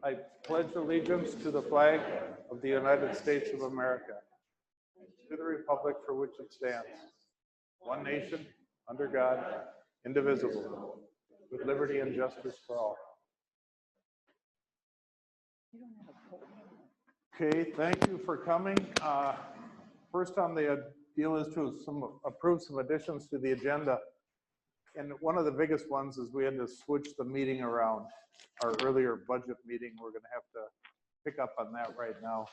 pledge. I pledge allegiance to the flag of the United States of America, to the republic for which it stands, one nation, under God, indivisible, with liberty and justice for all. Okay, thank you for coming. First on the deal is to approve some additions to the agenda. And one of the biggest ones is we had to switch the meeting around. Our earlier budget meeting, we're going to have to pick up on that right now.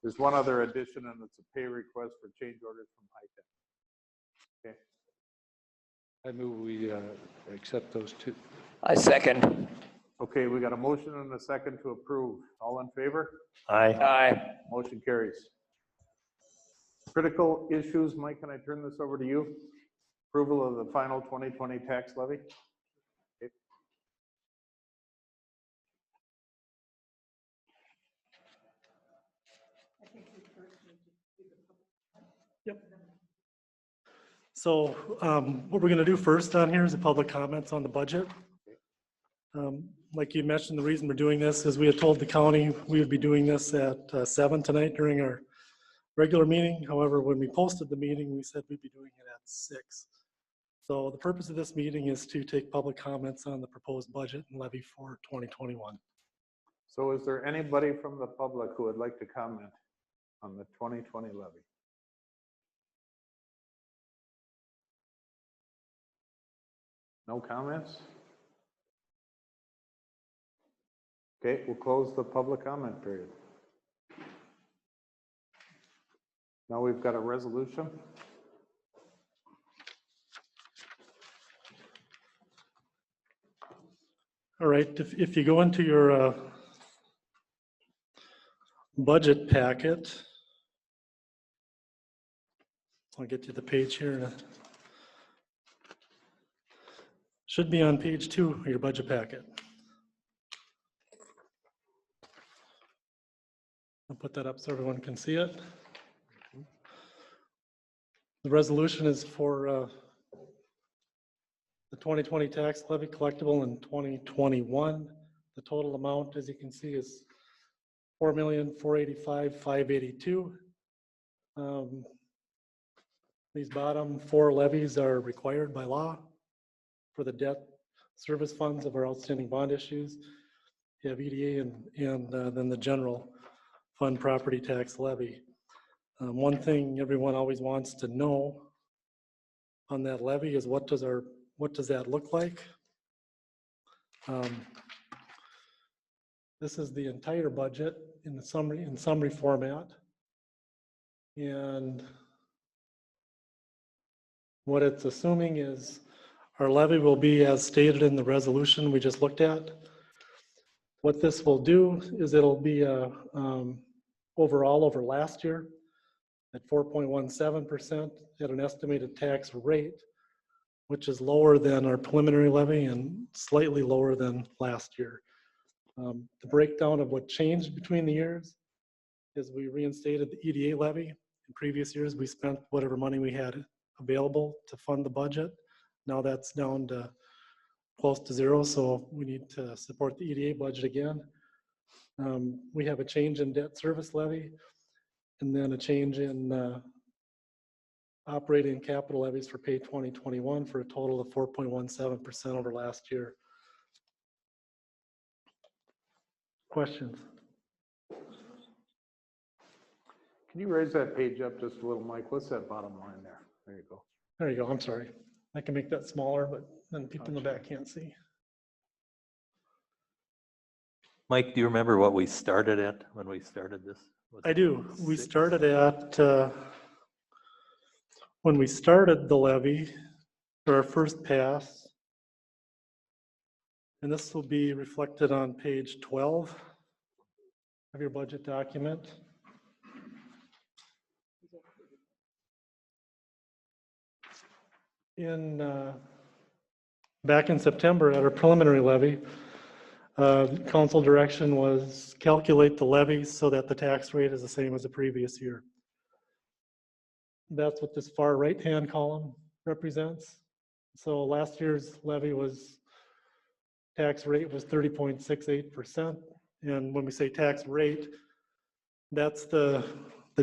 There's one other addition, and it's a pay request for change orders from High Tech. Okay. I move we accept those two. I second. Okay, we got a motion and a second to approve. All in favor? Aye. Aye. Motion carries. Critical issues, Mike, can I turn this over to you? Approval of the final 2020 tax levy. Okay. Yep. So what we're going to do first on here is the public comments on the budget. Like you mentioned, the reason we're doing this is we had told the county we would be doing this at 7 tonight during our regular meeting. However, when we posted the meeting, we said we'd be doing it at 6. So the purpose of this meeting is to take public comments on the proposed budget and levy for 2021. So is there anybody from the public who would like to comment on the 2020 levy? No comments? Okay, we'll close the public comment period. Now we've got a resolution. All right, if you go into your budget packet, I'll get you the page here. Should be on page 2 of your budget packet. I'll put that up so everyone can see it. The resolution is for the 2020 tax levy collectible in 2021. The total amount, as you can see, is $4,485,582. These bottom 4 levies are required by law for the debt service funds of our outstanding bond issues. You have EDA and then the general fund property tax levy. One thing everyone always wants to know on that levy is what does that look like? This is the entire budget in the summary format, and what it's assuming is our levy will be as stated in the resolution we just looked at. What this will do is it'll be overall over last year at 4.17% at an estimated tax rate, which is lower than our preliminary levy and slightly lower than last year. The breakdown of what changed between the years is we reinstated the EDA levy. In previous years, we spent whatever money we had available to fund the budget. Now that's down to close to 0, so we need to support the EDA budget again. We have a change in debt service levy, and then a change in operating capital levies for pay 2021 for a total of 4.17% over last year. Questions? Can you raise that page up just a little, Mike? What's that bottom line there? There you go. There you go. I'm sorry. I can make that smaller, but then people in the back can't see. Mike, do you remember what we started at when we started this? I do. We started at, when we started the levy for our first pass, and this will be reflected on page 12 of your budget document. Back in September at our preliminary levy, council direction was calculate the levies so that the tax rate is the same as the previous year. That's what this far right-hand column represents. So last year's levy was tax rate was 30.68%. And when we say tax rate, that's the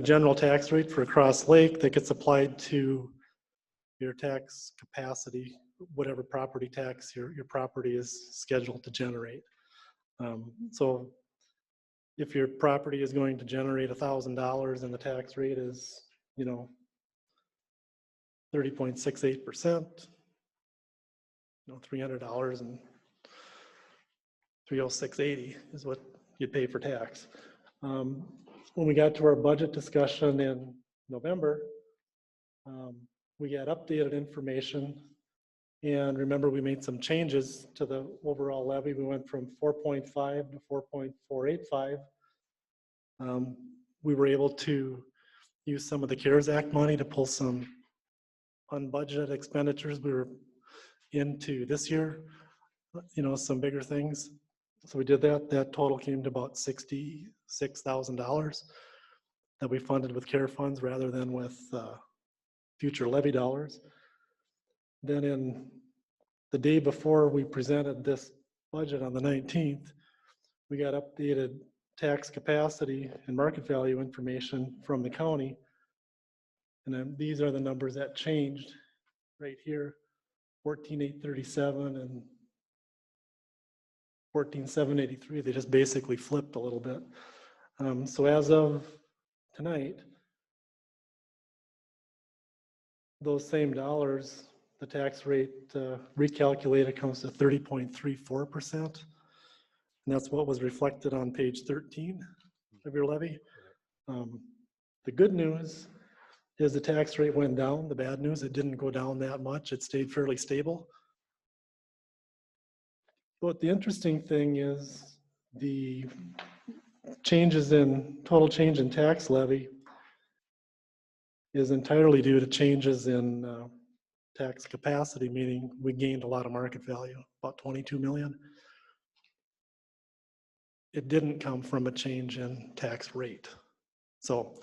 general tax rate for Cross Lake that gets applied to your tax capacity, whatever property tax your property is scheduled to generate. So if your property is going to generate $1,000 and the tax rate is, 30.68%, $300 and $306.80 is what you pay for tax. When we got to our budget discussion in November, we got updated information. And remember, we made some changes to the overall levy. We went from 4.5 to 4.485. We were able to use some of the CARES Act money to pull some unbudgeted expenditures we were into this year, some bigger things. So we did that. That total came to about $66,000 that we funded with CARE funds rather than with future levy dollars. Then in the day before we presented this budget on the 19th, we got updated tax capacity and market value information from the county. And then these are the numbers that changed right here, 14,837 and 14,783. They just basically flipped a little bit. So as of tonight, those same dollars, the tax rate recalculated comes to 30.34%. And that's what was reflected on page 13 of your levy. The good news is the tax rate went down. The bad news, it didn't go down that much. It stayed fairly stable. But the interesting thing is the total change in tax levy is entirely due to changes in tax capacity, meaning we gained a lot of market value, about 22 million. It didn't come from a change in tax rate. So,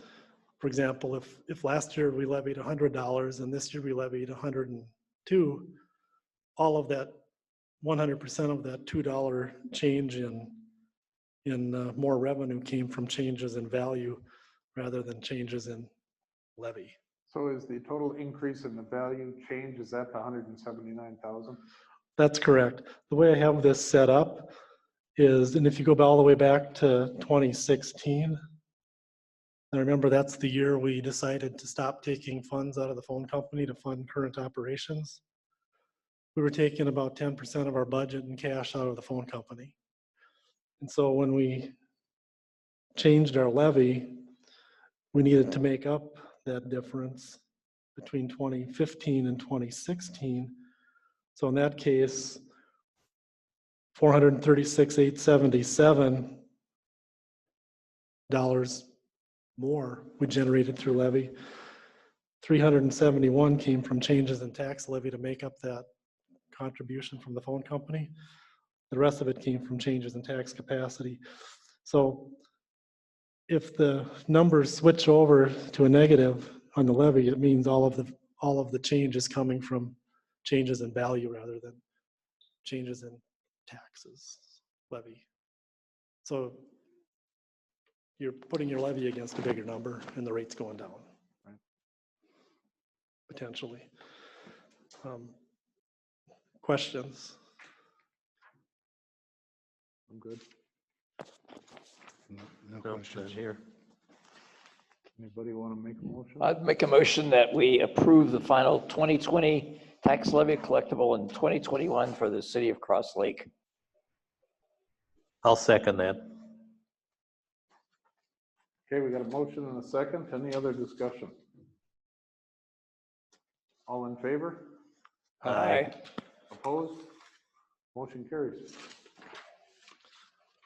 for example, if last year we levied $100 and this year we levied 102, all of that, 100% of that $2 change in more revenue came from changes in value rather than changes in levy. So is the total increase in the value change, is that the 179,000? That's correct. The way I have this set up is, and if you go all the way back to 2016, and remember that's the year we decided to stop taking funds out of the phone company to fund current operations. We were taking about 10% of our budget in cash out of the phone company. And so when we changed our levy, we needed to make up that difference between 2015 and 2016. So in that case, $436,877 more we generated through levy. 371 came from changes in tax levy to make up that contribution from the phone company. The rest of it came from changes in tax capacity. So if the numbers switch over to a negative on the levy, it means all of the change is coming from changes in value rather than changes in taxes levy. So you're putting your levy against a bigger number and the rate's going down, right? Potentially. Questions? I'm good. No No, questions. here. Anybody want to make a motion? I'd make a motion that we approve the final 2020 tax levy collectible in 2021 for the city of Cross Lake. I'll second that. Okay, we got a motion and a second. Any other discussion? All in favor? Aye. Opposed? Motion carries.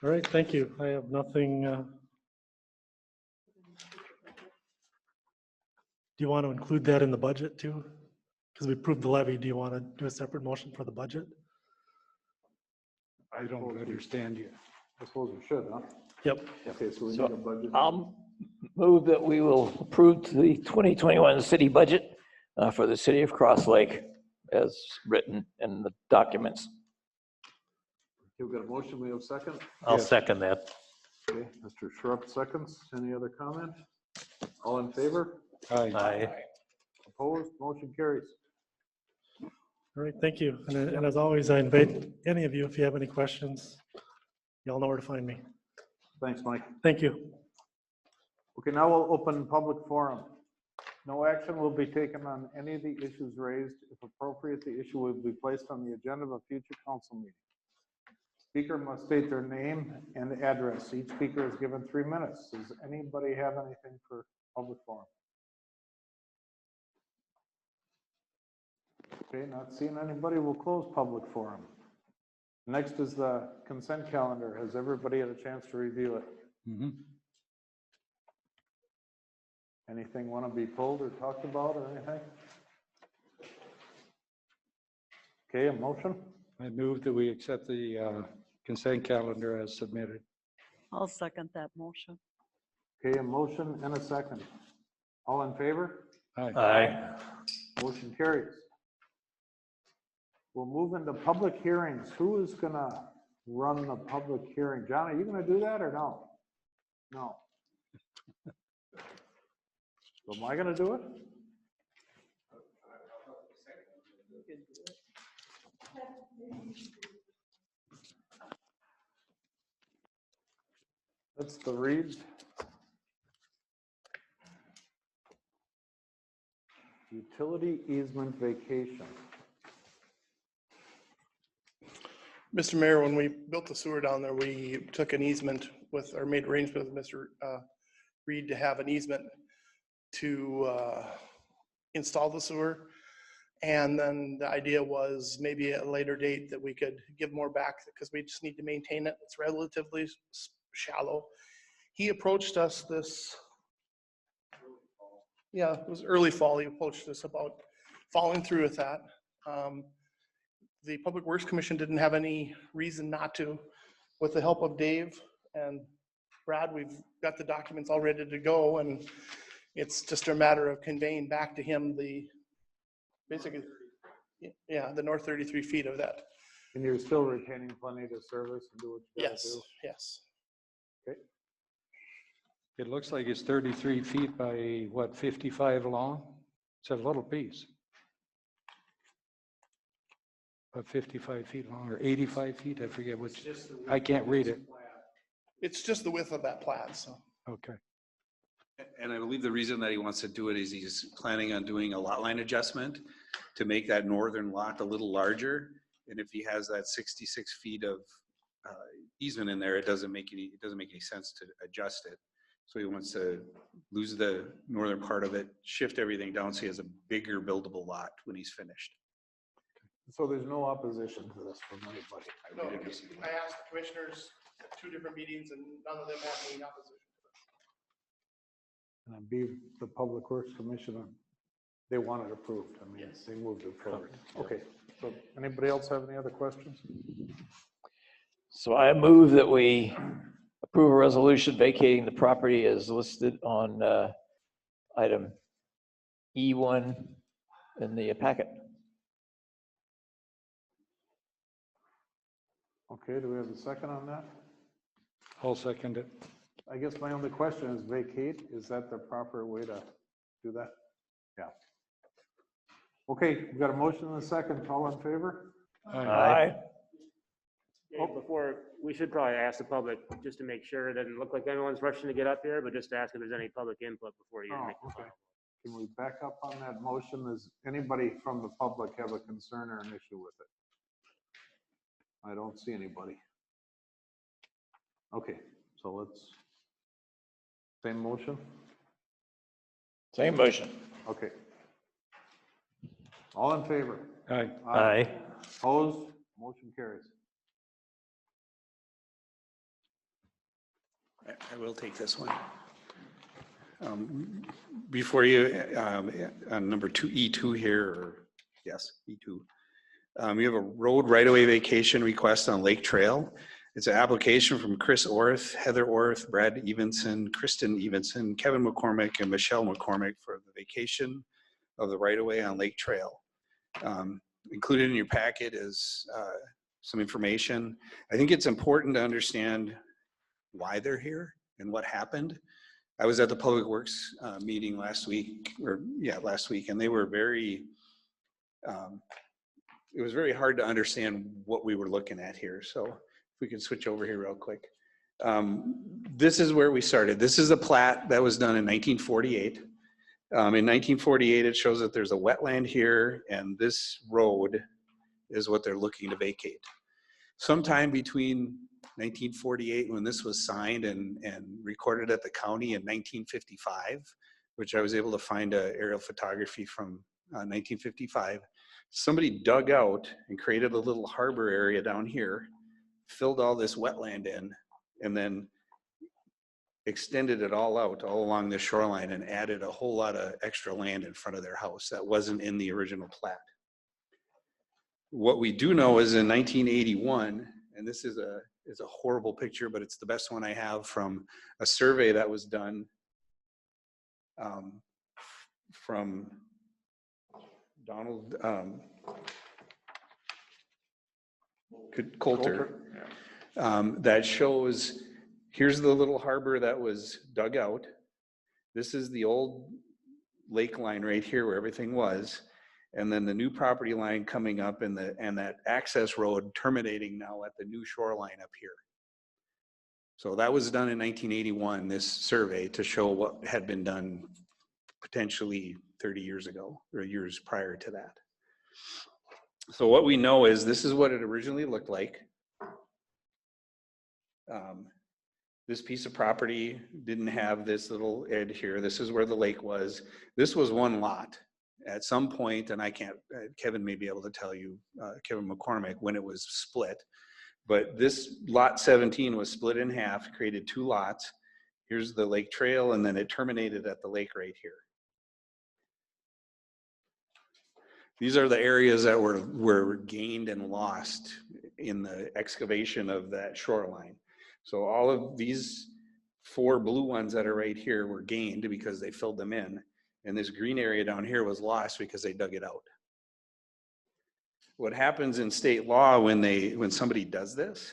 All right, thank you. I have nothing. Do you want to include that in the budget too? Because we approved the levy. Do you want to do a separate motion for the budget? I don't understand you. I suppose we should, huh? Yep. Okay, so we So, need a budget. I'll move that we will approve the 2021 city budget for the city of Cross Lake as written in the documents. We've got a motion, we have a second. I'll Yes. second that. Okay, Mr. Schrupp seconds. Any other comment? All in favor? Aye. Aye. Opposed? Motion carries. All right, thank you. And as always, I invite any of you, if you have any questions, y'all know where to find me. Thanks, Mike. Thank you. Okay, now we'll open public forum. No action will be taken on any of the issues raised. If appropriate, the issue will be placed on the agenda of a future council meeting. Speaker must state their name and address. Each speaker is given 3 minutes. Does anybody have anything for public forum? Okay, not seeing anybody, we'll close public forum. Next is the consent calendar. Has everybody had a chance to review it? Mhm. Anything want to be pulled or talked about or anything? Okay, a motion? I move that we accept the consent calendar as submitted. I'll second that motion. Okay, a motion and a second. All in favor? Aye. Aye. Motion carries. We'll move into public hearings. Who is gonna run the public hearing? John, are you gonna do that or no? No. So am I gonna do it? That's the read. Utility easement vacation. Mr. Mayor, when we built the sewer down there, we took an easement with, or made arrangement with Mr. Reed to have an easement to install the sewer. And then the idea was maybe at a later date that we could give more back because we just need to maintain it. It's relatively shallow. He approached us this, yeah, it was early fall. He approached us about following through with that. The Public Works Commission didn't have any reason not to. With the help of Dave and Brad, we've got the documents all ready to go, and it's just a matter of conveying back to him the, basically, yeah, the north 33 feet of that. And you're still retaining plenty to service and do what you gotta Yes, do? yes. It looks like it's 33 feet by, what, 55 long? It's a little piece. But 55 feet long or 85 feet, I forget which, I can't read it. It's just the width of that plat, so. Okay. And I believe the reason that he wants to do it is he's planning on doing a lot line adjustment to make that northern lot a little larger. And if he has that 66 feet of easement in there, it doesn't make any sense to adjust it. So he wants to lose the northern part of it, shift everything down so he has a bigger buildable lot when he's finished. So there's no opposition to this from anybody? No, I asked the commissioners at 2 different meetings and none of them had any opposition. And I'd be the Public Works Commission, they want it approved. I mean, they moved it forward. Okay, so anybody else have any other questions? So I move that we approve a resolution vacating the property as listed on item E1 in the packet. Okay, do we have a second on that? I'll second it. I guess my only question is vacate, is that the proper way to do that? Yeah. Okay, we've got a motion and a second, all in favor? Aye. Yeah, before, we should probably ask the public, just to make sure it doesn't look like everyone's rushing to get up here, but just to ask if there's any public input before you Oh, make the okay. final. Can we back up on that motion? Does anybody from the public have a concern or an issue with it? I don't see anybody. Okay, so let's, same motion? Same motion. Okay. All in favor? Aye. Aye. Opposed? Motion carries. I will take this one. Before you, on number 2E2 here, or yes, E2. We have a road right-of-way vacation request on Lake Trail. It's an application from Chris Orth, Heather Orth, Brad Evenson, Kristen Evenson, Kevin McCormick, and Michelle McCormick for the vacation of the right-of-way on Lake Trail. Included in your packet is some information. I think it's important to understand why they're here and what happened. I was at the Public Works meeting last week, and they were very, it was very hard to understand what we were looking at here. So if we can switch over here real quick. This is where we started. This is a plat that was done in 1948. In 1948, it shows that there's a wetland here, and this road is what they're looking to vacate. Sometime between 1948, when this was signed and recorded at the county, in 1955, which I was able to find aerial photography from 1955, somebody dug out and created a little harbor area down here, filled all this wetland in, and then extended it all out all along the shoreline and added a whole lot of extra land in front of their house that wasn't in the original plat. What we do know is in 1981, and this is a horrible picture, but it's the best one I have from a survey that was done from Donald Coulter. That shows, here's the little harbor that was dug out. This is the old lake line right here where everything was. And then the new property line coming up and that access road terminating now at the new shoreline up here. So that was done in 1981, this survey, to show what had been done potentially 30 years ago or years prior to that. So what we know is this is what it originally looked like. This piece of property didn't have this little edge here. This is where the lake was. This was one lot. At some point, and I can't, Kevin may be able to tell you, Kevin McCormick, when it was split, but this lot 17 was split in half, created two lots. Here's the lake trail, and then it terminated at the lake right here. These are the areas that were gained and lost in the excavation of that shoreline. So all of these 4 blue ones that are right here were gained because they filled them in. And this green area down here was lost because they dug it out. What happens in state law when somebody does this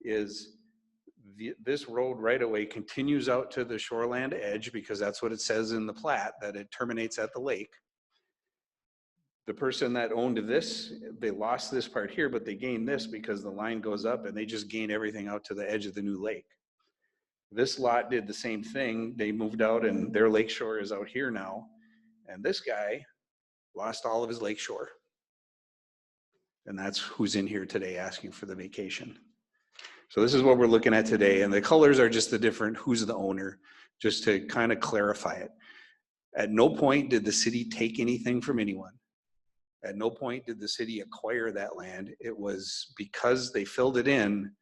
is this road right away continues out to the shoreland edge, because that's what it says in the plat, that it terminates at the lake. The person that owned this, they lost this part here, but they gained this because the line goes up and they just gain everything out to the edge of the new lake. This lot did the same thing. They moved out and their lake shore is out here now. And this guy lost all of his lake shore. And that's who's in here today asking for the vacation. So this is what we're looking at today. And the colors are just the different, who's the owner, just to kind of clarify it. At no point did the city take anything from anyone. At no point did the city acquire that land. It was because they filled it in,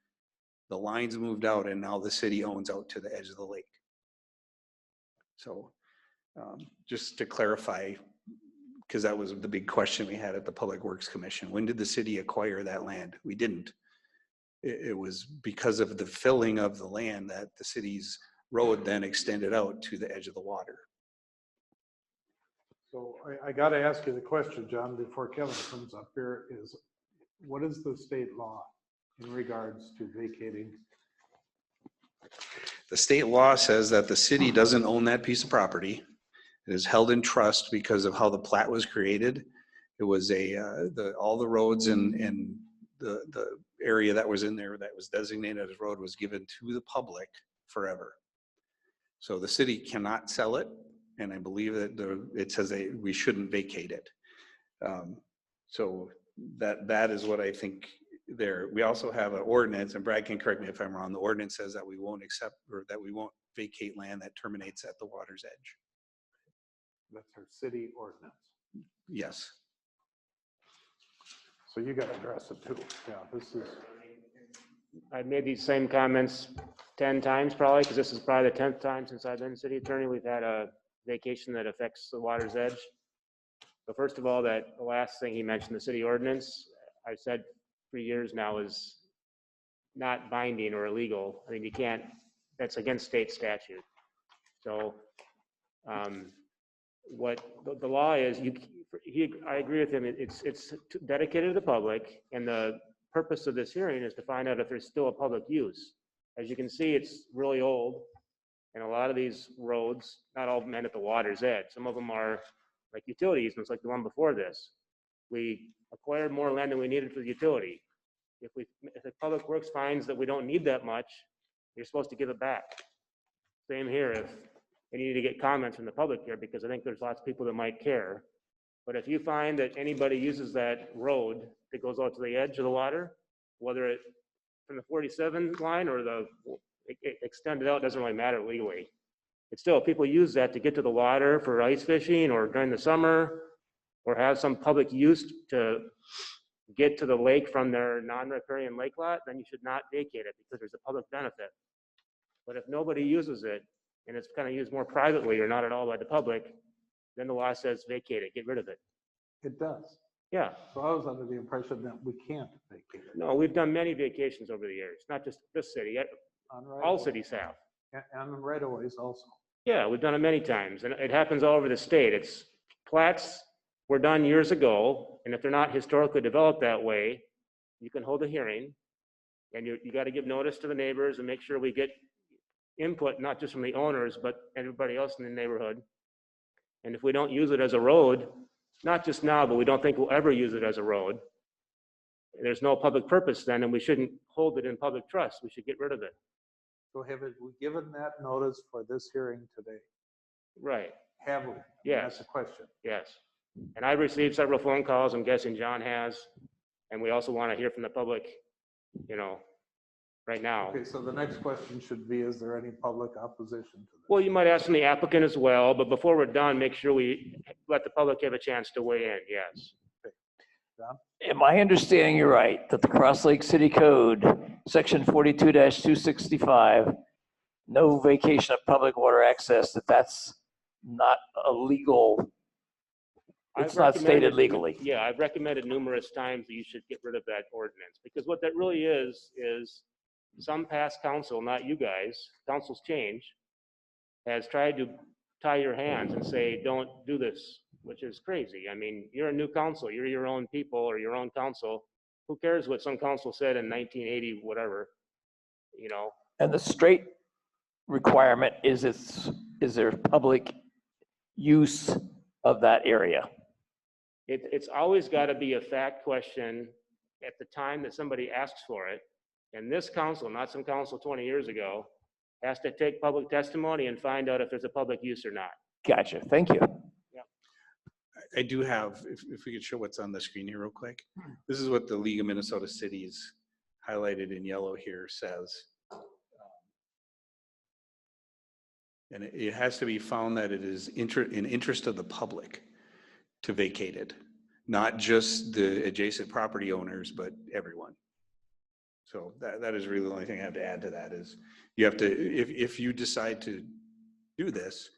the lines moved out, and now the city owns out to the edge of the lake. So just to clarify, because that was the big question we had at the Public Works Commission. When did the city acquire that land? We didn't. It was because of the filling of the land that the city's road then extended out to the edge of the water. So I got to ask you the question, John, before Kevin comes up here, is what is the state law in regards to vacating? The state law says that the city doesn't own that piece of property. It is held in trust because of how the plat was created. It was all the roads and the area that was in there that was designated as road was given to the public forever. So the city cannot sell it. And I believe that it says we shouldn't vacate it. So that is what I think there. We also have an ordinance, and Brad can correct me if I'm wrong. The ordinance says that we won't accept, or that we won't vacate land that terminates at the water's edge. That's our city ordinance. Yes. So you got to address it too. Yeah, this is. I've made these same comments 10 times probably, because this is probably the 10th time since I've been city attorney. We've had a vacation that affects the water's edge. So first of all, that the last thing he mentioned, the city ordinance, I've said for years now, is not binding or illegal. I mean, you can't, that's against state statute. So what the law is, I agree with him, it's dedicated to the public, and the purpose of this hearing is to find out if there's still a public use. As you can see, it's really old. And a lot of these roads, not all meant at the water's edge. Some of them are like utility easements, like the one before this. We acquired more land than we needed for the utility. If the Public Works finds that we don't need that much, you're supposed to give it back. Same here, if you need to get comments from the public here, because I think there's lots of people that might care. But if you find that anybody uses that road that goes out to the edge of the water, whether it from the 47 line or extended out, doesn't really matter legally. It's still, people use that to get to the water for ice fishing or during the summer, or have some public use to get to the lake from their non-riparian lake lot, then you should not vacate it because there's a public benefit. But if nobody uses it and it's kind of used more privately or not at all by the public, then the law says vacate it, get rid of it. It does. Yeah, So I was under the impression that we can't vacate it. no, we've done many vacations over the years, not just this city, On right all of way. cities have. And on right of ways also. Yeah, we've done it many times, and it happens all over the state. It's plats were done years ago, and if they're not historically developed that way, you can hold a hearing, and you got to give notice to the neighbors and make sure we get input, not just from the owners, but everybody else in the neighborhood. And if we don't use it as a road, not just now, but we don't think we'll ever use it as a road, there's no public purpose then, and we shouldn't hold it in public trust. We should get rid of it. So have we given that notice for this hearing today? Right, Have we? Yes. That's the question. yes. And I've received several phone calls, I'm guessing John has, and we also want to hear from the public, right now. Okay, so the next question should be, is there any public opposition to this? Well, you might ask from the applicant as well, but before we're done, make sure we let the public have a chance to weigh in, yes. Am I understanding you right, that the Cross Lake City Code, section 42-265, no vacation of public water access, that's not a legal, it's I've not stated recommended- legally? Yeah, I've recommended numerous times that you should get rid of that ordinance, because what that really is some past council, not you guys, councils change, has tried to tie your hands and say, don't do this, which is crazy. I mean, you're a new council, you're your own people or your own council. Who cares what some council said in 1980, whatever, And the straight requirement is there public use of that area? It's always got to be a fact question at the time that somebody asks for it. And this council, not some council 20 years ago, has to take public testimony and find out if there's a public use or not. Gotcha, thank you. I do have, if we could show what's on the screen here real quick. This is what the League of Minnesota Cities highlighted in yellow here says. And it has to be found that it is in interest of the public to vacate it, not just the adjacent property owners, but everyone. So that is really the only thing I have to add to that is you have to, if you decide to do this,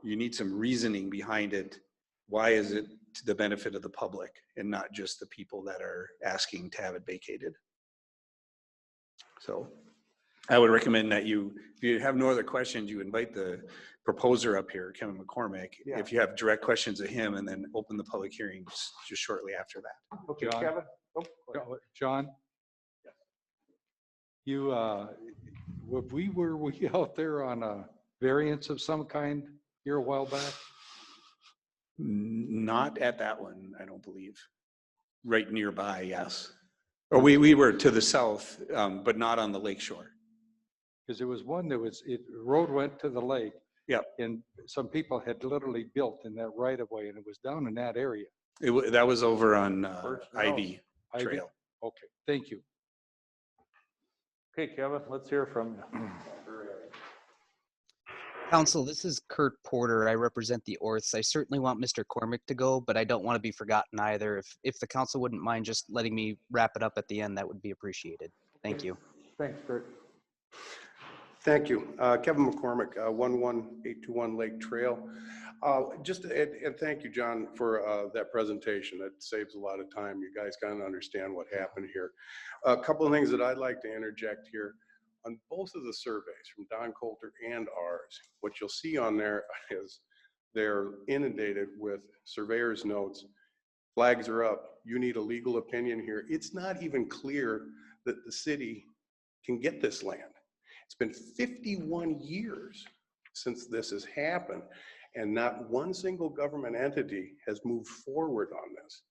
you need some reasoning behind it. Why is it to the benefit of the public and not just the people that are asking to have it vacated? So I would recommend that if you have no other questions, you invite the proposer up here, Kevin McCormick, Yeah. if you have direct questions of him, and then open the public hearing just shortly after that. Okay, John? Kevin? Oh, go ahead. John? You, were we out there on a variance of some kind here a while back? Not at that one, I don't believe. Right nearby, yes. Or we were to the south, but not on the lake shore. Because there was one road went to the lake. Yep. And some people had literally built in that right of way, and it was down in that area. That was over on Birch Ivy Ivy? Trail. Okay, thank you. Okay, Kevin, let's hear from you. Council, this is Kurt Porter. I represent the Orths. I certainly want Mr. Cormick to go, but I don't want to be forgotten either. If the council wouldn't mind just letting me wrap it up at the end, that would be appreciated. Thank you. Thanks, Kurt. Thank you. Kevin McCormick, 11821 Lake Trail. And thank you, John, for that presentation. It saves a lot of time. You guys kind of understand what happened here. A couple of things that I'd like to interject here. On both of the surveys, from Don Coulter and ours, what you'll see on there is they're inundated with surveyor's notes Flags are up. You need a legal opinion here. It's not even clear that the city can get this land. It's been 51 years since this has happened, and not one single government entity has moved forward on this.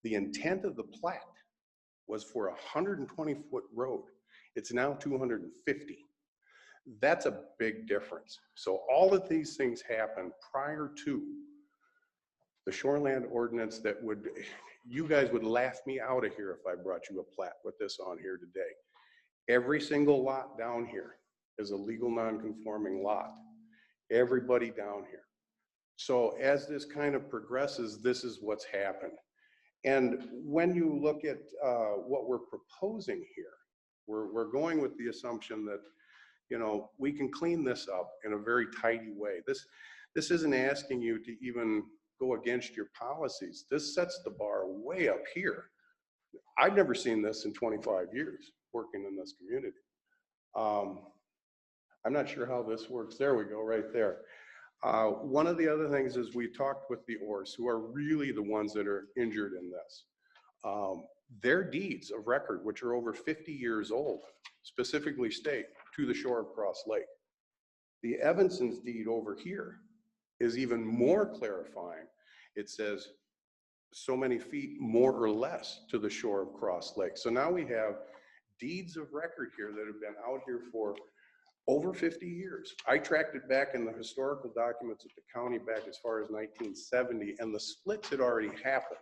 The intent of the plat was for a 120-foot road. It's now 250. That's a big difference. So all of these things happen prior to the shoreland ordinance that would, you guys would laugh me out of here if I brought you a plat with this on here today. Every single lot down here is a legal non-conforming lot. Everybody down here. So as this kind of progresses, this is what's happened. And when you look at what we're proposing here, we're going with the assumption that, you know, we can clean this up in a very tidy way. This isn't asking you to even go against your policies. This sets the bar way up here. I've never seen this in 25 years working in this community. I'm not sure how this works. There we go, right there. One of the other things is we talked with the ORS, who are really the ones that are injured in this. Their deeds of record, which are over 50 years old, specifically state to the shore of Cross Lake. The Evanson's deed over here is even more clarifying. It says so many feet more or less to the shore of Cross Lake. So now we have deeds of record here that have been out here for over 50 years. I tracked it back in the historical documents of the county back as far as 1970, and the splits had already happened.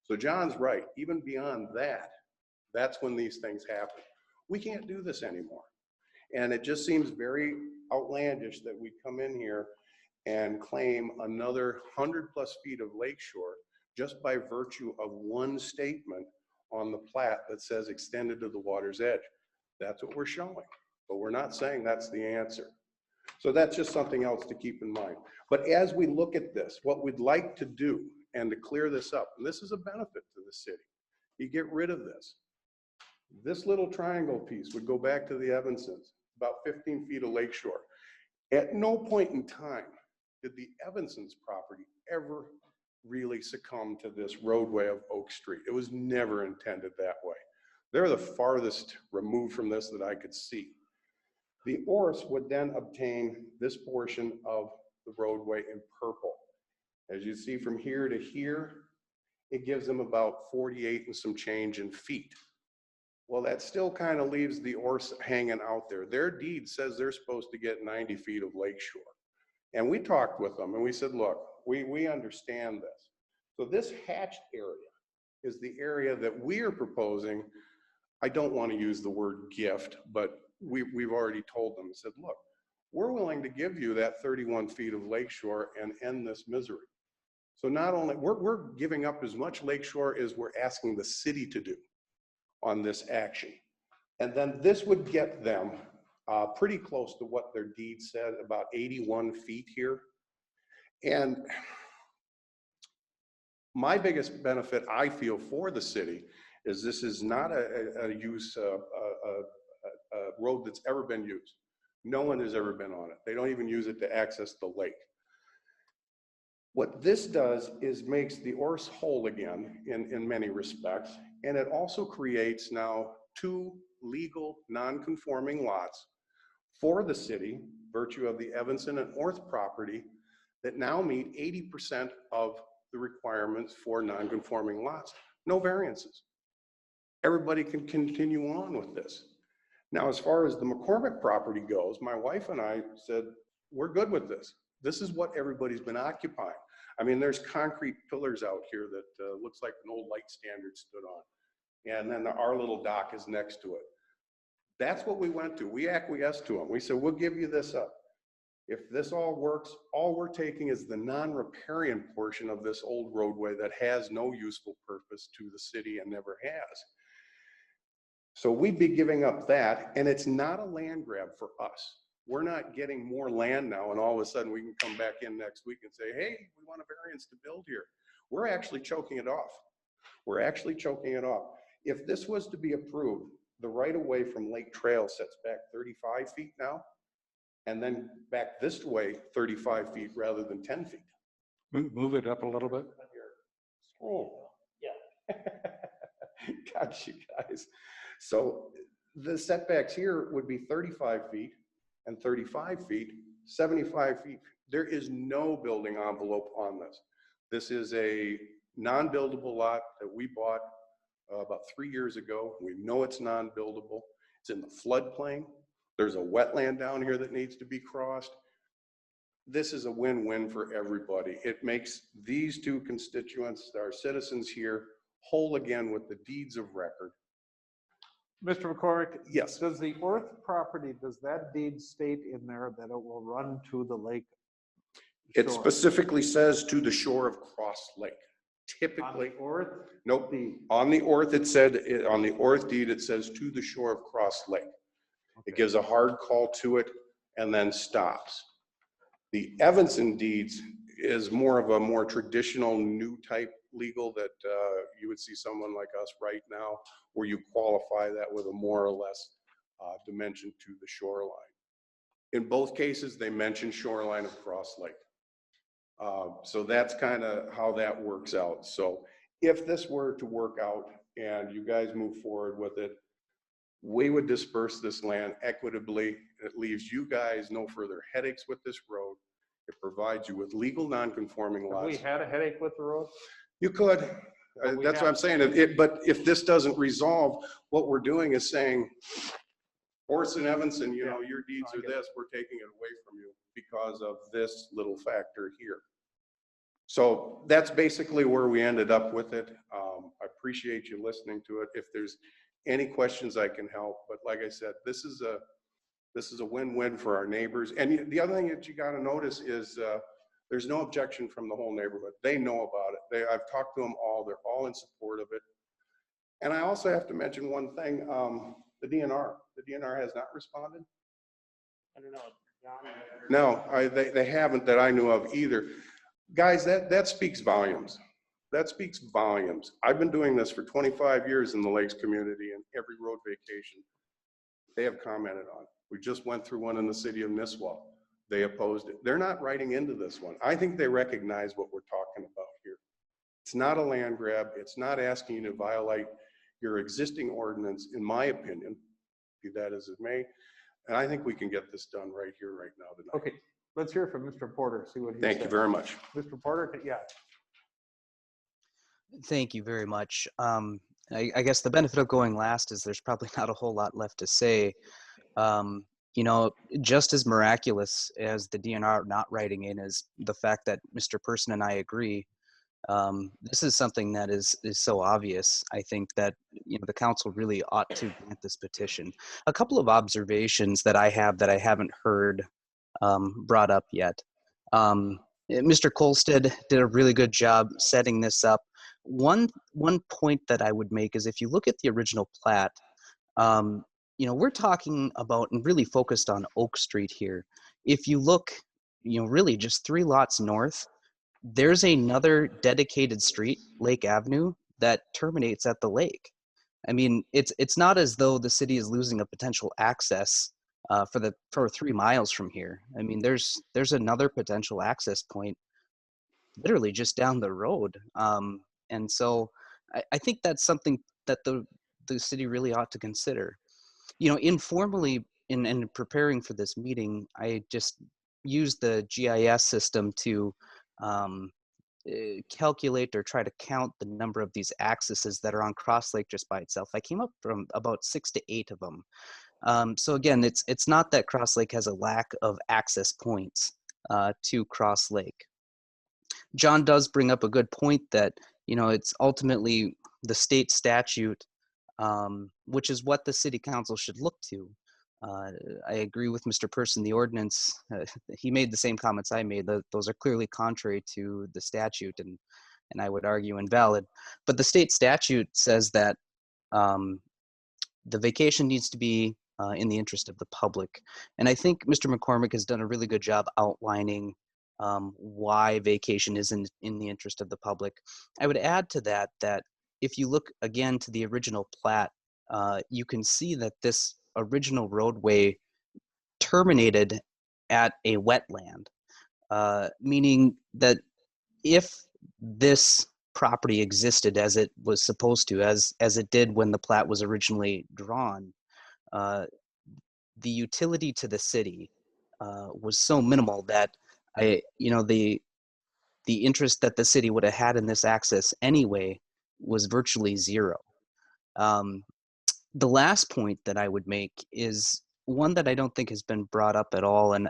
So John's right, even beyond that, that's when these things happen. We can't do this anymore. And it just seems very outlandish that we come in here and claim another 100+ feet of lakeshore just by virtue of one statement on the plat that says extended to the water's edge. That's what we're showing, but we're not saying that's the answer. So that's just something else to keep in mind. But as we look at this, what we'd like to do and to clear this up, and this is a benefit to the city, you get rid of this. This little triangle piece would go back to the Evansons, about 15 feet of lakeshore. At no point in time did the Evansons property ever really succumb to this roadway of Oak Street. It was never intended that way. They're the farthest removed from this that I could see. The ORS would then obtain this portion of the roadway in purple. As you see from here to here, it gives them about 48 and some change in feet. Well, that still kind of leaves the ORS hanging out there. Their deed says they're supposed to get 90 feet of lakeshore. And we talked with them and we said, look, we understand this. So this hatched area is the area that we are proposing. I don't want to use the word gift, but we've already told them, said, look, we're willing to give you that 31 feet of lakeshore and end this misery. So not only, we're giving up as much lakeshore as we're asking the city to do on this action. And then this would get them pretty close to what their deed said, about 81 feet here. And my biggest benefit I feel for the city is this is not a road that's ever been used. No one has ever been on it. They don't even use it to access the lake. What this does is makes the ORS whole again in many respects, and it also creates now two legal non-conforming lots for the city, virtue of the Evanson and Orth property, that now meet 80% of the requirements for non-conforming lots. No variances. Everybody can continue on with this. Now, as far as the McCormick property goes, my wife and I said, we're good with this. This is what everybody's been occupying. I mean, there's concrete pillars out here that looks like an old light standard stood on. And then our little dock is next to it. That's what we went to. We acquiesced to them. We said, we'll give you this up. If this all works, all we're taking is the non-riparian portion of this old roadway that has no useful purpose to the city and never has. So we'd be giving up that, and it's not a land grab for us. We're not getting more land now, and all of a sudden we can come back in next week and say, hey, we want a variance to build here. We're actually choking it off. We're actually choking it off. If this was to be approved, the right-of-way from Lake Trail sets back 35 feet now, and then back this way 35 feet rather than 10 feet. Move it up a little bit. Oh, Got you guys. So the setbacks here would be 35 feet and 35 feet, 75 feet. There is no building envelope on this. This is a non-buildable lot that we bought about 3 years ago. We know it's non-buildable. It's in the floodplain. There's a wetland down here that needs to be crossed. This is a win-win for everybody. It makes these two constituents, our citizens here, whole again with the deeds of record. Mr. McCormick? Yes. Does the Orth property, does that deed state in there that it will run to the lake? It shore? specifically says to the shore of Cross Lake. On Typically, the Orth? nope. deed? On the Orth, it said, on the Orth deed, it says to the shore of Cross Lake. It gives a hard call to it and then stops. The Evanson deeds is more of a more traditional new type legal that you would see someone like us right now, where you qualify that with a more or less dimension to the shoreline. In both cases, they mention shoreline of Cross Lake. So that's kind of how that works out. So if this were to work out and you guys move forward with it, we would disperse this land equitably. It leaves you guys no further headaches with this road. It provides you with legal non-conforming Have lots. we had a headache with the road? You could. we That's what I'm saying. But if this doesn't resolve, what we're doing is saying, Orson and Evanson, you know, your deeds I are get it. this, we're taking it away from you because of this little factor here. So that's basically where we ended up with it. I appreciate you listening to it. If there's any questions, I can help. But like I said, this is a win-win for our neighbors. And the other thing that you got to notice is there's no objection from the whole neighborhood. They know about it. I've talked to them all. They're all in support of it. And I also have to mention one thing, the DNR. The DNR has not responded. I don't know, John? No, they haven't that I knew of either. Guys, that speaks volumes. That speaks volumes. I've been doing this for 25 years in the Lakes community, and every road vacation they have commented on. We just went through one in the city of Nisswa. They opposed it. They're not writing into this one. I think they recognize what we're talking about here. It's not a land grab. It's not asking you to violate your existing ordinance, in my opinion, be that as it may. And I think we can get this done right here, right now tonight. Okay, let's hear from Mr. Porter, see what he says. Thank you very much. Mr. Porter, yeah. Thank you very much. I guess the benefit of going last is there's probably not a whole lot left to say. You know, just as miraculous as the DNR not writing in is the fact that Mr. Person and I agree. This is something that is so obvious. I think that, you know, the council really ought to grant this petition. A couple of observations that I have that I haven't heard brought up yet. Mr. Kolstad did a really good job setting this up. One point that I would make is if you look at the original plat, you know, we're talking about and really focused on Oak Street here. If you look, you know, really just 3 lots north, there's another dedicated street, Lake Avenue, that terminates at the lake. I mean, it's not as though the city is losing a potential access for 3 miles from here. I mean, there's another potential access point literally just down the road. And so I think that's something that the city really ought to consider. You know, informally in preparing for this meeting, I just used the GIS system to calculate or try to count the number of these axes that are on Cross Lake just by itself. I came up from about 6 to 8 of them. So again, it's not that Cross Lake has a lack of access points to Cross Lake. John does bring up a good point that, you know, it's ultimately the state statute, which is what the city council should look to. I agree with Mr. Person, the ordinance, he made the same comments I made. Those are clearly contrary to the statute and I would argue invalid. But the state statute says that the vacation needs to be in the interest of the public. And I think Mr. McCormick has done a really good job outlining why vacation is in the interest of the public. I would add to that if you look again to the original plat, you can see that this original roadway terminated at a wetland, meaning that if this property existed as it was supposed to, as it did when the plat was originally drawn. The utility to the city was so minimal that the interest that the city would have had in this access anyway was virtually zero. The last point that I would make is one that I don't think has been brought up at all, and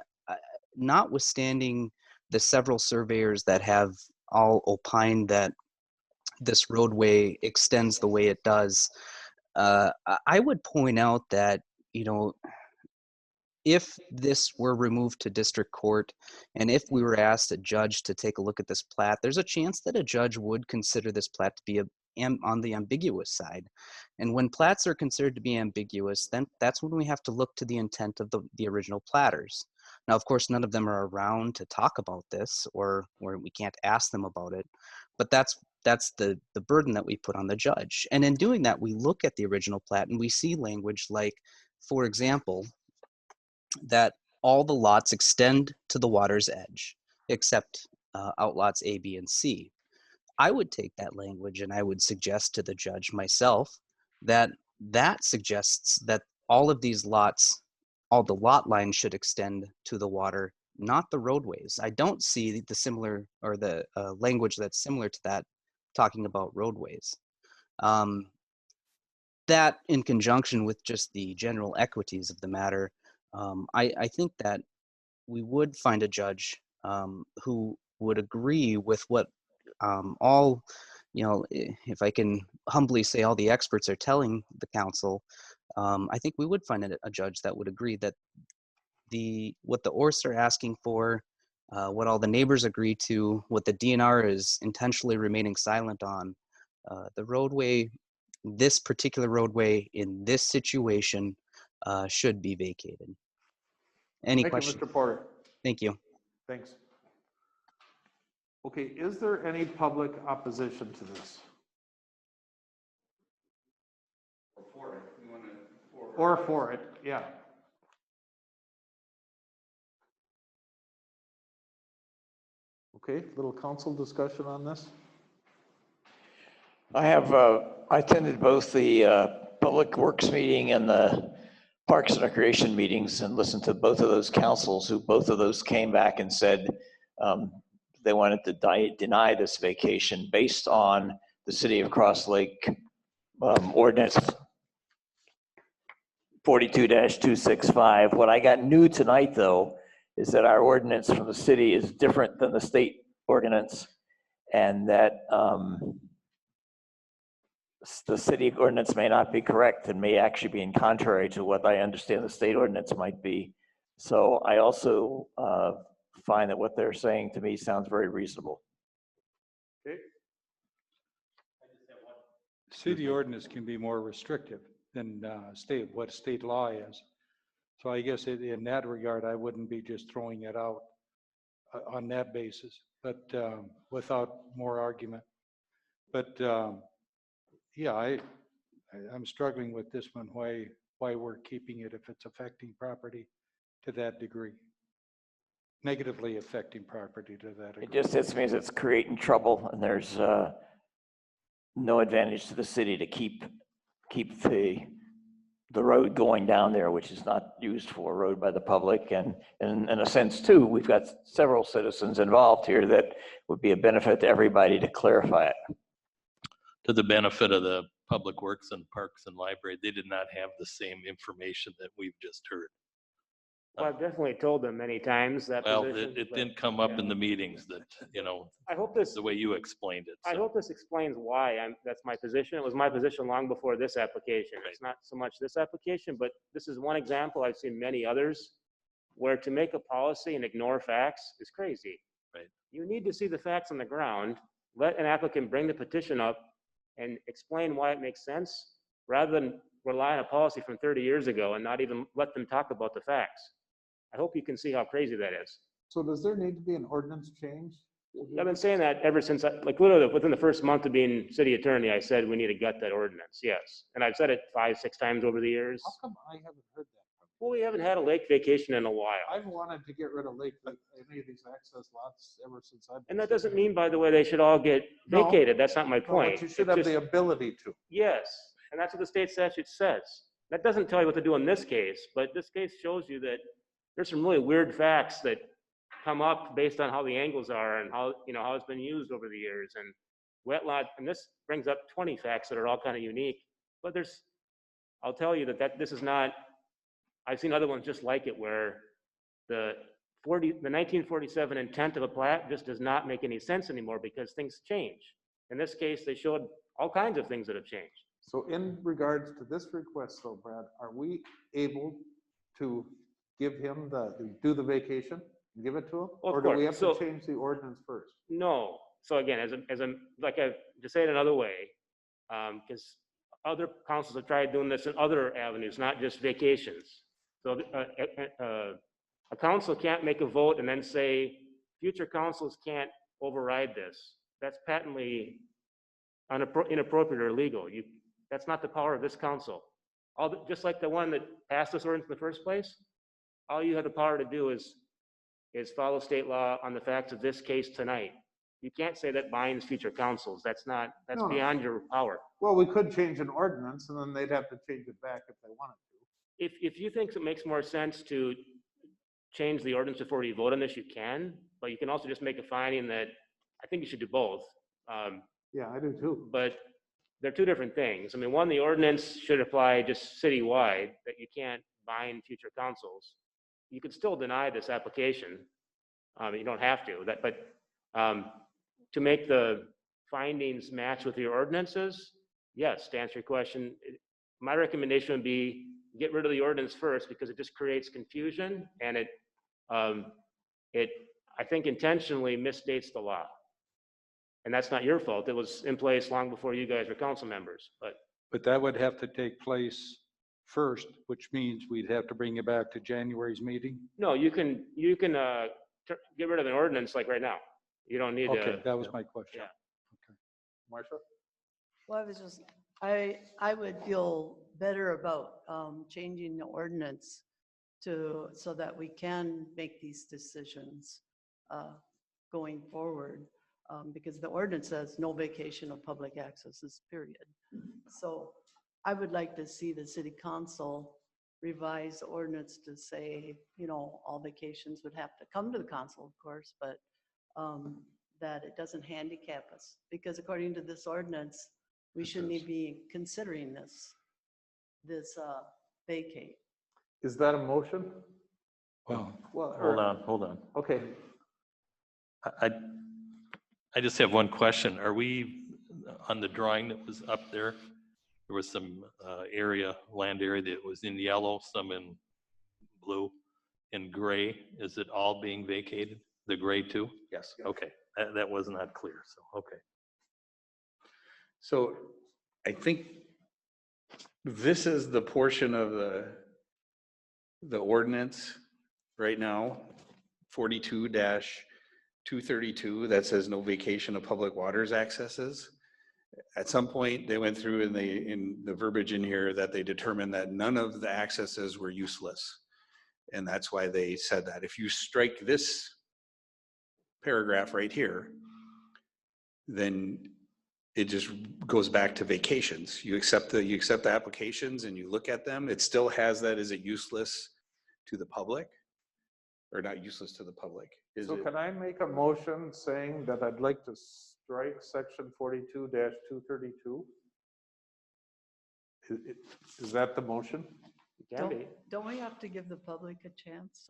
notwithstanding the several surveyors that have all opined that this roadway extends the way it does, I would point out that, if this were removed to district court and if we were asked a judge to take a look at this plat, there's a chance that a judge would consider this plat to be on the ambiguous side. And when plats are considered to be ambiguous, then that's when we have to look to the intent of the original platters. Now, of course, none of them are around to talk about this, or we can't ask them about it, but that's the burden that we put on the judge. And in doing that, we look at the original plat and we see language like, for example, that all the lots extend to the water's edge, except outlots A, B, and C. I would take that language and I would suggest to the judge myself that suggests that all of these lots, all the lot lines should extend to the water, not the roadways. I don't see the similar, or the language that's similar to that talking about roadways. That in conjunction with just the general equities of the matter, I think that we would find a judge who would agree with what all, if I can humbly say, all the experts are telling the council. I think we would find a judge that would agree that what the ORS are asking for, what all the neighbors agree to, what the DNR is intentionally remaining silent on, the roadway, this particular roadway in this situation should be vacated. Any questions? Thank you, Mr. Porter. Thank you. Thanks. Okay, is there any public opposition to this? Or for it, yeah. Okay, little council discussion on this? I attended both the Public Works meeting and the Parks and Recreation meetings and listened to both of those councils, who both of those came back and said they wanted to deny this vacation based on the City of Cross Lake ordinance 42-265. What I got new tonight, though, is that our ordinance from the city is different than the state ordinance, and that the city ordinance may not be correct and may actually be in contrary to what I understand the state ordinance might be. So I also find that what they're saying to me sounds very reasonable. Okay. City ordinance can be more restrictive than what state law is. So I guess in that regard, I wouldn't be just throwing it out on that basis, but without more argument. But yeah, I'm struggling with this one, why we're keeping it if it's affecting property to that degree. Negatively affecting property to that degree. It just hits me as it's creating trouble, and there's no advantage to the city to keep the road going down there, which is not used for a road by the public. And in a sense too, we've got several citizens involved here that would be a benefit to everybody to clarify it. To the benefit of the Public Works and Parks and Library, they did not have the same information that we've just heard. Well, I've definitely told them many times that Well, position. it but didn't come up in the meetings that, I hope this, the way you explained it. I so. hope this explains why that's my position. It was my position long before this application. Right. It's not so much this application, but this is one example. I've seen many others where to make a policy and ignore facts is crazy. Right. You need to see the facts on the ground. Let an applicant bring the petition up and explain why it makes sense, rather than rely on a policy from 30 years ago and not even let them talk about the facts. I hope you can see how crazy that is. So does there need to be an ordinance change? I've been saying that ever since, like literally within the first month of being city attorney, I said we need to gut that ordinance, yes. And I've said it 5-6 times over the years. How come I haven't heard that? Well, we haven't had a lake vacation in a while. I've wanted to get rid of any of these access lots ever since I've. And that doesn't mean, by the way, they should all get No. vacated. That's not my No, point. but you should It's have the just- ability to. Yes, and that's what the state statute says. That doesn't tell you what to do in this case, but this case shows you that there's some really weird facts that come up based on how the angles are and how, how it's been used over the years. And wet lot, and this brings up 20 facts that are all kind of unique, but I'll tell you that this is not, I've seen other ones just like it where the 1947 intent of a plat just does not make any sense anymore because things change. In this case, they showed all kinds of things that have changed. So in regards to this request though, Brad, are we able to give him do the vacation, and give it to him? Well, Or of do we course. have to So- change the ordinance first? No. So again, to say it another way, because other councils have tried doing this in other avenues, not just vacations. So a council can't make a vote and then say, future councils can't override this. That's patently inappropriate or illegal. That's not the power of this council. Just like the one that passed this ordinance in the first place, all you have the power to do is follow state law on the facts of this case tonight. You can't say that binds future councils. That's No. beyond your power. Well, we could change an ordinance and then they'd have to change it back if they wanted to. If you think it makes more sense to change the ordinance before you vote on this, you can, but you can also just make a finding that I think you should do both. Yeah, I do too. But they're two different things. I mean, one, the ordinance should apply just citywide, that you can't bind future councils. You could still deny this application. You don't have to, but to make the findings match with your ordinances, yes, to answer your question, my recommendation would be get rid of the ordinance first because it just creates confusion and it I think intentionally misstates the law. And that's not your fault. It was in place long before you guys were council members, but. But that would have to take place first, which means we'd have to bring it back to January's meeting. No, you can get rid of an ordinance like right now. You don't need to. Okay, that was my question. Yeah. Marcia? Well, I would feel better about changing the ordinance so that we can make these decisions going forward. Because the ordinance says no vacation of public accesses, period. So I would like to see the city council revise the ordinance to say, all vacations would have to come to the council, of course, but that it doesn't handicap us. Because according to this ordinance, we shouldn't even be considering this vacate. Is that a motion? Well, Hold on. Okay, I just have one question. Are we, on the drawing that was up there, there was some land area that was in yellow, some in blue, and gray. Is it all being vacated? The gray too? Yes. Okay, that was not clear, so, okay. So I think this is the portion of the ordinance right now, 42-232, that says no vacation of public waters accesses. At some point, they went through in the verbiage in here that they determined that none of the accesses were useless. And that's why they said that. If you strike this paragraph right here, then it just goes back to vacations. You accept the applications and you look at them. It still has that, is it useless to the public? Or not useless to the public? so can I make a motion saying that I'd like to strike section 42-232? Is that the motion? It can be. Don't we have to give the public a chance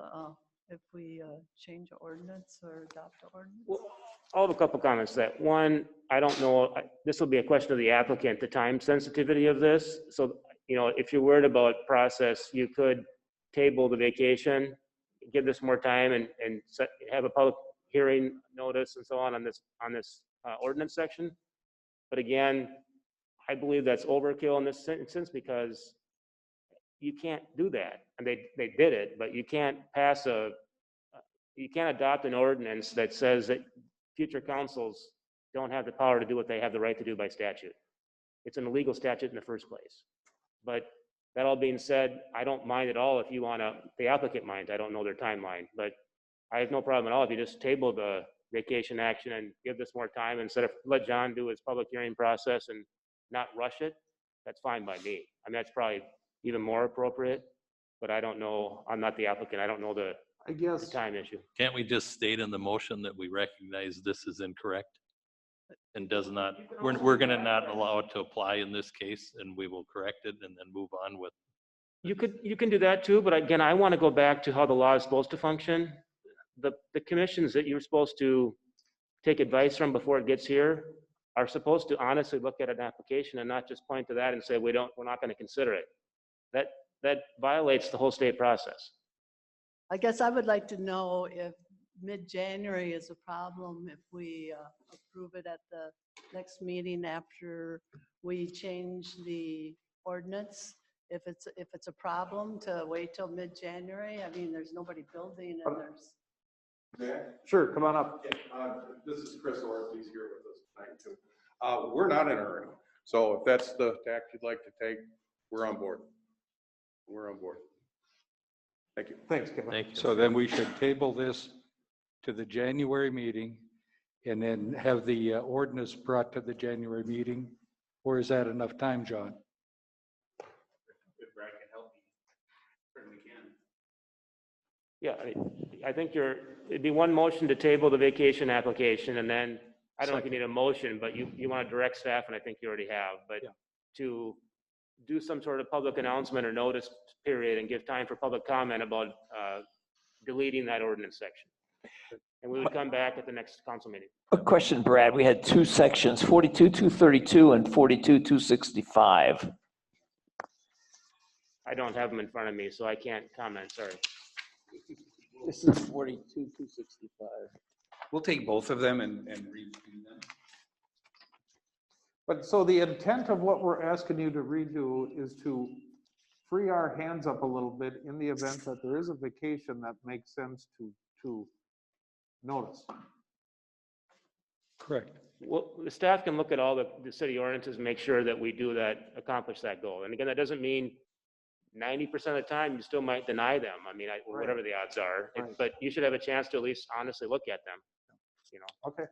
if we change the ordinance or adopt the ordinance? Well, I'll have a couple comments to that. One, I don't know, this will be a question of the applicant, the time sensitivity of this. So, if you're worried about process, you could table the vacation, give this more time and have a public hearing notice and so on this ordinance section. But again, I believe that's overkill in this instance because you can't do that. And they did it, but you can't you can't adopt an ordinance that says that future councils don't have the power to do what they have the right to do by statute. It's an illegal statute in the first place. But That all being said, I don't mind at all if you want to, the applicant minds, I don't know their timeline, but I have no problem at all if you just table the vacation action and give this more time instead of let John do his public hearing process and not rush it. That's fine by me. I mean, that's probably even more appropriate, but I don't know, I'm not the applicant, I don't know the I guess, time issue. Can't we just state in the motion that we recognize this is incorrect? And does not, we're gonna not allow it to apply in this case, and we will correct it and then move on with. You can do that too, but again, I want to go back to how the law is supposed to function. The commissions that you're supposed to take advice from before it gets here are supposed to honestly look at an application and not just point to that and say, we're not going to consider it. That violates the whole state process. I guess I would like to know if mid-January is a problem, if we approve it at the next meeting after we change the ordinance. If it's a problem to wait till mid-January, I mean, there's nobody building and there's. sure, come on up. This is Chris Ortiz here with us tonight too. We're not in a hurry. So if that's the tack you'd like to take, we're on board. We're on board. Thank you. Thanks, Kevin. Thank you. So then we should table this to the January meeting and then have the ordinance brought to the January meeting? Or is that enough time, John? If Brad can help me, certainly can. Yeah, I think it'd be one motion to table the vacation application, and then, I don't know if you need a motion, but you want to direct staff, and I think you already have, but Yeah. to do some sort of public announcement or notice period and give time for public comment about deleting that ordinance section. And we would come back at the next council meeting. A question, Brad. We had two sections, 42-232 and 42-265. I don't have them in front of me, so I can't comment, sorry. This is 42-265. We'll take both of them and read them. But so the intent of what we're asking you to redo is to free our hands up a little bit in the event that there is a vacation that makes sense to notice. Correct. Well, the staff can look at all the city ordinances and make sure that we do that, accomplish that goal. And again, that doesn't mean 90% of the time you still might deny them. I mean, whatever the odds are, Right. but you should have a chance to at least honestly look at them, you know. Okay.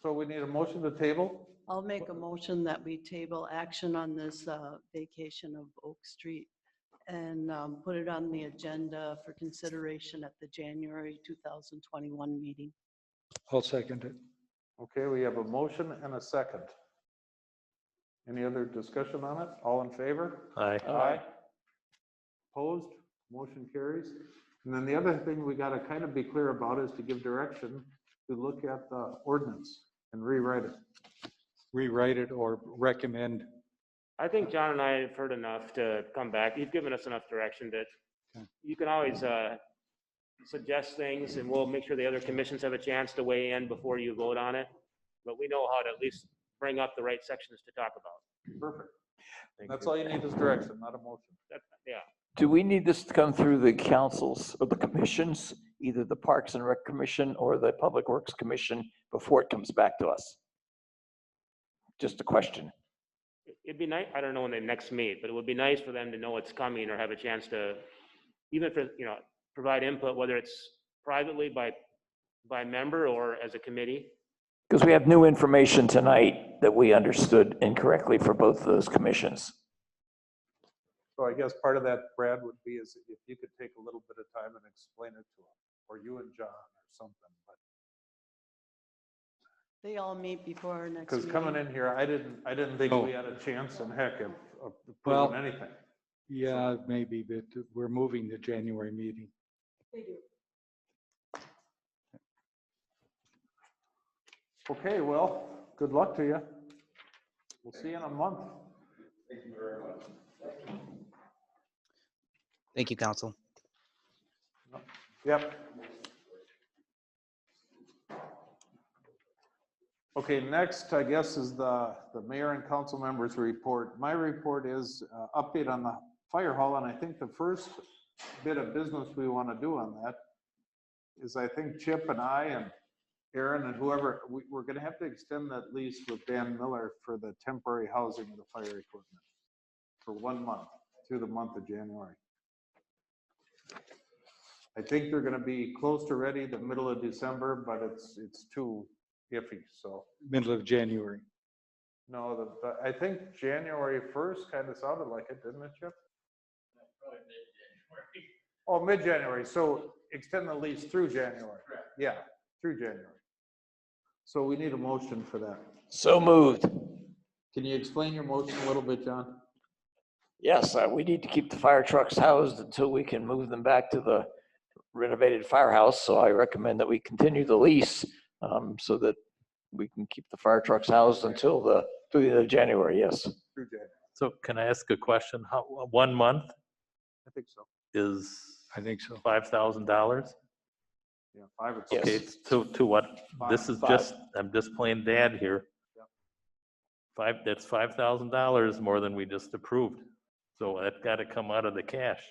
So we need a motion to table? I'll make a motion that we table action on this vacation of Oak Street and put it on the agenda for consideration at the January 2021 meeting. I'll second it. Okay, we have a motion and a second. Any other discussion on it? All in favor? Aye. Aye. Opposed? Motion carries. And then the other thing we got to kind of be clear about is to give direction to look at the ordinance and rewrite it. Rewrite it or recommend. I think John and I have heard enough to come back. You've given us enough direction that Okay. you can always suggest things, and we'll make sure the other commissions have a chance to weigh in before you vote on it. But we know how to at least bring up the right sections to talk about. Perfect. That's all you need is direction, not a motion. Yeah. Do we need this to come through the councils or the commissions, either the Parks and Rec Commission or the Public Works Commission, before it comes back to us? Just a question. It'd be nice, I don't know when they next meet, but it would be nice for them to know it's coming or have a chance to, even for, you know, provide input, whether it's privately by member or as a committee. Because we have new information tonight that we understood incorrectly for both of those commissions. So I guess part of that, Brad, would be is if you could take a little bit of time and explain it to them, or you and John or something. But They all meet before our next because meeting. coming in here, I didn't think No. we had a chance in heck of Well- approving anything. Yeah, maybe, but we're moving the January meeting. Okay, well, good luck to you. We'll see you in a month. Thank you very much. Thank you, council. Yep. Okay, next, I guess, is the mayor and council members report. My report is update on the fire hall, and I think the first bit of business we want to do on that is I think Chip and I and Aaron and whoever, we're going to have to extend that lease with Dan Miller for the temporary housing of the fire equipment for 1 month. through the month of January. I think they're gonna be close to ready the middle of December, but it's too iffy, so. Middle of January. No, I think January 1st kind of sounded like it, didn't it, Chip? Oh, mid-January, so extend the lease through January. Yeah, through January. So we need a motion for that. So moved. Can you explain your motion a little bit, John? Yes, we need to keep the fire trucks housed until we can move them back to the renovated firehouse. So I recommend that we continue the lease so that we can keep the fire trucks housed until through the end of January, yes. Through January. So can I ask a question? How, 1 month I think so. is I think so. $5,000? Yeah, 5 or 6. Okay, to what? This is Five. just, I'm just playing dad here. That's $5,000 more than we just approved. So that got to come out of the cash.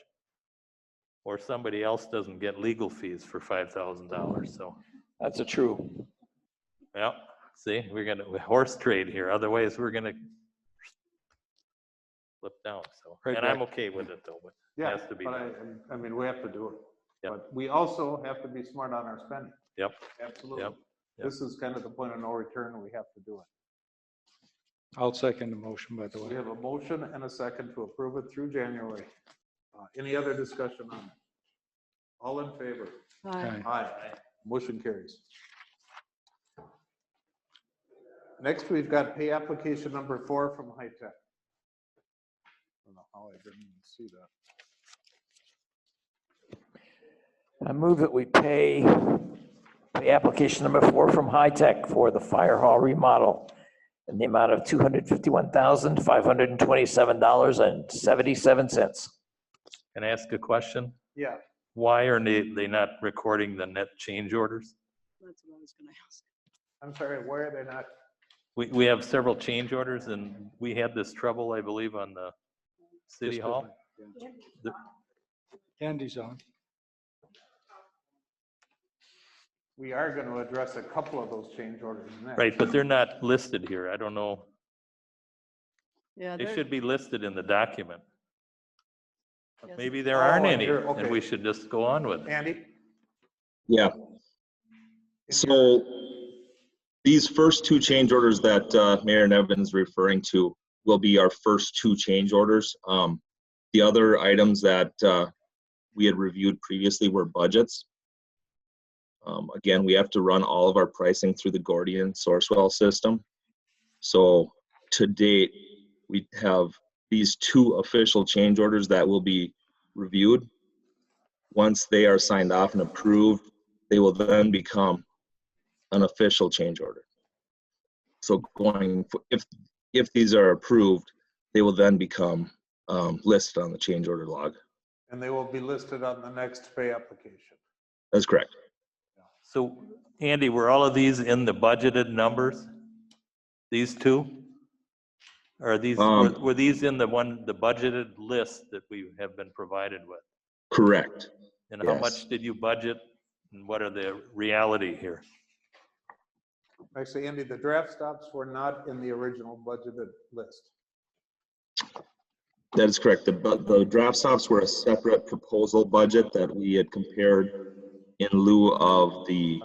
Or somebody else doesn't get legal fees for $5,000, so. That's a true. Yeah, see, we're gonna horse trade here. Otherwise, we're gonna flip down, so. Right, And I'm right. okay with it though, but it Yeah, has to be but done. I mean, we have to do it. Yep. But we also have to be smart on our spending. Yep, Absolutely. Yep. This is kind of the point of no return. We have to do it. I'll second the motion, by the We way. have a motion and a second to approve it through January. Any other discussion on it? All in favor? Aye. Aye. Motion carries. Next, we've got pay application number 4 from High Tech. I don't know how I didn't even see that. I move that we pay application number 4 from High Tech for the fire hall remodel in the amount of $251,527.77. Can I ask a question? Yeah, Why are they not recording the net change orders? That's what I was gonna ask. I'm sorry, why are they not? We have several change orders and we had this trouble, I believe, on the city Just hall. Andy's on. We are going to address a couple of those change orders next. Right, but they're not listed here. I don't know. Yeah, They they're- should be listed in the document. But Yes. maybe there aren't Oh, any, here, okay. and we should just go on with it. Andy? Yeah, so these first 2 change orders that Mayor Nevin is referring to will be our first 2 change orders. The other items that we had reviewed previously were budgets. Again, we have to run all of our pricing through the Gordian Sourcewell system. So to date, we have these 2 official change orders that will be reviewed. Once they are signed off and approved, they will then become an official change order. So if these are approved, they will then become listed on the change order log. And they will be listed on the next pay application. That's correct. So Andy, were all of these in the budgeted numbers? These 2? Or these, were these in the budgeted list that we have been provided with? Correct. And how Yes. much did you budget and what are the reality here? Actually, Andy, the draft stops were not in the original budgeted list. That is correct. The draft stops were a separate proposal budget that we had compared in lieu of the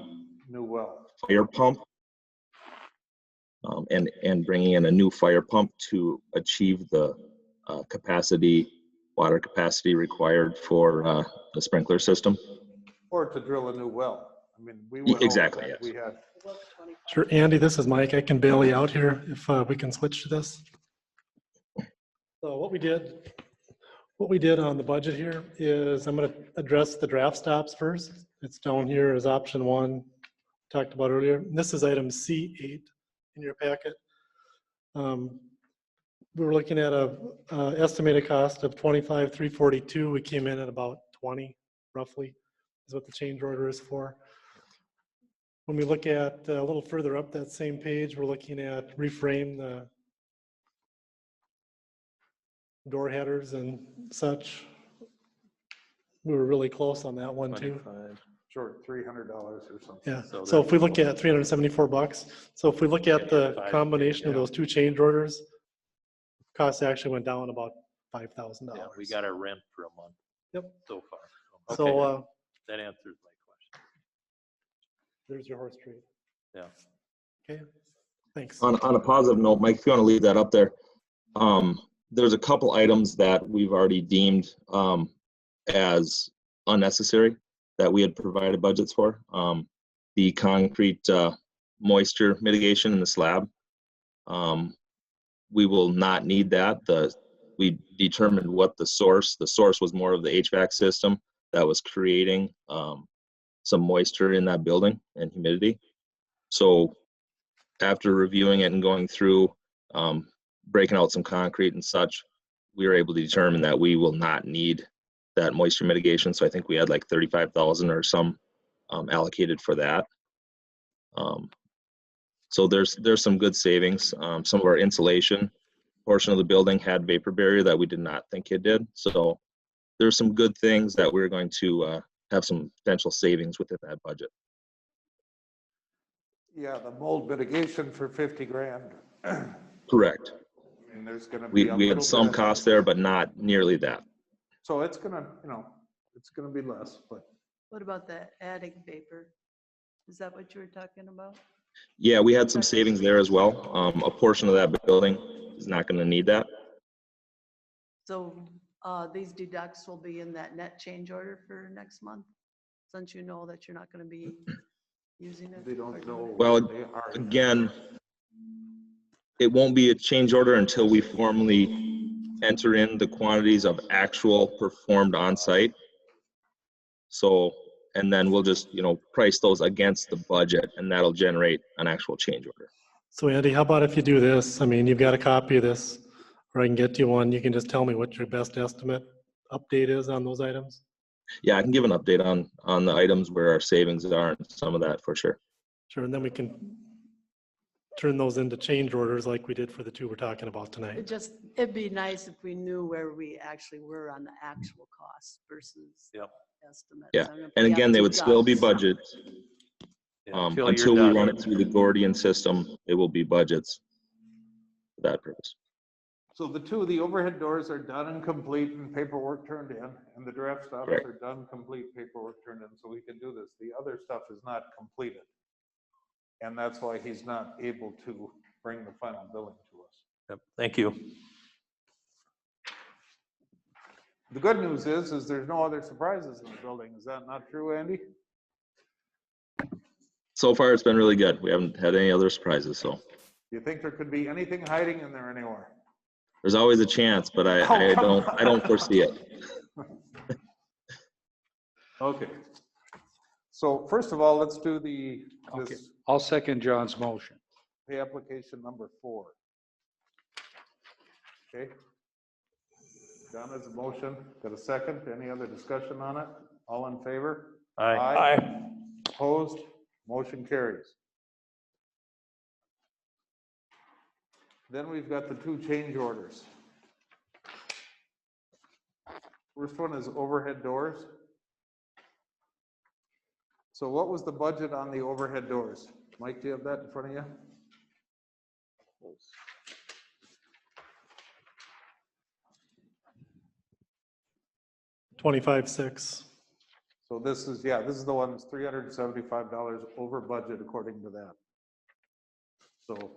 New well. fire pump. And bringing in a new fire pump to achieve the water capacity required for the sprinkler system. Or to drill a new well. I mean, we went over Exactly, that. yes. We had, Sure, Andy, this is Mike. I can bail you out here if we can switch to this. So what we did on the budget here is I'm going to address the draft stops first. It's down here as option 1, talked about earlier. This is item C8 in your packet. We were looking at a estimated cost of $25,342. We came in at about 20, roughly, is what the change order is for. When we look at a little further up that same page, we're looking at reframe the door headers and such. We were really close on that one too. 25. short $300 or something. Yeah, So so if we look at $374, so if we look at the Five, combination of yeah. those 2 change orders, costs actually went down about $5,000. Yeah, we got our rent for a month. Yep. So far. So That answers my question. there's your horse trade. Yeah. Okay, thanks. On a positive note, Mike, if you want to leave that up there, there's a couple items that we've already deemed as unnecessary that we had provided budgets for. The concrete moisture mitigation in the slab. We will not need that. We determined what the source was more of the HVAC system that was creating some moisture in that building and humidity. So after reviewing it and going through, breaking out some concrete and such, we were able to determine that we will not need that moisture mitigation. So I think we had like 35,000 or some allocated for that. So there's some good savings. Some of our insulation portion of the building had vapor barrier that we did not think it did. So there's some good things that we're going to have some potential savings within that budget. Yeah, the mold mitigation for 50 grand. Correct. I mean, there's gonna be a We had little some bit- costs there, but not nearly that. So it's gonna, it's gonna be less, but What about the attic vapor? Is that what you were talking about? Yeah, we had some savings there as well. A portion of that building is not going to need that. So these deducts will be in that net change order for next month, since you know that you're not going to be using it? they don't know. Well, what they are. again, it won't be a change order until we formally enter in the quantities of actual performed on site. So, and then we'll just, price those against the budget, and that'll generate an actual change order. So Andy, how about if you do this? I mean, you've got a copy of this, or I can get you one. You can just tell me what your best estimate update is on those items. Yeah, I can give an update on the items where our savings are and some of that for sure. Sure, and then we can turn those into change orders like we did for the two we're talking about tonight. It'd be nice if we knew where we actually were on the actual cost versus estimates. Yeah, I mean, if and we again, have they two would still be guys. budgets. Until we run it through the Gordian system, it will be budgets for that purpose. So the overhead doors are done and complete and paperwork turned in, and the draft stops Correct. are done, complete, paperwork turned in, so we can do this. The other stuff is not completed. And that's why he's not able to bring the final billing to us. Yep. Thank you. The good news is there's no other surprises in the building. Is that not true, Andy? So far, it's been really good. We haven't had any other surprises, so. Do you think there could be anything hiding in there anywhere? There's always a chance, but I don't foresee it. Okay. So first of all, let's do Okay, this I'll second John's motion. pay application number 4. Okay. John has a motion. Got a second? Any other discussion on it? All in favor? Aye. Opposed? Motion carries. Then we've got the 2 change orders. First one is overhead doors. So what was the budget on the overhead doors? Mike, do you have that in front of you? 25.6. So this is the one that's $375 over budget according to that. So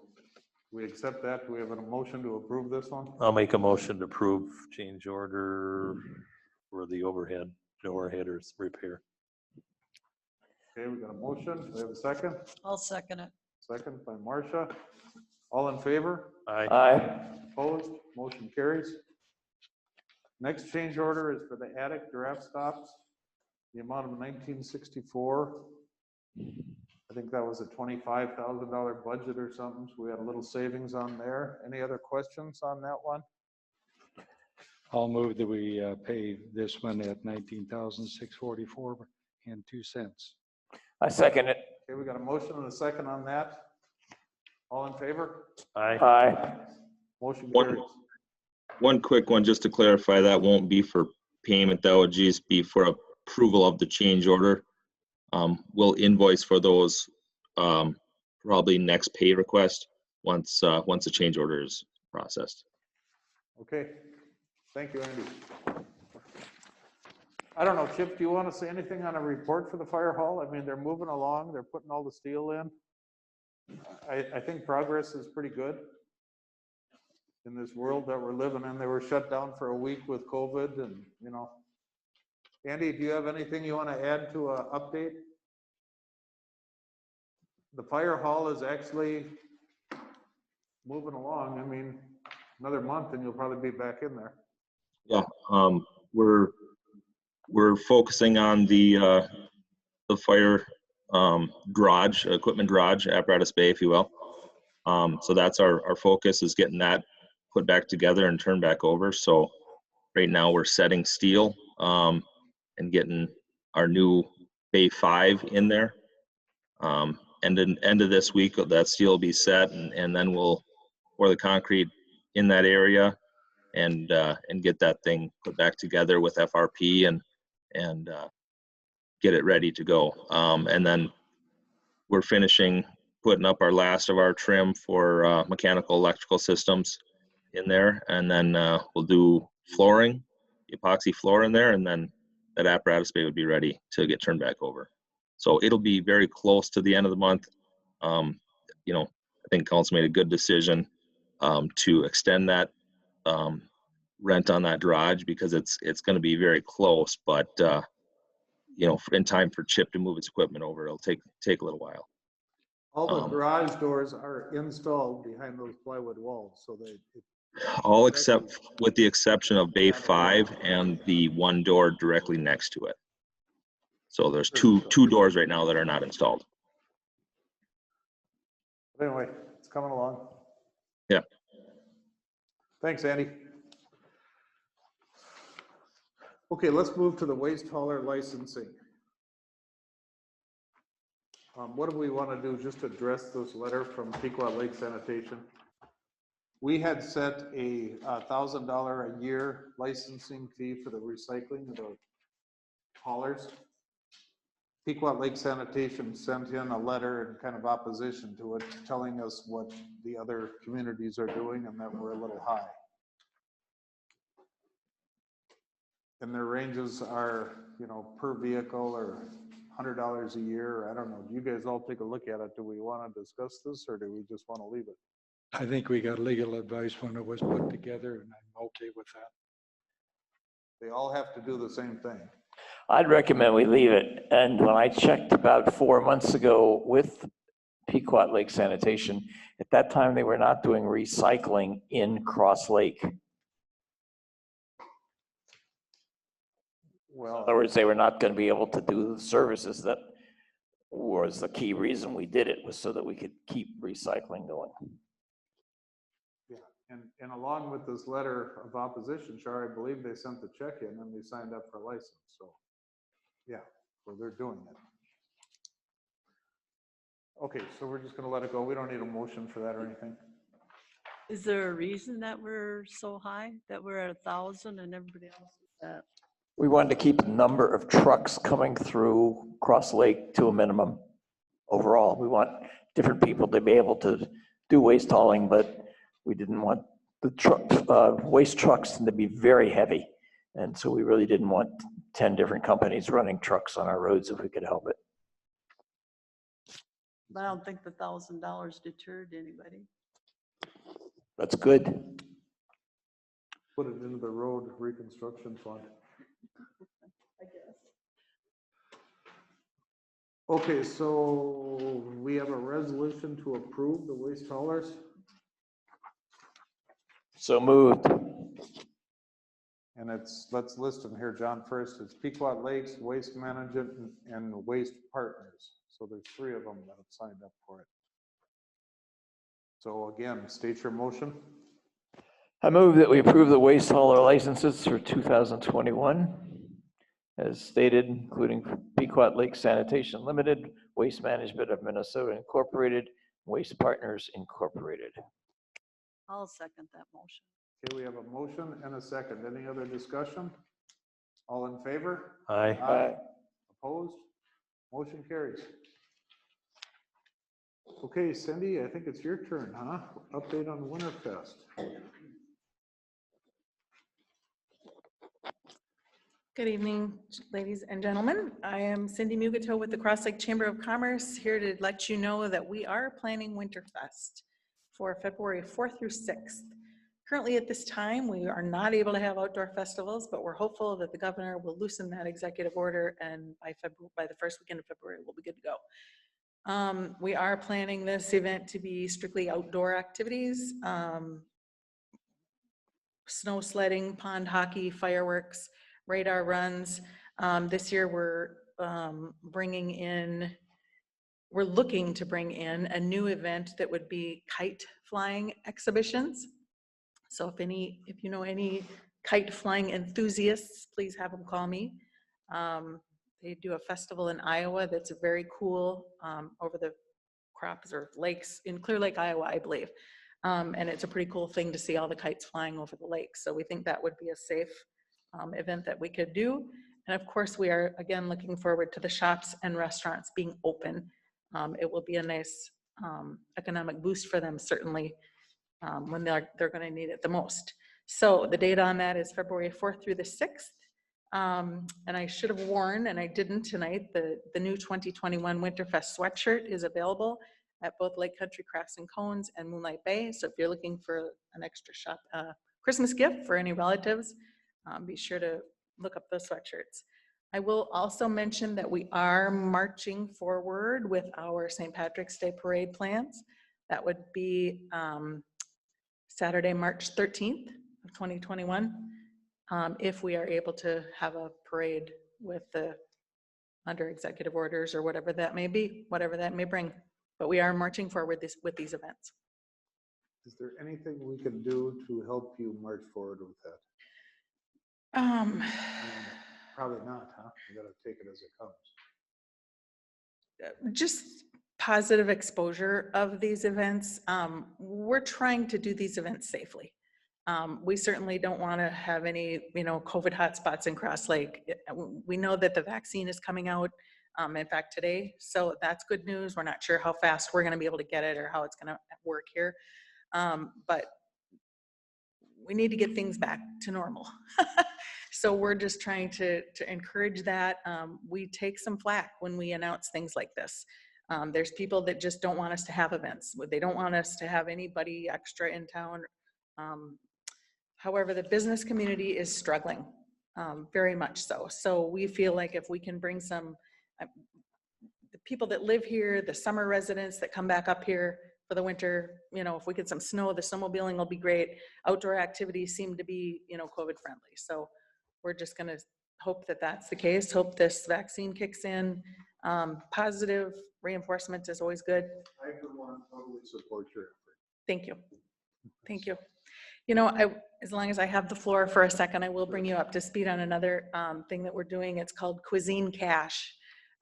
we accept that. Do we have a motion to approve this one? I'll make a motion to approve change order for the overhead door headers repair. Okay, we got a motion. Do we have a second? I'll second it. Second by Marcia. All in favor? Aye. Opposed? Motion carries. Next change order is for the attic draft stops, the amount of $1964. I think that was a $25,000 budget or something, so we had a little savings on there. Any other questions on that one? I'll move that we pay this one at $19,644.02. I second it. Okay, we got a motion and a second on that. All in favor? Aye. Motion One- carries. One quick one, just to clarify, that won't be for payment, that would just be for approval of the change order. We'll invoice for those probably next pay request once the change order is processed. Okay. Thank you, Andy. I don't know, Chip, do you want to say anything on a report for the fire hall? I mean, they're moving along, they're putting all the steel in. I think progress is pretty good in this world that we're living in. They were shut down for a week with COVID and, you know. Andy, do you have anything you want to add to an update? The fire hall is actually moving along. I mean, another month and you'll probably be back in there. Yeah, we're focusing on the fire garage, equipment garage, apparatus bay, if you will. So that's our focus, is getting that put back together and turned back over. So right now we're setting steel and getting our new bay 5 in there. And then end of this week, that steel will be set, and then we'll pour the concrete in that area and get that thing put back together with FRP and get it ready to go. And then we're finishing putting up our last of our trim for mechanical electrical systems in there, and then we'll do flooring, epoxy floor in there, and then that apparatus bay would be ready to get turned back over. So it'll be very close to the end of the month. You know, I think council made a good decision to extend that rent on that garage, because it's going to be very close, but you know, in time for Chip to move its equipment over, it'll take a little while. All the garage doors are installed behind those plywood walls, so all except with the exception of bay 5 and the one door directly next to it. So there's two doors right now that are not installed. But anyway, it's coming along. Yeah. Thanks, Andy. Okay, let's move to the waste hauler licensing. What do we want to do just to address this letter from Pequot Lake Sanitation? We had set a $1,000 a year licensing fee for the recycling of the haulers. Pequot Lake Sanitation sent in a letter in kind of opposition to it, telling us what the other communities are doing and that we're a little high. And their ranges are, you know, per vehicle or $100 a year. I don't know. Do you guys all take a look at it? Do we want to discuss this, or do we just want to leave it? I think we got legal advice when it was put together, and I'm okay with that. They all have to do the same thing. I'd recommend we leave it. And when I checked about 4 months ago with Pequot Lake Sanitation, at that time they were not doing recycling in Cross Lake. Well, in other words, they were not going to be able to do the services that was the key reason we did it, was so that we could keep recycling going. yeah, and along with this letter of opposition, Char, I believe they sent the check in and they signed up for a license. So, yeah, so they're doing it. Okay, so we're just going to let it go. We don't need a motion for that or anything. Is there a reason that we're so high, that we're at 1,000 and everybody else is at? We wanted to keep the number of trucks coming through Cross Lake to a minimum overall. We want different people to be able to do waste hauling, but we didn't want the waste trucks to be very heavy. And so we really didn't want 10 different companies running trucks on our roads if we could help it. I don't think the $1,000 deterred anybody. That's good. Put it into the road reconstruction fund. I guess. Okay, so we have a resolution to approve the waste haulers. So moved. And let's list them here, John, first. It's Pequot Lakes, Waste Management, and Waste Partners. So there's 3 of them that have signed up for it. So again, state your motion. I move that we approve the waste hauler licenses for 2021 as stated, including Pequot Lake Sanitation Limited, Waste Management of Minnesota Incorporated, Waste Partners Incorporated. I'll second that motion. Okay, we have a motion and a second. Any other discussion? All in favor? Aye. Aye. Opposed? Motion carries. Okay, Cindy, I think it's your turn, huh? Update on Winterfest. Good evening, ladies and gentlemen. I am Cindy Mugato with the Cross Lake Chamber of Commerce, here to let you know that we are planning Winterfest for February 4th through 6th. Currently at this time, we are not able to have outdoor festivals, but we're hopeful that the governor will loosen that executive order, and by the first weekend of February, we'll be good to go. We are planning this event to be strictly outdoor activities, snow sledding, pond hockey, fireworks, radar runs. This year we're looking to bring in a new event that would be kite flying exhibitions. So if you know any kite flying enthusiasts, please have them call me. They do a festival in Iowa that's very cool, over the crops or lakes in Clear Lake, Iowa, I believe. And it's a pretty cool thing to see all the kites flying over the lake. So we think that would be a safe event that we could do. And of course, we are again looking forward to the shops and restaurants being open. It will be a nice economic boost for them, certainly, when they're going to need it the most. So the date on that is February 4th through the 6th. And I should have worn, and I didn't tonight, the new 2021 Winterfest sweatshirt is available at both Lake Country Crafts and Cones and Moonlight Bay. So if you're looking for an extra Christmas gift for any relatives, be sure to look up those sweatshirts. I will also mention that we are marching forward with our St. Patrick's Day parade plans. That would be Saturday, March 13th of 2021. If we are able to have a parade with under executive orders or whatever that may be, whatever that may bring. But we are marching forward with these events. Is there anything we can do to help you march forward with that? Probably not, huh? You gotta take it as it comes. Just positive exposure of these events. We're trying to do these events safely. We certainly don't want to have any, COVID hotspots in Cross Lake. We know that the vaccine is coming out, in fact, today. So that's good news. We're not sure how fast we're going to be able to get it or how it's going to work here. But we need to get things back to normal. So we're just trying to encourage that. We take some flack when we announce things like this. There's people that just don't want us to have events. They don't want us to have anybody extra in town. However, the business community is struggling, very much so. So we feel like if we can bring some, the people that live here, the summer residents that come back up here for the winter, if we get some snow, the snowmobiling will be great. Outdoor activities seem to be, COVID friendly. So we're just gonna hope that that's the case. Hope this vaccine kicks in. Positive reinforcement is always good. I, for one, totally support your effort. Thank you. Thank you. As long as I have the floor for a second, I will bring you up to speed on another thing that we're doing. It's called Cuisine Cash.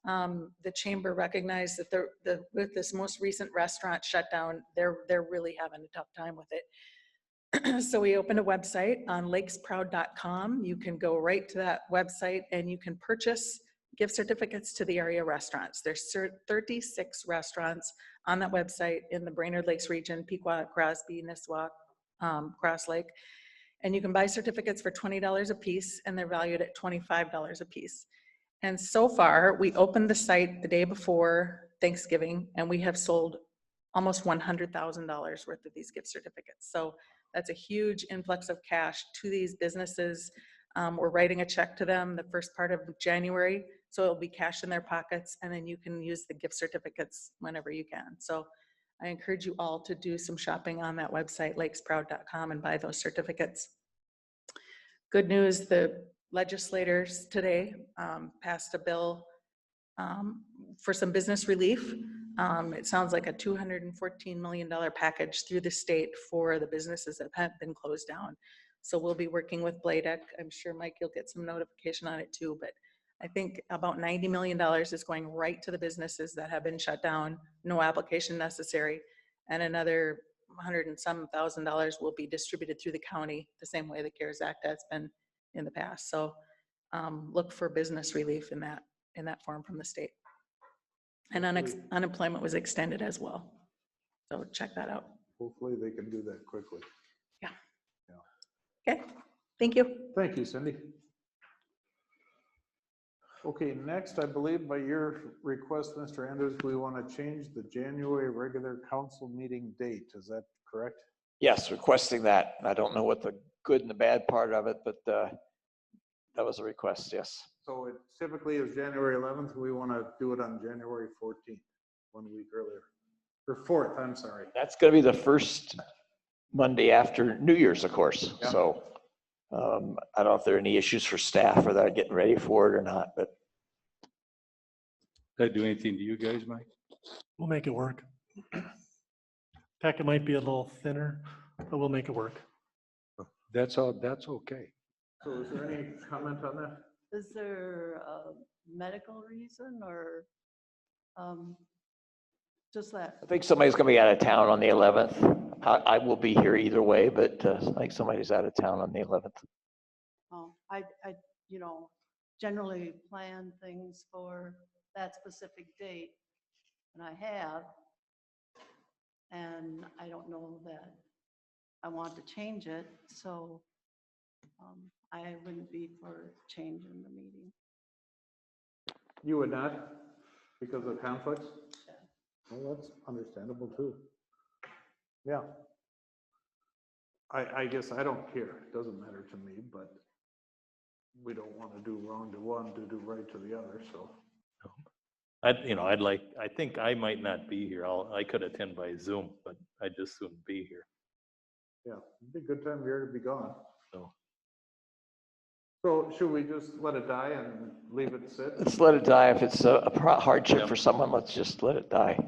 The chamber recognized that with this most recent restaurant shutdown, they're really having a tough time with it. So we opened a website on lakesproud.com. You can go right to that website and you can purchase gift certificates to the area restaurants. There's 36 restaurants on that website in the Brainerd Lakes region, Pequot, Crosby, Nisswa, Cross Lake. And you can buy certificates for $20 a piece, and they're valued at $25 a piece. And so far, we opened the site the day before Thanksgiving, and we have sold almost $100,000 worth of these gift certificates. So that's a huge influx of cash to these businesses. We're writing a check to them the first part of January, so it'll be cash in their pockets, and then you can use the gift certificates whenever you can. So I encourage you all to do some shopping on that website, lakesproud.com, and buy those certificates. Good news, the legislators today passed a bill for some business relief. It sounds like a $214 million package through the state for the businesses that have been closed down. So we'll be working with Bladek. I'm sure, Mike, you'll get some notification on it too, but I think about $90 million is going right to the businesses that have been shut down, no application necessary, and another $100 and some thousand will be distributed through the county the same way the CARES Act has been in the past. So look for business relief in that form from the state. And unemployment was extended as well. So check that out. Hopefully they can do that quickly. Yeah. Okay, thank you. Thank you, Cindy. Okay, next, I believe by your request, Mr. Anders, we want to change the January regular council meeting date. Is that correct? Yes, requesting that. I don't know what the good and the bad part of it, but that was a request, yes. So it typically is January 11th. We want to do it on January 14th, 1 week earlier. Or 4th, I'm sorry. That's going to be the first Monday after New Year's, of course. Yeah. So I don't know if there are any issues for staff or they're getting ready for it or not, but Did I do anything to you guys, Mike? We'll make it work. Packet might be a little thinner, but we'll make it work. That's all, that's okay. So is there any comment on that? Is there a medical reason or just that? I think somebody's going to be out of town on the 11th. I will be here either way, but I think somebody's out of town on the 11th. Oh, I generally plan things for that specific date, and I have. And I don't know that I want to change it, so I wouldn't be for changing the meeting. You would not, because of conflicts? Well, that's understandable too. Yeah. I guess I don't care. It doesn't matter to me, but we don't want to do wrong to one to do right to the other, so. I think I might not be here. I could attend by Zoom, but I just wouldn't be here. Yeah, it'd be a good time here to be gone. So So should we just let it die and leave it sit? Let's let it die. If it's a hardship for someone, let's just let it die.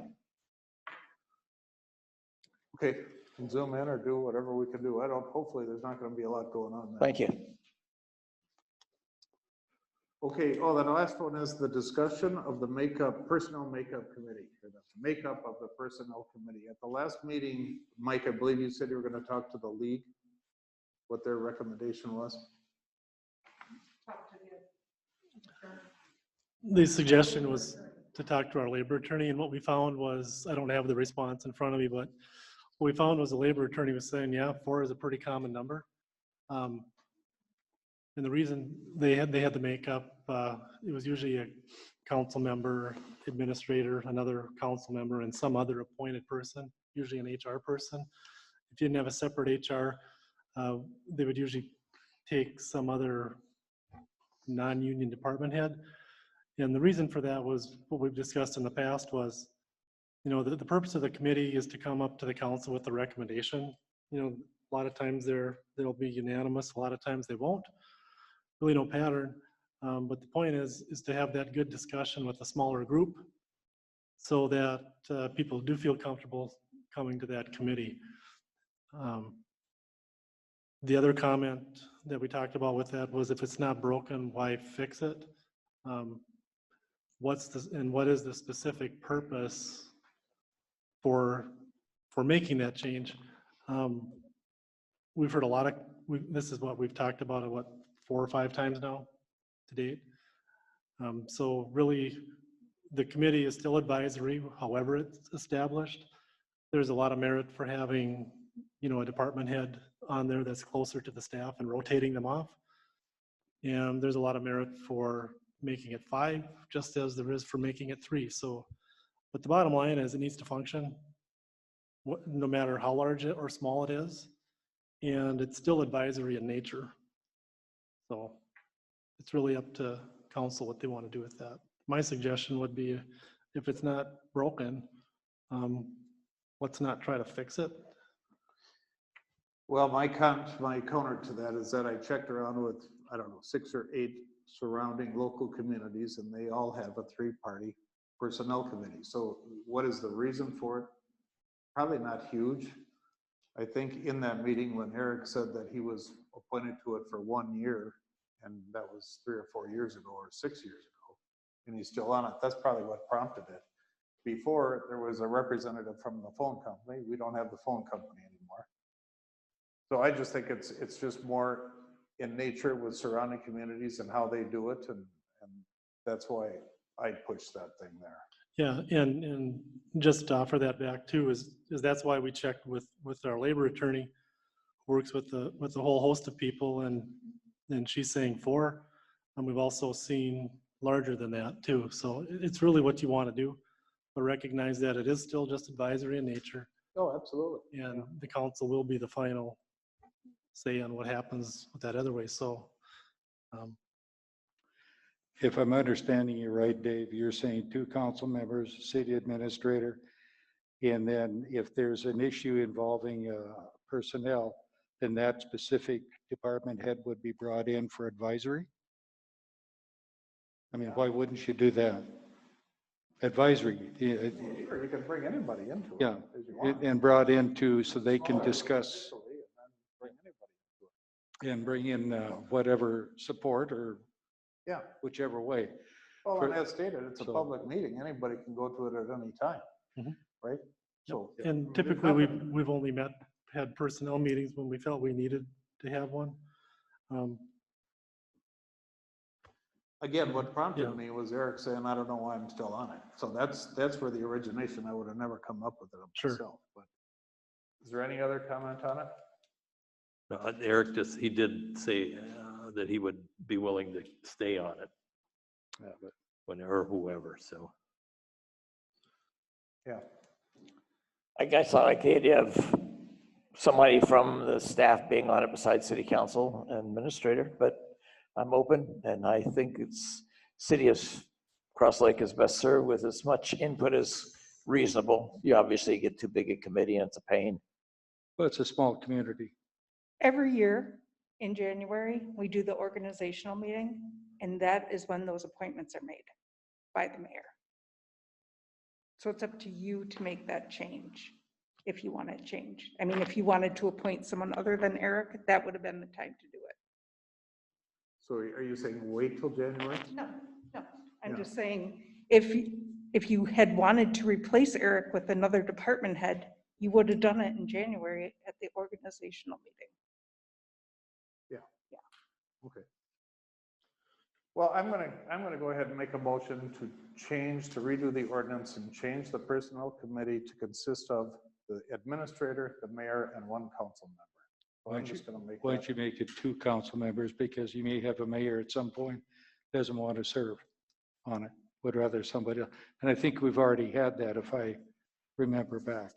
Okay, can zoom in or do whatever we can do. Hopefully there's not gonna be a lot going on there. Thank you. Okay, the last one is the discussion of the personnel makeup committee, or the makeup of the personnel committee. At the last meeting, Mike, I believe you said you were gonna talk to the league, what their recommendation was. The suggestion was to talk to our labor attorney, and what we found was, I don't have the response in front of me, but what we found was the labor attorney was saying, yeah, 4 is a pretty common number. And the reason they had the makeup, it was usually a council member, administrator, another council member, and some other appointed person, usually an HR person. If you didn't have a separate HR, they would usually take some other non-union department head. And the reason for that was what we've discussed in the past was, the purpose of the committee is to come up to the council with a recommendation. A lot of times they'll be unanimous, a lot of times they won't. Really no pattern, but the point is to have that good discussion with a smaller group so that people do feel comfortable coming to that committee. The other comment that we talked about with that was, if it's not broken, why fix it? What is the specific purpose for making that change? We've heard a lot of, this is what we've talked about, 4 or 5 times now to date. So really, the committee is still advisory, however it's established. There's a lot of merit for having, a department head on there that's closer to the staff and rotating them off. And there's a lot of merit for making it 5, just as there is for making it 3. So, but the bottom line is it needs to function, no matter how large or small it is. And it's still advisory in nature. So it's really up to council what they want to do with that. My suggestion would be, if it's not broken, let's not try to fix it. Well, my counter to that is that I checked around with, 6 or 8 surrounding local communities, and they all have a 3-party personnel committee. So what is the reason for it? Probably not huge. I think in that meeting when Eric said that he was appointed to it for 1 year, and that was 3 or 4 years ago or 6 years ago, and he's still on it, that's probably what prompted it. Before, there was a representative from the phone company. We don't have the phone company anymore. So I just think it's just more in nature with surrounding communities and how they do it, and that's why I pushed that thing there. Yeah, and just to offer that back too, is that's why we checked with our labor attorney, who works with a whole host of people, and she's saying 4. And we've also seen larger than that too. So it's really what you want to do, but recognize that it is still just advisory in nature, Oh, absolutely. and the council will be the final say on what happens with that other way. So If I'm understanding you right, Dave, you're saying 2 council members, city administrator, and then if there's an issue involving personnel, then that specific department head would be brought in for advisory? I mean, why wouldn't you do that? Advisory, Sure, you can bring anybody into it. yeah, as you want. and brought into, so they can discuss Officially, and then bring anybody into it. and bring in whatever support or Yeah. whichever way. Well, For- and as stated, it's a so- public meeting. Anybody can go to it at any time, Mhm. right? So. and there's typically nothing- we've only had personnel meetings when we felt we needed to have one. Again, what prompted Yeah. me was Eric saying, I don't know why I'm still on it. So that's where the origination, I would have never come up with it Sure. myself. But is there any other comment on it? No, Eric he did say that he would be willing to stay on it. But or whoever, so. Yeah. I guess I like the idea of somebody from the staff being on it besides city council and administrator, but I'm open, and I think it's city of Cross Lake is best served with as much input as reasonable. You obviously get too big a committee and it's a pain. Well, it's a small community. Every year in January, we do the organizational meeting, and that is when those appointments are made by the mayor. So it's up to you to make that change, if you want to change. I mean, if you wanted to appoint someone other than Eric, that would have been the time to do it. So are you saying wait till January? No, I'm Yeah. just saying, if you had wanted to replace Eric with another department head, you would have done it in January at the organizational meeting. Okay. Well, I'm gonna go ahead and make a motion to redo the ordinance and change the personnel committee to consist of the administrator, the mayor, and 1 council member. So I'm just gonna make Why that. don't you make it 2 council members, because you may have a mayor at some point doesn't want to serve on it, would rather somebody else. And I think we've already had that, if I remember back.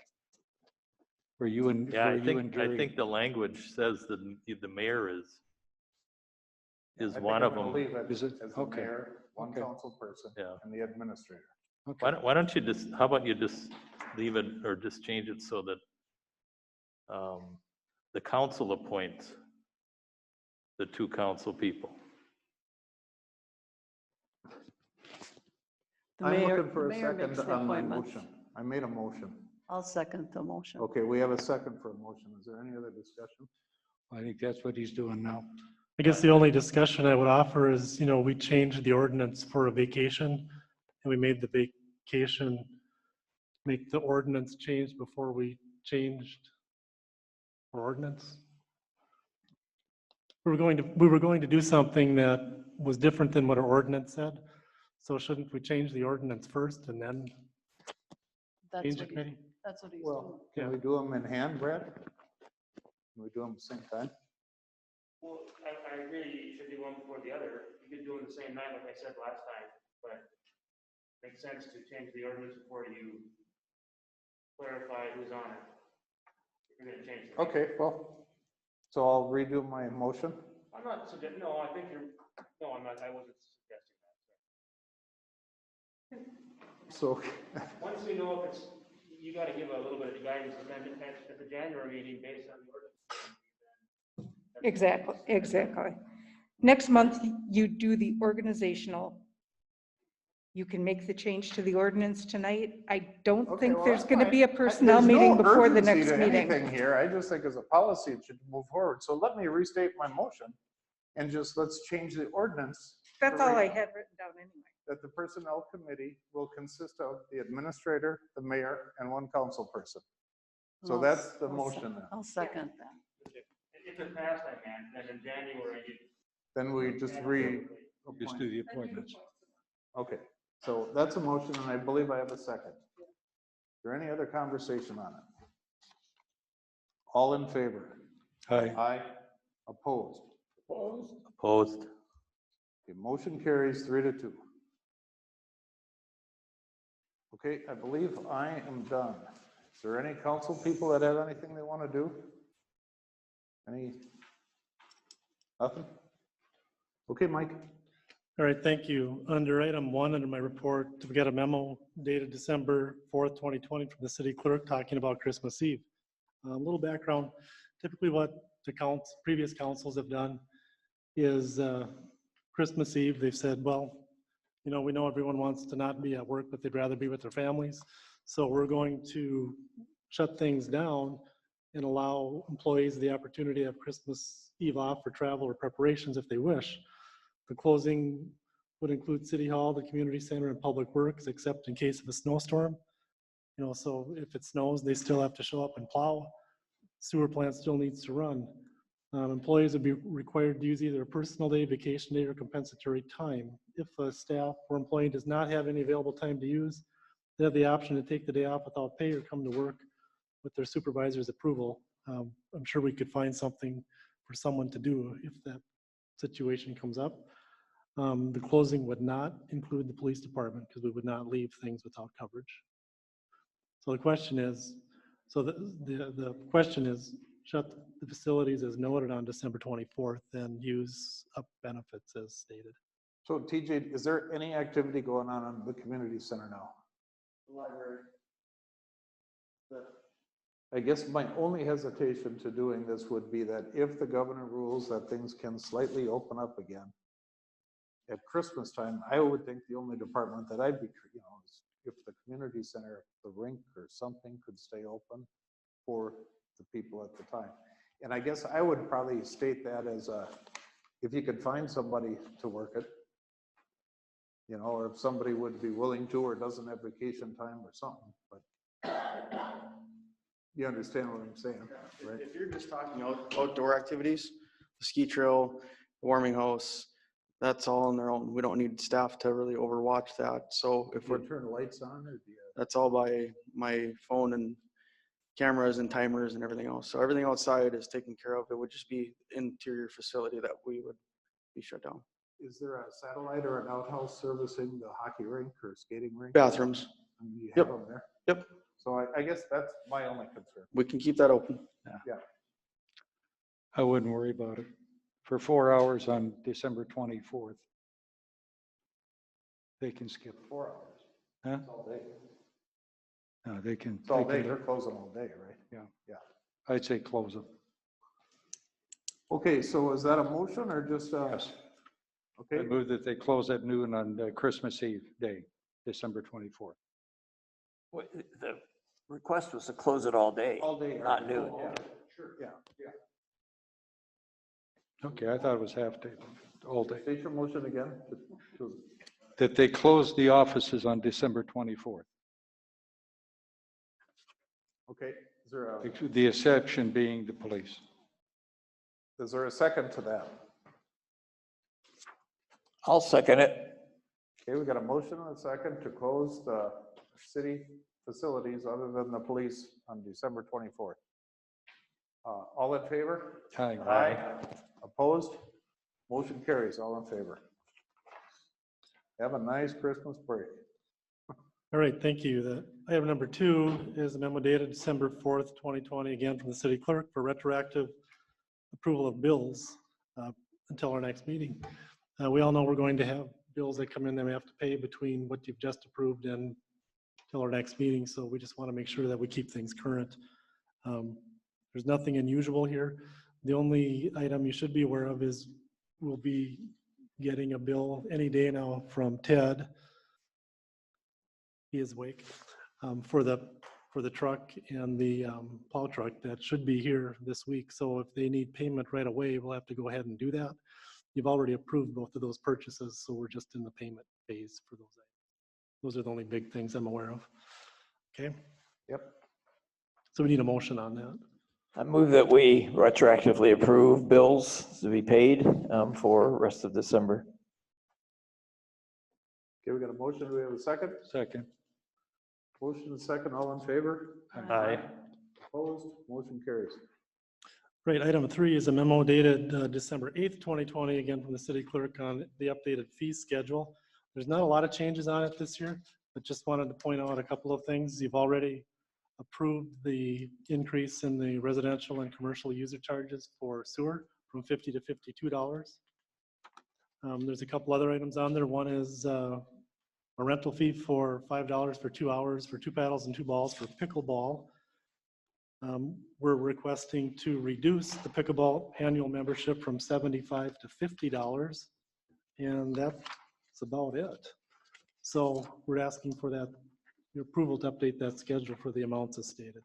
Were you and, Yeah, were you and I Jerry? think the language says that the mayor is I think one I'm of gonna them. leave it Is it? as the Okay. mayor, 1 Okay. council person, Yeah. and the administrator. Okay. Why don't you just, how about you just leave it or just change it so that the council appoints the 2 council people? The I'm mayor, looking for the a mayor makes second the on my appointments. motion. I made a motion. I'll second the motion. Okay, we have a second for a motion. Is there any other discussion? I think that's what he's doing now. I guess the only discussion I would offer is, we changed the ordinance for a vacation, and we made the vacation, make the ordinance change before we changed our ordinance. We were going to do something that was different than what our ordinance said. So shouldn't we change the ordinance first and then That's change the what committee? That's what he's doing. Well, can we do them in hand, Brad? Can we do them at the same time? Well, I agree, you should do one before the other. You could do them the same night, like I said last time, but it makes sense to change the ordinance before you clarify who's on it. If you're gonna change it. Okay, well, so I'll redo my motion. I'm not suggesting, no, I think you're, no, I'm not, I wasn't suggesting that. So, Once we know if it's, you gotta give a little bit of guidance, and then at the January meeting, based on the ordinance. Exactly. Next month, you do the organizational. You can make the change to the ordinance tonight. I don't okay, think well, there's that's going to fine. be a personnel There's no meeting before the urgency next to meeting. anything here. I just think as a policy, it should move forward. So let me restate my motion and let's change the ordinance. That's all I had written down anyway. That the personnel committee will consist of the administrator, the mayor, and 1 council person. So that's the motion. I'll second that. If it passed, then in January, Then we just Just do the appointments. Okay, so that's a motion, and I believe I have a second. Is there any other conversation on it? All in favor? Aye. Aye. Opposed? Opposed? The motion carries 3-2. Okay, I believe I am done. Is there any council people that have anything they want to do? Nothing? Okay, Mike. All right, thank you. Under item 1, under my report, we got a memo dated December 4th, 2020 from the city clerk talking about Christmas Eve. A little background, typically what the previous councils have done is Christmas Eve, they've said, well, you know, we know everyone wants to not be at work, but they'd rather be with their families. So we're going to shut things down and allow employees the opportunity to have Christmas Eve off for travel or preparations if they wish. The closing would include City Hall, the community center, and public works, except in case of a snowstorm. You know, so if it snows, they still have to show up and plow. Sewer plant still needs to run. Employees would be required to use either a personal day, vacation day, or compensatory time. If a staff or employee does not have any available time to use, they have the option to take the day off without pay or come to work with their supervisor's approval. I'm sure we could find something for someone to do if that situation comes up. The closing would not include the police department because we would not leave things without coverage. So the question is, the question is, shut the facilities as noted on December 24th and use up benefits as stated. So TJ, is there any activity going on the community center now? The library. I guess my only hesitation to doing this would be that if the governor rules that things can slightly open up again at Christmas time, I would think the only department that I'd be, you know, is if the community center, the rink or something could stay open for the people at the time. And I guess I would probably state that as if you could find somebody to work it, you know, or if somebody would be willing to or doesn't have vacation time or something, but you understand what I'm saying, right? If you're just talking outdoor activities, the ski trail, warming house, that's all on their own. We don't need staff to really overwatch that. So if Do you turn the lights on or do you? that's all by my phone and cameras and timers and everything else. So everything outside is taken care of. It would just be interior facility that we would be shut down. Is there a satellite or an outhouse servicing the hockey rink or skating rink? Bathrooms. And you have Yep. them there? Yep. So I guess that's my only concern. We can keep that open. Yeah. I wouldn't worry about it. For 4 hours on December 24th. They can skip. 4 hours. Huh? It's all day. No, they can. It's all they day. can- They're closing all day, right? Yeah. Yeah. I'd say close them. Okay, so is that a motion or just? Yes. I Okay. move that they close at noon on Christmas Eve day, December 24th. The request was to close it all day. All day. Not noon. Yeah, sure, yeah, yeah. Okay, I thought it was half day, all day. State your motion again. That they close the offices on December 24th. Okay, is there a? The exception being the police. Is there a second to that? I'll second it. Okay, we got a motion and a second to close the city facilities other than the police on December 24th. All in favor? Aye. Aye. Opposed? Motion carries. All in favor. Have a nice Christmas break. All right, thank you. Item number 2 is a memo dated December 4th, 2020, again from the city clerk for retroactive approval of bills until our next meeting. We all know we're going to have bills that come in that we have to pay between what you've just approved and till our next meeting. So we just want to make sure that we keep things current. There's nothing unusual here. The only item you should be aware of is we'll be getting a bill any day now from Ted. He is awake for the truck and the plow truck that should be here this week. So if they need payment right away, we'll have to go ahead and do that. You've already approved both of those purchases, so we're just in the payment phase for those items. Those are the only big things I'm aware of. Okay? Yep. So we need a motion on that. I move that we retroactively approve bills to be paid for rest of December. Okay, we got a motion. Do we have a second? Second. Motion and second. All in favor? Aye. Opposed? Motion carries. Right, item 3 is a memo dated December 8th, 2020, again from the city clerk on the updated fee schedule. There's not a lot of changes on it this year. but just wanted to point out a couple of things. You've already approved the increase in the residential and commercial user charges for sewer from $50 to $52. There's a couple other items on there. One is a rental fee for $5 for 2 hours for 2 paddles and 2 balls for pickleball. We're requesting to reduce the pickleball annual membership from $75 to $50, and that's about it. So we're asking for that, your approval to update that schedule for the amounts as stated.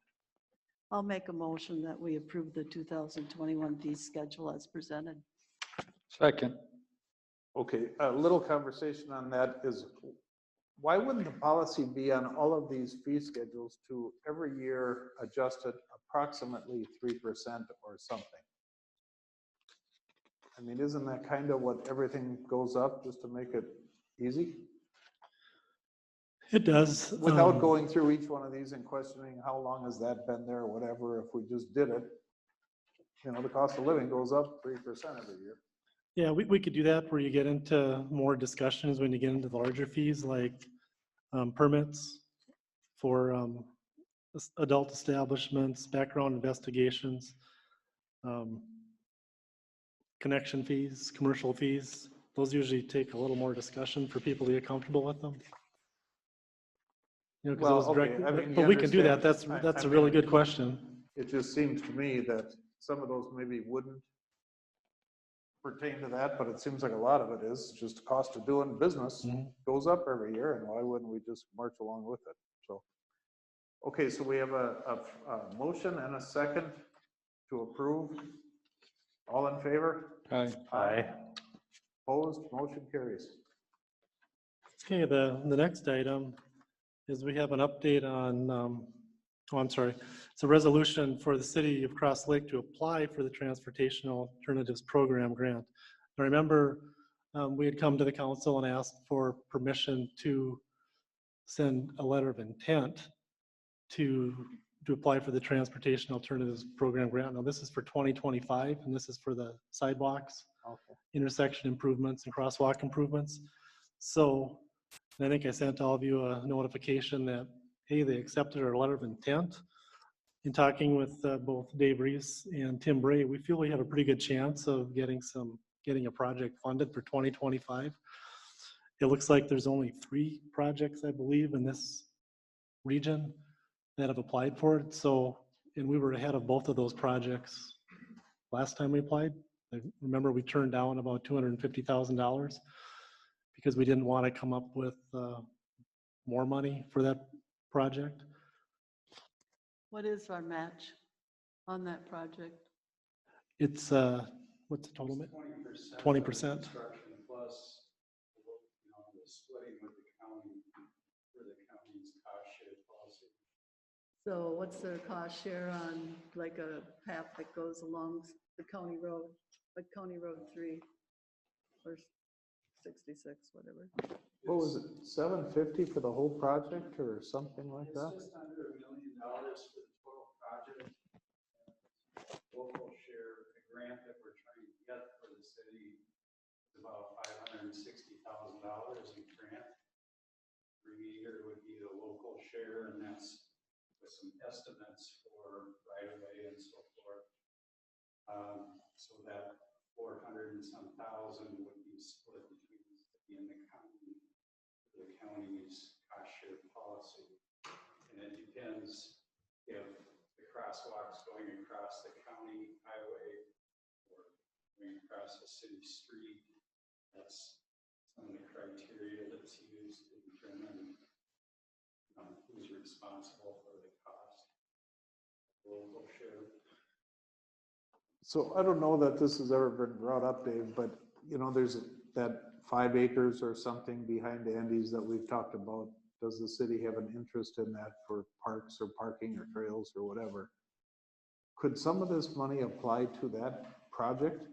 I'll make a motion that we approve the 2021 fee schedule as presented. Second. Okay, a little conversation on that is, why wouldn't the policy be on all of these fee schedules to every year adjusted approximately 3% or something? I mean, isn't that kind of what everything goes up, just to make it easy? It does. Without going through each one of these and questioning how long has that been there or whatever, if we just did it, you know, the cost of living goes up 3% every year. Yeah, we could do that where you get into more discussions when you get into the larger fees like permits for adult establishments, background investigations, connection fees, commercial fees. Those usually take a little more discussion for people to get comfortable with them. You know, 'cause Well, those okay, direct, I mean, but you we can do that. understand. That's I a really mean, good question. It just seems to me that some of those maybe wouldn't pertain to that, but it seems like a lot of it is just the cost of doing business goes up every year, and why wouldn't we just march along with it? So, okay, so we have a motion and a second to approve. All in favor? Aye. Aye. Opposed? Motion carries. Okay, the next item is we have an update on, oh, I'm sorry. It's a resolution for the city of Cross Lake to apply for the Transportation Alternatives Program grant. I remember we had come to the council and asked for permission to send a letter of intent to apply for the Transportation Alternatives Program grant. Now this is for 2025, and this is for the sidewalks, intersection improvements and crosswalk improvements. So I think I sent all of you a notification that, hey, they accepted our letter of intent. In talking with both Dave Reese and Tim Bray, we feel we have a pretty good chance of getting a project funded for 2025. It looks like there's only 3 projects, I believe, in this region that have applied for it. So, and we were ahead of both of those projects last time we applied. I remember we turned down about $250,000 because we didn't want to come up with more money for that project. What is our match on that project? It's, what's the total? 20%. Construction plus, you know, the splitting with the county for the county's cost share policy. So what's their cost share on like a path that goes along the county road, like County Road 3 or 66, whatever? What was it, 750 for the whole project or something like that? It's just under $1 million for the total project. Local share, the grant that we're trying to get for the city is about $560,000 in grant. Remainder would be the local share, and that's with some estimates for right of way and so forth. So that 400 and some thousand would be split between the city and the county, the county's cost share policy. And it depends if the crosswalks going across the county highway or going across a city street. That's some of the criteria that's used to determine who's responsible for the cost. Local share. So I don't know that this has ever been brought up, Dave, but you know, there's that 5 acres or something behind Andy's that we've talked about. Does the city have an interest in that for parks or parking or trails or whatever? Could some of this money apply to that project?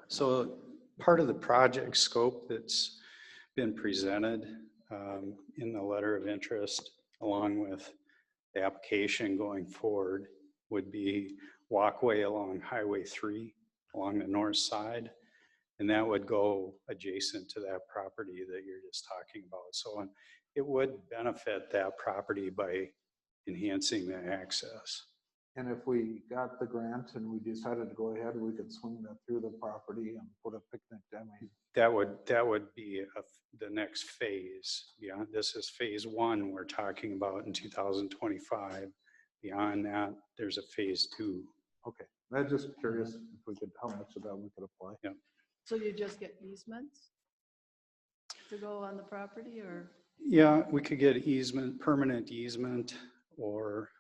So part of the project scope that's been presented in the letter of interest, along with the application going forward, would be walkway along Highway 3 along the north side, And that would go adjacent to that property that you're just talking about. So it would benefit that property by enhancing the access. And if we got the grant and we decided to go ahead, we could swing that through the property and put a picnic den. That would be the next phase. Beyond this is phase one we're talking about in 2025. Beyond that, there's a phase two. Okay, I'm just curious if we could, how much of that we could apply. Yeah. So you just get easements to go on the property, or? Yeah, we could get easement, permanent easement, or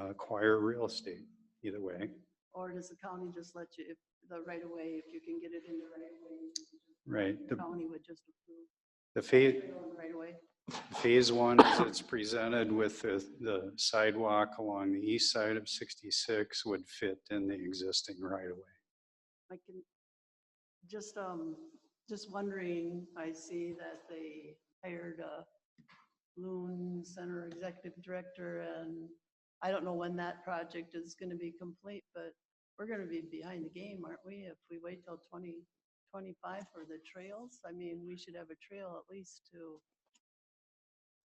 acquire real estate, either way. Or does the county just let you, if the right of way, if you can get it in the right of way? Right. The county would just approve. The phase, Right away. phase one is it's presented with the sidewalk along the east side of 66 would fit in the existing right of way. I can, just wondering, I see that they hired a Loon Center executive director, and I don't know when that project is going to be complete, but we're going to be behind the game, aren't we? If we wait till 2025 for the trails, I mean, we should have a trail at least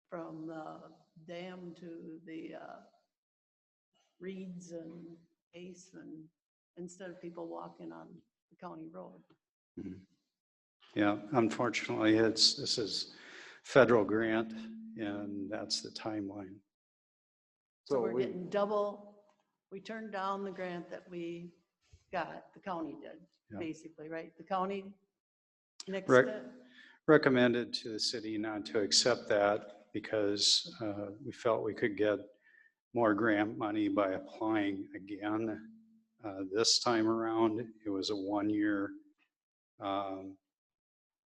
from the dam to the Reeds and Ace, and instead of people walking on the county road. Mhm. Yeah, unfortunately, this is federal grant, and that's the timeline. So we're getting double, we turned down the grant that we got, the county did, Yeah. basically, right? The county nixed Rec- it. Recommended to the city not to accept that because we felt we could get more grant money by applying again. This time around, it was a 1-year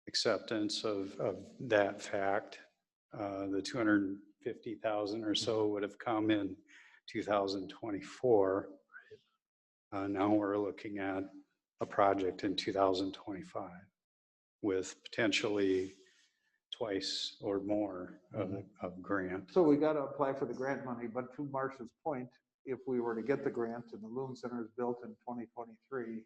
acceptance of that fact. The 250,000 or so would have come in 2024. Now we're looking at a project in 2025 with potentially twice or more of grant. So we got to apply for the grant money, but to Marcia's point, if we were to get the grant and the Loon Center is built in 2023,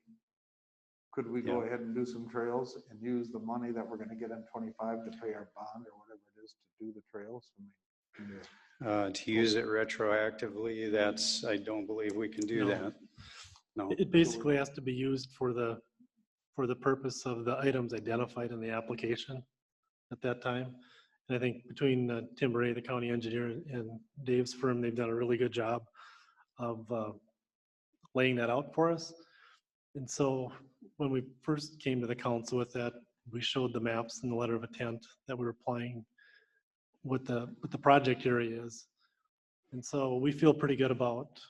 could we go Yeah. ahead and do some trails and use the money that we're going to get in 25 to pay our bond or whatever it is to do the trails? To use it retroactively, I don't believe we can do No. that. No. It basically has to be used for the purpose of the items identified in the application at that time. And I think between Tim Ray, the county engineer, and Dave's firm, they've done a really good job of laying that out for us. And so when we first came to the council with that, we showed the maps and the letter of intent that we were applying what the project area is. And so we feel pretty good about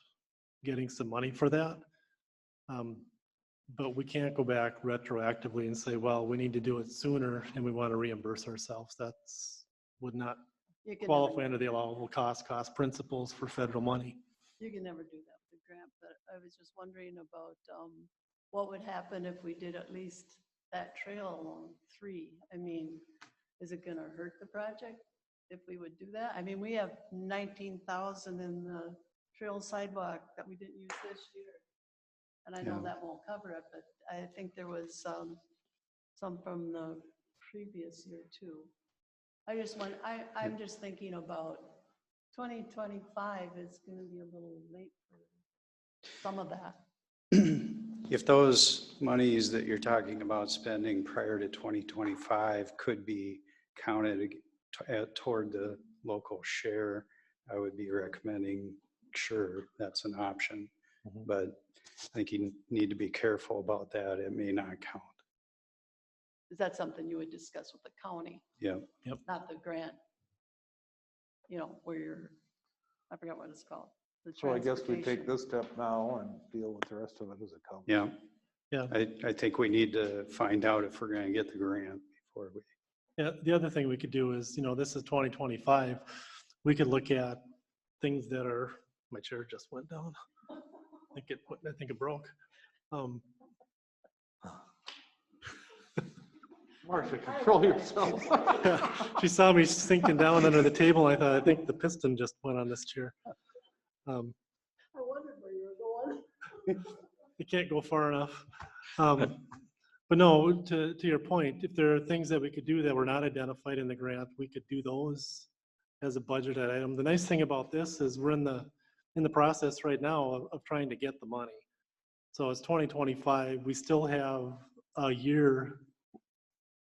getting some money for that. But we can't go back retroactively and say, well, we need to do it sooner and we want to reimburse ourselves. That's would not You can qualify never- under the allowable cost principles for federal money. You can never do that with a grant, but I was just wondering about what would happen if we did at least that trail along 3. I mean, is it going to hurt the project if we would do that? I mean, we have 19,000 in the trail sidewalk that we didn't use this year. And I know Yeah. that won't cover it, but I think there was some from the previous year too. I'm just thinking about 2025 is going to be a little late for some of that. If those monies that you're talking about spending prior to 2025 could be counted toward the local share, I would be recommending, sure, that's an option. But I think you need to be careful about that. It may not count. Is that something you would discuss with the county? Yeah. Yep. Not the grant, where you're, I forgot what it's called. the So I guess we take transportation. this step now and deal with the rest of it as it comes. Yeah. Yeah. I think we need to find out if we're going to get the grant before we. Yeah, the other thing we could do is, this is 2025. We could look at things that are, my chair just went down. I think it broke. Marcia, control yourself. Yeah, she saw me sinking down under the table. I thought, I think the piston just went on this chair. I wondered where you were going. it can't go far enough. But no, to your point, if there are things that we could do that were not identified in the grant, we could do those as a budgeted item. The nice thing about this is we're in the process right now of trying to get the money. So it's 2025, we still have a year,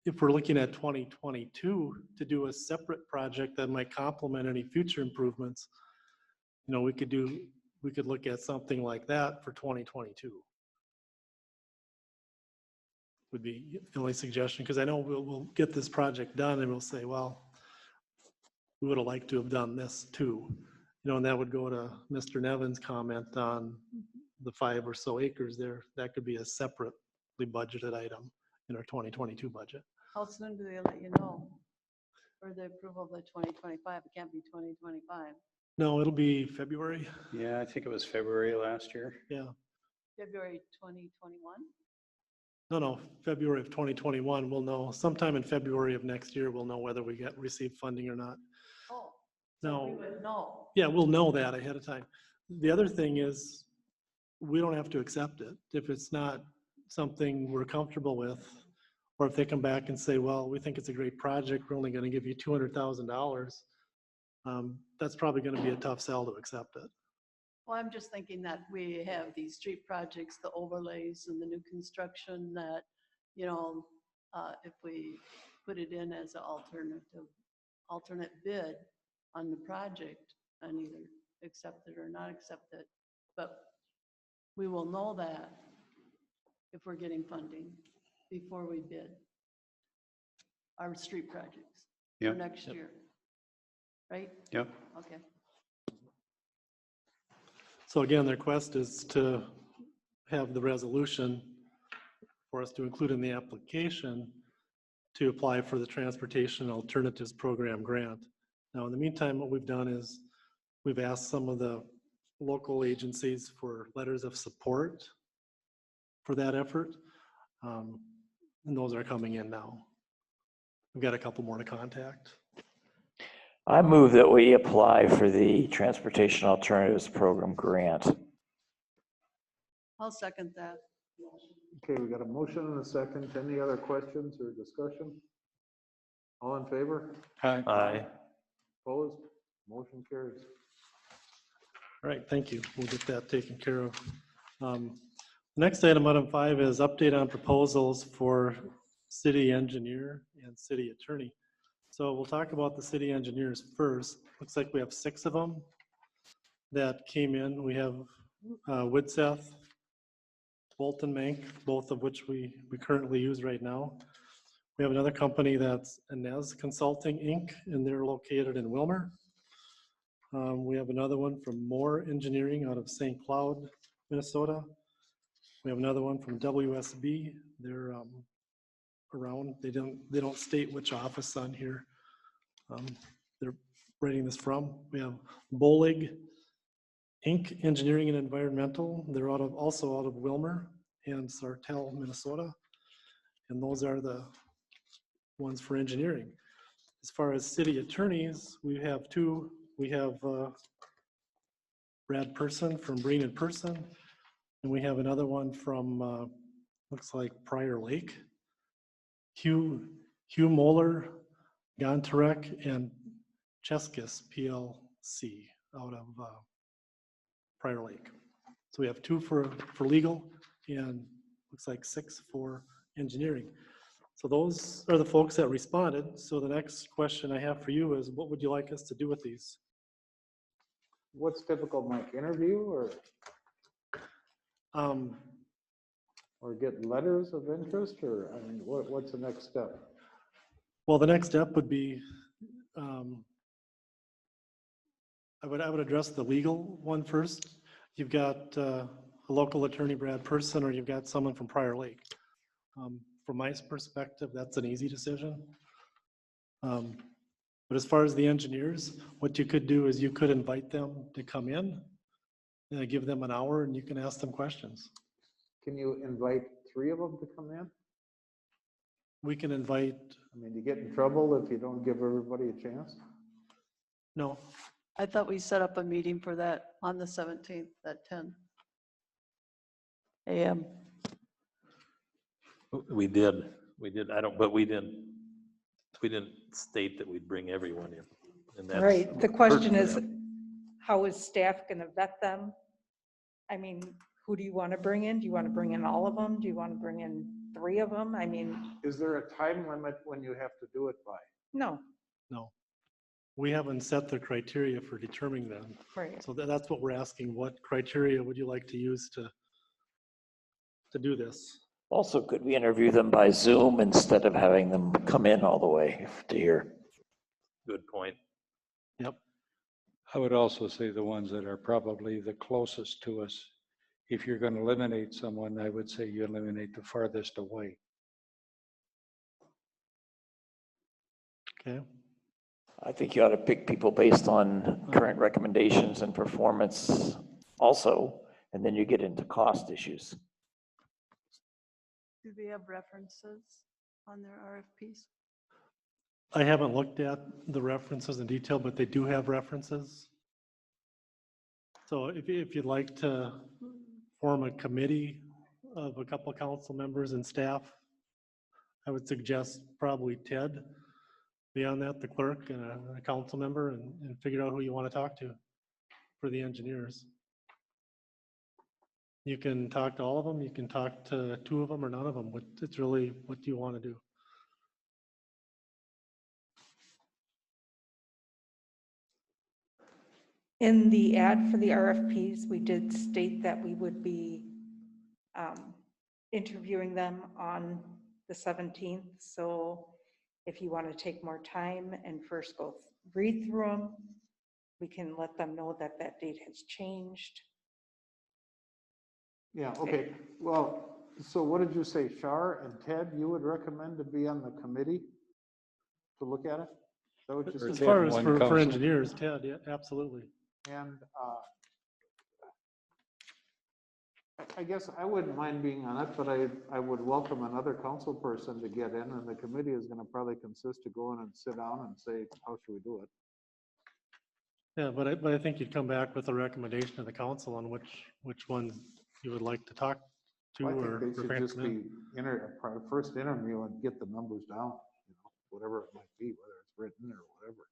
if we're looking at 2022, to do a separate project that might complement any future improvements. You know, we could look at something like that for 2022. Would be the only suggestion, because I know we'll get this project done and we'll say, well, we would have liked to have done this too. You know, and that would go to Mr. Nevin's comment on the 5 or so acres there. That could be a separately budgeted item in our 2022 budget. How soon do they let you know for the approval of the 2025? It can't be 2025. No, it'll be February. Yeah, I think it was February last year. Yeah. February 2021? No, February of 2021, we'll know. Sometime in February of next year, we'll know whether we received funding or not. Oh, so No. we would know. Yeah, we'll know that ahead of time. The other thing is, we don't have to accept it. If it's not something we're comfortable with, or if they come back and say, well, we think it's a great project, we're only gonna give you $200,000, that's probably gonna be a tough sell to accept it. Well, I'm just thinking that we have these street projects, the overlays and the new construction that, you know, if we put it in as an alternate bid on the project and either accept it or not accept it, but we will know that if we're getting funding before we bid our street projects for Yep. next year, right? Yep. Okay. So again, the request is to have the resolution for us to include in the application to apply for the Transportation Alternatives Program grant. Now, in the meantime, what we've done is we've asked some of the local agencies for letters of support for that effort. And those are coming in now. We've got a couple more to contact. I move that we apply for the Transportation Alternatives Program grant. I'll second that. Okay, we got a motion and a second. Any other questions or discussion? All in favor? Hi. Aye. Opposed? Motion carries. All right, thank you. We'll get that taken care of. Next item 5 is update on proposals for city engineer and city attorney. So we'll talk about the city engineers first. Looks like we have 6 of them that came in. We have Woodseth, Bolton Mank, both of which we currently use right now. We have another company that's Inez Consulting Inc., and they're located in Wilmer. We have another one from Moore Engineering out of St. Cloud, Minnesota. We have another one from WSB. They're around. They don't state which office on here they're writing this from. We have Bolig Inc. Engineering and Environmental. They're also out of Wilmer and Sartell, Minnesota. And those are the ones for engineering. As far as city attorneys, we have 2. We have Brad Person from Breen and Person, and we have another one from looks like Prior Lake. Hugh Moeller, Gontarek, and Cheskis PLC out of Prior Lake. So we have 2 for legal and looks like 6 for engineering. So those are the folks that responded. So the next question I have for you is, what would you like us to do with these? What's typical, Mike? Interview or get letters of interest, or I mean, what's the next step? Well, the next step would be, I would address the legal one first. You've got a local attorney, Brad Person, or you've got someone from Prior Lake. From my perspective, that's an easy decision. But as far as the engineers, what you could do is you could invite them to come in, give them an hour, and you can ask them questions. Can you invite 3 of them to come in? We can invite. I mean, you get in trouble if you don't give everybody a chance? No. I thought we set up a meeting for that on the 17th at 10. AM. We did, but we didn't state that we'd bring everyone in. And that's Right, the question is, personally- how is staff gonna vet them? I mean, who do you want to bring in? Do you want to bring in all of them? Do you want to bring in 3 of them? I mean, Is there a time limit when you have to do it by? no, No. We haven't set the criteria for determining them. right. So that's what we're asking. What criteria would you like to use to do this? Also, could we interview them by Zoom instead of having them come in all the way to here? Good point. Yep. I would also say the ones that are probably the closest to us. If you're going to eliminate someone, I would say you eliminate the farthest away. Okay. I think you ought to pick people based on current recommendations and performance also, and then you get into cost issues. Do they have references on their RFPs? I haven't looked at the references in detail, but they do have references. So if you'd like to form a committee of a couple council members and staff, I would suggest probably Ted be on that, the clerk and a council member, and figure out who you want to talk to for the engineers. You can talk to all of them, you can talk to 2 of them or none of them. It's really, what do you want to do? In the ad for the RFPs, we did state that we would be interviewing them on the 17th. So if you want to take more time and first go read through them, we can let them know that that date has changed. Yeah, okay. Well, so what did you say, Shar and Ted, you would recommend to be on the committee to look at it? Is that what you As said? far as for engineers, Ted, yeah, absolutely. And I guess I wouldn't mind being on it, but I would welcome another council person to get in, and the committee is gonna probably consist of going and sit down and say, how should we do it? Yeah, but I think you'd come back with a recommendation to the council on which ones you would like to talk to I or think they should just recommend. be first interview and get the numbers down, you know, whatever it might be, whether it's written or whatever.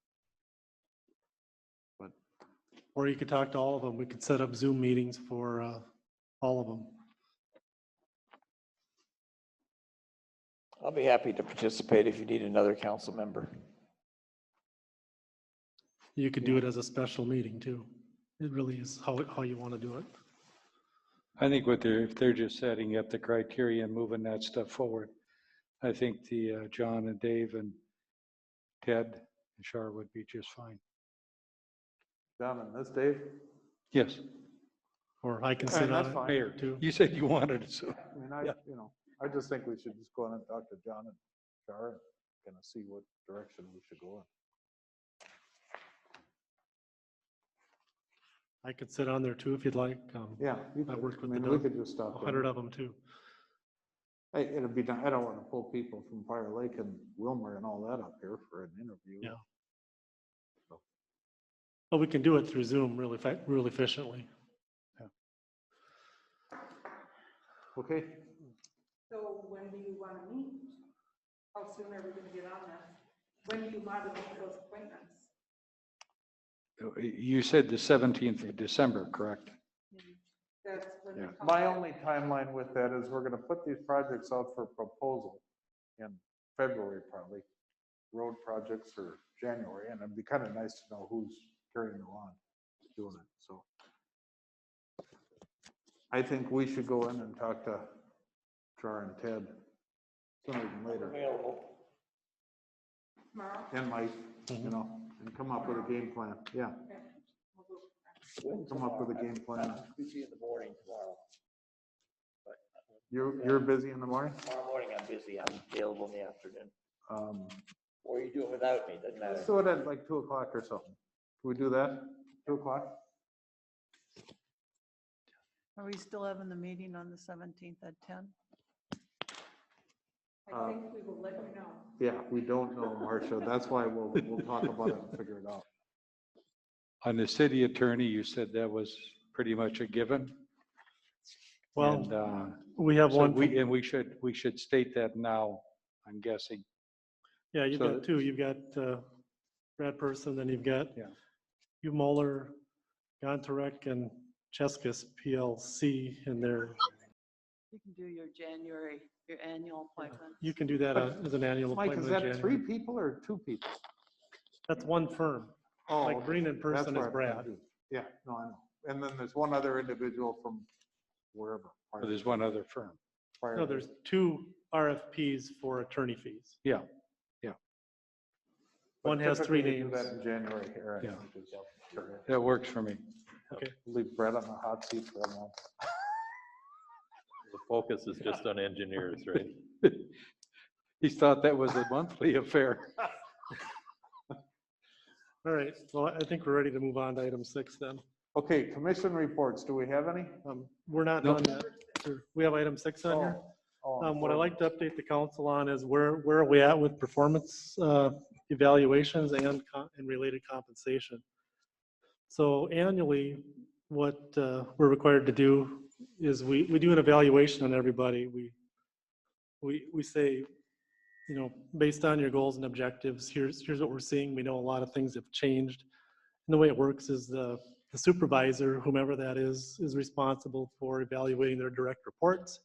But Or you could talk to all of them. We could set up Zoom meetings for all of them. I'll be happy to participate if you need another council member. You could do it as a special meeting too. It really is how you want to do it. I think if they're just setting up the criteria and moving that stuff forward, I think the John and Dave and Ted and Shar would be just fine. John and this, Dave? Yes. Or I can Yeah, sit that's on fine. it Mayor, too. you said you wanted it, so. I mean, I just think we should just go in and talk to John and Shar and kind of see what direction we should go in. I could sit on there too if you'd like. Yeah, I worked with I the mean, we could just stop. 100 of them too. Hey, it'd be, I don't want to pull people from Fire Lake and Wilmer and all that up here for an interview. Yeah. But we can do it through Zoom really efficiently. Okay, So when do you want to meet? How soon are we going to get on that? When do you want to make those appointments? You said the 17th of December, correct? That's when they Yeah. come my back. only timeline with that is we're gonna put these projects out for proposal in February probably, road projects or January, and it'd be kind of nice to know who's carrying on doing it, so. I think we should go in and talk to Char and Ted sooner than later, Tomorrow? and Mike, you know, and come up with a game plan, yeah. Come up with a game plan. Busy in the morning tomorrow. You're busy in the morning? Tomorrow morning I'm busy. I'm available in the afternoon. Or you do it without me, doesn't matter. Let's do it at like 2 o'clock or something. Can we do that? 2 o'clock? Are we still having the meeting on the 17th at 10? I think we will let you know. Yeah, we don't know, Marcia. That's why we'll talk about it and figure it out. On the city attorney, you said that was pretty much a given? Well, And we have so one. we should state that now, I'm guessing. Yeah, you've so got that- two. You've got Brad Person, then you've got Hugh Mueller, Gontarek, and Cheskis PLC in there. You can do your annual appointment. You can do that as an annual Mike, is appointment in that 3 January. people or 2 people? That's one firm. Oh, Like okay. Green in That's Person what is I'm Brad. confused. Yeah, no, I know. And then there's one other individual from wherever. Or there's one other firm. No, there's 2 RFPs for attorney fees. Yeah. One has 3 Typically we do names. that in January here. I Yeah. think, is correct. That works for me. Okay. Leave Brett on the hot seat for a month. The focus is just on engineers, right? He thought that was a monthly affair. All right, well, I think we're ready to move on to item 6 then. Okay, commission reports. Do we have any? We're not done yet. We have item 6 on here. What I'd like to update the council on is where are we at with performance evaluations and related compensation. So annually, what we're required to do is we do an evaluation on everybody. We say, you know, based on your goals and objectives, here's what we're seeing. We know a lot of things have changed. And the way it works is the supervisor, whomever that is responsible for evaluating their direct reports.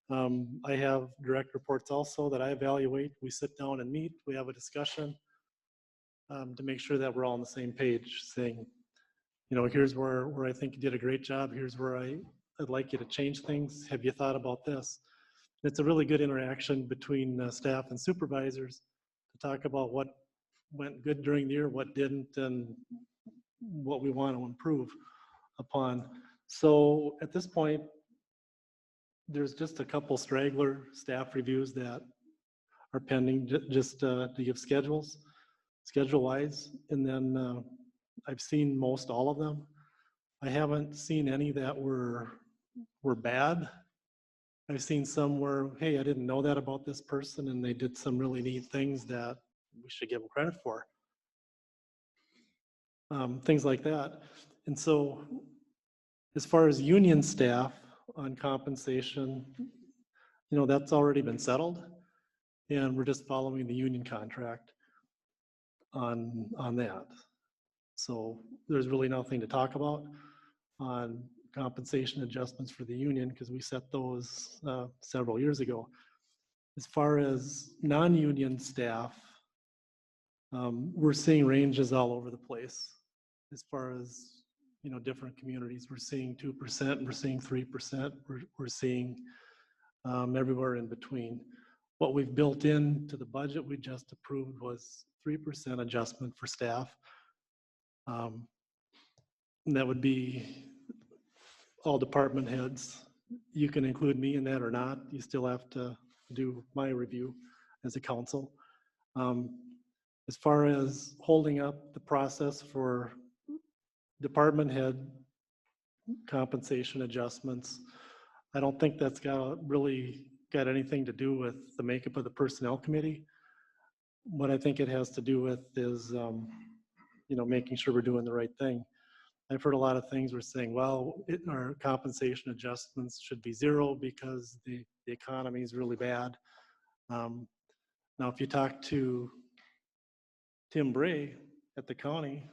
I have direct reports also that I evaluate. We sit down and meet. We have a discussion to make sure that we're all on the same page, saying, you know, here's where I think you did a great job. Here's where I'd like you to change things. Have you thought about this? It's a really good interaction between staff and supervisors to talk about what went good during the year, what didn't, and what we want to improve upon. So at this point, there's just a couple straggler staff reviews that are pending just to give schedule-wise. And then I've seen most all of them. I haven't seen any that were bad. I've seen some where, hey, I didn't know that about this person and they did some really neat things that we should give them credit for. Things like that. And so as far as union staff on compensation, you know, that's already been settled and we're just following the union contract on that. So there's really nothing to talk about on compensation adjustments for the union because we set those several years ago. As far as non-union staff, we're seeing ranges all over the place. As far as, you know, different communities, we're seeing 2%, we're seeing 3%, we're seeing everywhere in between. What we've built into the budget we just approved was 3% adjustment for staff. And that would be all department heads. You can include me in that or not. You still have to do my review as a council. As far as holding up the process for department head compensation adjustments, I don't think that's really got anything to do with the makeup of the personnel committee. What I think it has to do with is, you know, making sure we're doing the right thing. I've heard a lot of things we're saying, well, our compensation adjustments should be 0 because the economy is really bad. Now, if you talk to Tim Bray at the county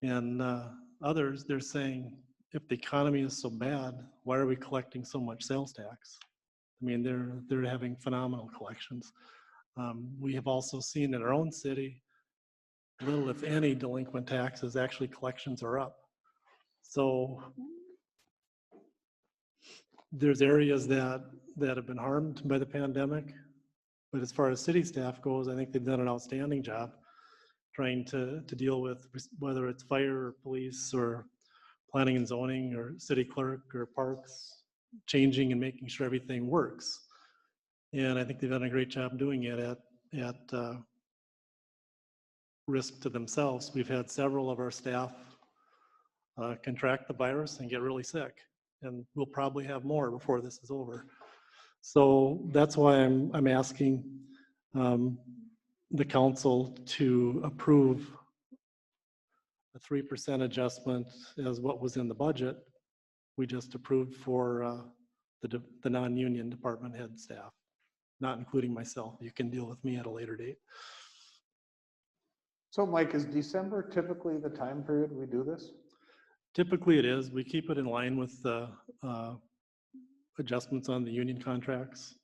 and others, they're saying, if the economy is so bad, why are we collecting so much sales tax? I mean, they're having phenomenal collections. We have also seen in our own city, little if any delinquent taxes, actually collections are up. So there's areas that have been harmed by the pandemic, but as far as city staff goes, I think they've done an outstanding job trying to deal with whether it's fire or police or planning and zoning or city clerk or parks, changing and making sure everything works. And I think they've done a great job doing it at risk to themselves. We've had several of our staff contract the virus and get really sick, and we'll probably have more before this is over. So that's why I'm asking the council to approve a 3% adjustment as what was in the budget we just approved for the non-union department head staff, not including myself. You can deal with me at a later date. So Mike, is December typically the time period we do this? Typically it is. We keep it in line with the adjustments on the union contracts.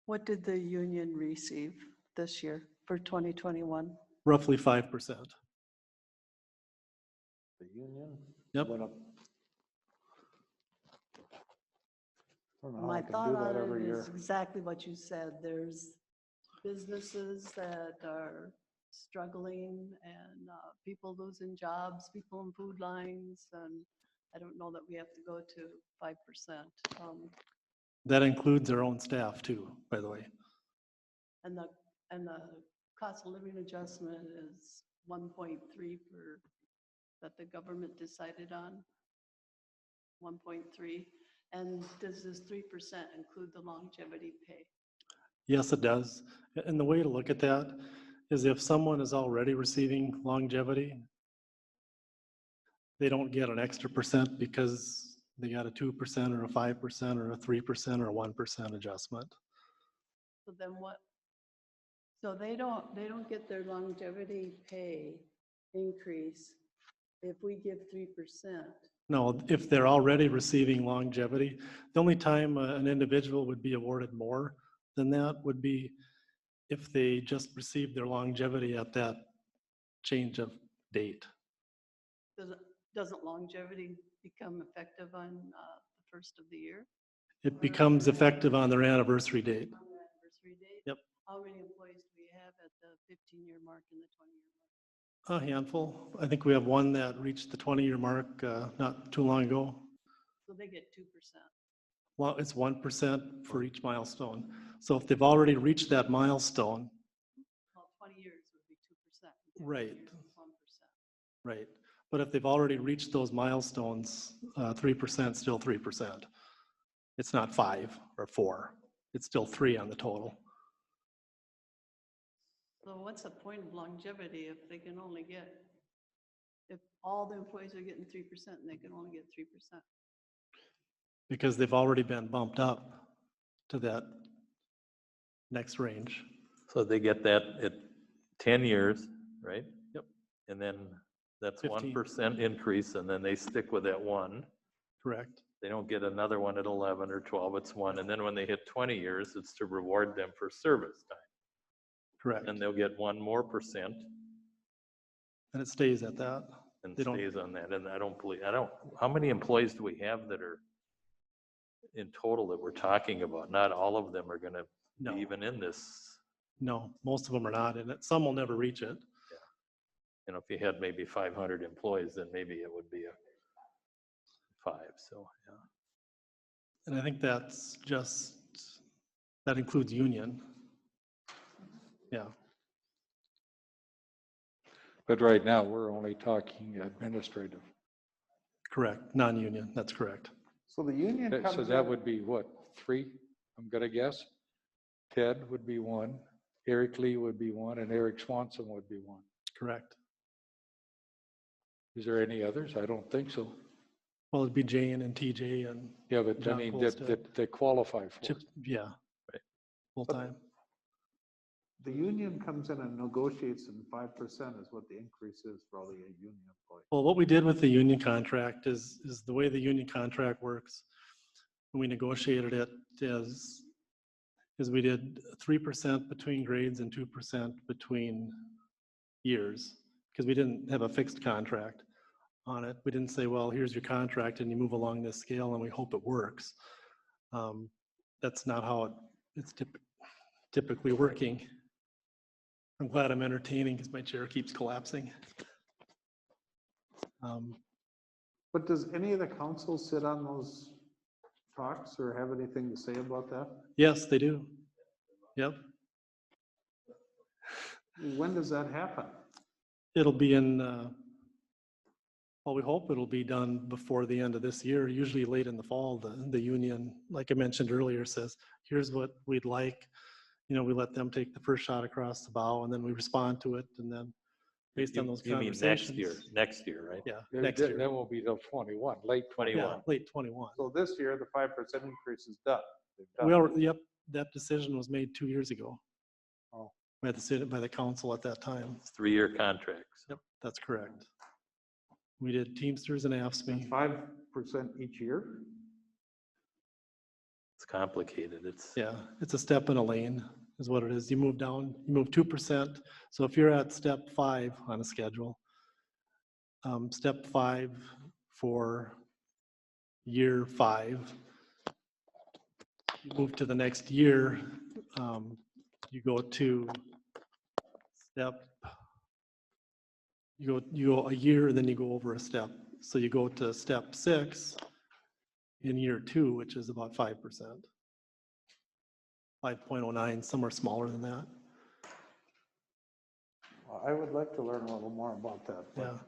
What did the union receive this year for 2021? Roughly 5%. The union? Yep. Went up. I don't know how I My can thought do that on every it year. is exactly what you said. There's businesses that are struggling and people losing jobs, people in food lines, and I don't know that we have to go to 5%. That includes our own staff too, by the way. And the cost of living adjustment is 1.3 per, that the government decided on, 1.3. And does this 3% include the longevity pay? Yes, it does. And the way to look at that is if someone is already receiving longevity, they don't get an extra percent because they got a 2% or a 5% or a 3% or a 1% adjustment. So then what? So they don't get their longevity pay increase if we give 3%. No, if they're already receiving longevity, the only time an individual would be awarded more than that would be if they just received their longevity at that change of date. Doesn't longevity become effective on the first of the year? It becomes effective on their anniversary date. On the anniversary date? Yep. How many employees do we have at the 15-year mark and the 20-year mark? A handful. I think we have one that reached the 20-year mark not too long ago. So they get 2%. Well, it's 1% for each milestone. So if they've already reached that milestone, Well, 20 years would be 2%. right, 1%. right. But if they've already reached those milestones, 3% still 3%. It's not 5 or 4. It's still 3 on the total. So what's the point of longevity if they can only get, if all the employees are getting 3% and they can only get 3%? Because they've already been bumped up to that next range. So they get that at 10 years, right? Yep. And then that's 15. 1% increase, and then they stick with that one. Correct. They don't get another one at 11 or 12, it's 1. And then when they hit 20 years, it's to reward them for service time. Correct. And they'll get 1% more. And it stays at that. And They don't- stays on that. And how many employees do we have that are in total that we're talking about? Not all of them are gonna No. be even in this. No, most of them are not in it. Some will never reach it. You know, if you had maybe 500 employees, then maybe it would be a 5, so, yeah. And I think that includes union. Yeah, But right now, we're only talking administrative. correct. Non-union, that's correct. So the union comes So that in- would be what, 3, I'm gonna guess? Ted would be 1, Eric Lee would be 1, and Eric Swanson would be 1. Correct. Is there any others? I don't think so. Well, it'd be Jane and TJ and Yeah, but I John mean, Colstead. that qualify for Chip, it. yeah. Right. Full time. The union comes in and negotiates, and 5% is what the increase is for all the union employees. Well, what we did with the union contract is the way the union contract works. When we negotiated it is we did 3% between grades and 2% between years, because we didn't have a fixed contract on it. We didn't say, well, here's your contract and you move along this scale and we hope it works. That's not how it's typically working. I'm glad I'm entertaining because my chair keeps collapsing. But does any of the council sit on those talks or have anything to say about that? Yes, they do. Yep. When does that happen? It'll be in, well, we hope it'll be done before the end of this year, usually late in the fall. The union, like I mentioned earlier, says, here's what we'd like. You know, we let them take the first shot across the bow and then we respond to it. And then based on those You mean conversations. next year, right? Yeah, next year. That won't be till 21, late 21. Yeah, late 21. So this year, the 5% increase is done. They've done We it. already, yep, that decision was made 2 years ago. Oh. By the city, by the council at that time. It's 3-year contracts. Yep, that's correct. We did Teamsters and AFSCME. 5% each year? It's complicated. It's, Yeah, it's a step in a lane is what it is. You move down, you move 2%. So if you're at step 5 on a schedule, step 5 for year 5, you move to the next year, you go to step, you go a year and then you go over a step. So you go to step 6 in year 2, which is about 5%. 5.09, somewhere smaller than that. Well, I would like to learn a little more about that. But Yeah.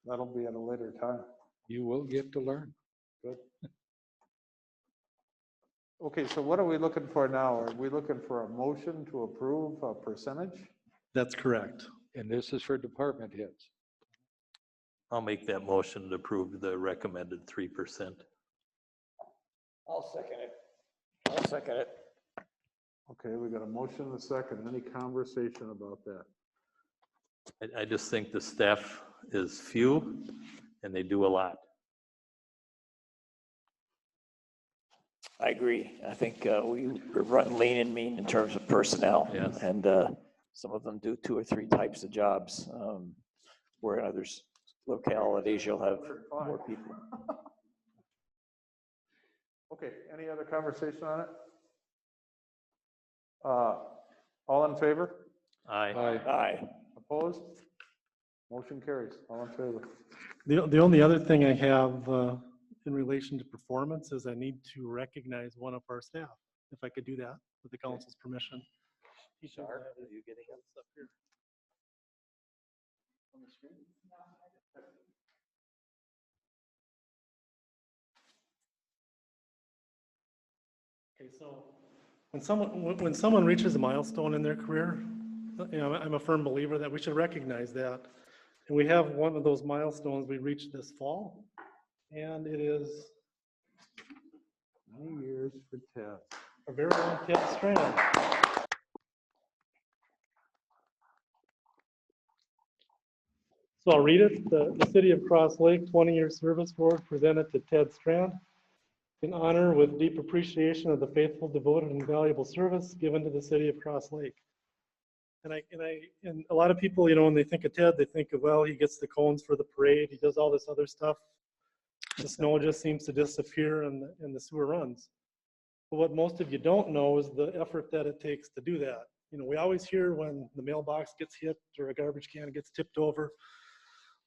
that'll be at a later time. You will get to learn. Good. Okay, so what are we looking for now? Are we looking for a motion to approve a percentage? That's correct. And this is for department heads. I'll make that motion to approve the recommended 3%. I'll second it. I'll second it. Okay, we got a motion and a second. Any conversation about that? I just think the staff is few and they do a lot. I agree. I think we run lean and mean in terms of personnel. Yes. And some of them do 2 or 3 types of jobs, where in others localities you'll have more people. Okay, any other conversation on it? All in favor? Aye. Aye. Opposed? Motion carries. All in favor. The only other thing I have in relation to performance is I need to recognize one of our staff, if I could do that with the council's permission. Are you getting it? Up here. Okay, so when someone reaches a milestone in their career, you know, I'm a firm believer that we should recognize that. And we have one of those milestones we reached this fall, and it is 20 years for Ted. a very long Ted Strand. So I'll read it. The City of Cross Lake 20-year Service Award presented to Ted Strand in honor with deep appreciation of the faithful, devoted, and valuable service given to the City of Cross Lake. And a lot of people, you know, when they think of Ted, they think of, well, he gets the cones for the parade, he does all this other stuff. The snow just seems to disappear and the sewer runs. But what most of you don't know is the effort that it takes to do that. You know, we always hear when the mailbox gets hit or a garbage can gets tipped over,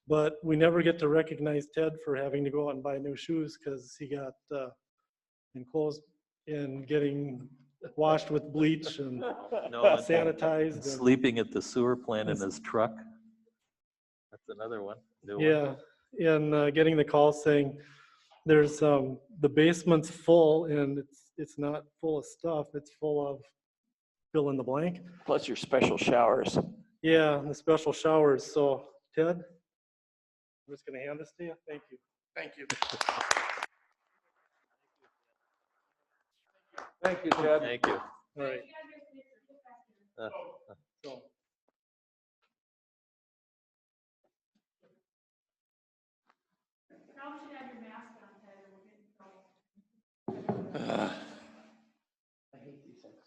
but we never get to recognize Ted for having to go out and buy new shoes because he got enclosed and getting washed with bleach and sanitized. And Sleeping at the sewer plant in his truck. That's another one. New one. yeah, and getting the call saying there's the basement's full and it's not full of stuff, it's full of fill in the blank. Plus your special showers. Yeah, the special showers. So Ted, I'm just gonna hand this to you. Thank you. Thank you. Thank you, Ted. Thank you. All right. So. I hate these things.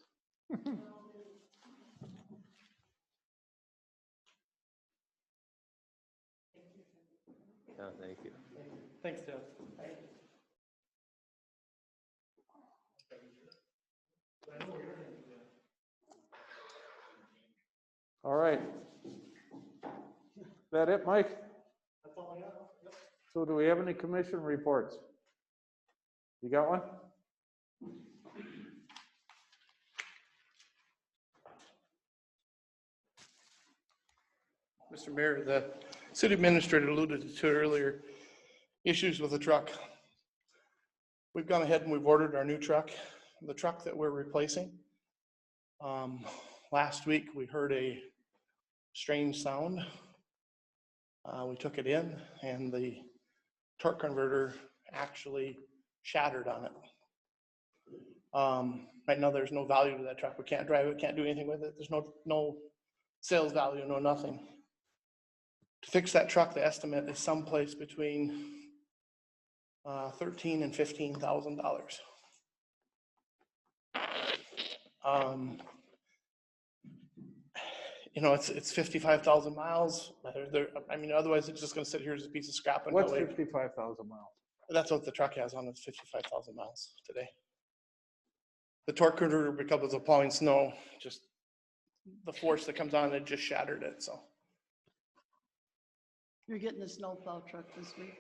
Yeah, thank you. Thanks, Ted. All right. Is that it, Mike? That's all I got. Yep. So do we have any commission reports? You got one? Mr. Mayor, the city administrator alluded to it earlier, issues with the truck. We've gone ahead and we've ordered our new truck, the truck that we're replacing. Last week, we heard a strange sound We took it in and the torque converter actually shattered on it. Right now, there's no value to that truck. We can't drive it, can't do anything with it. There's no sales value, no nothing. To fix that truck, the estimate is someplace between $13,000 and $15,000. You know, it's 55,000 miles. I mean, otherwise it's just gonna sit here as a piece of scrap. What's 55,000 miles? That's what the truck has on it, 55,000 miles today. The torque converter, because of plowing snow, just the force that comes on it just shattered it, so. You're getting a snowplow truck this week?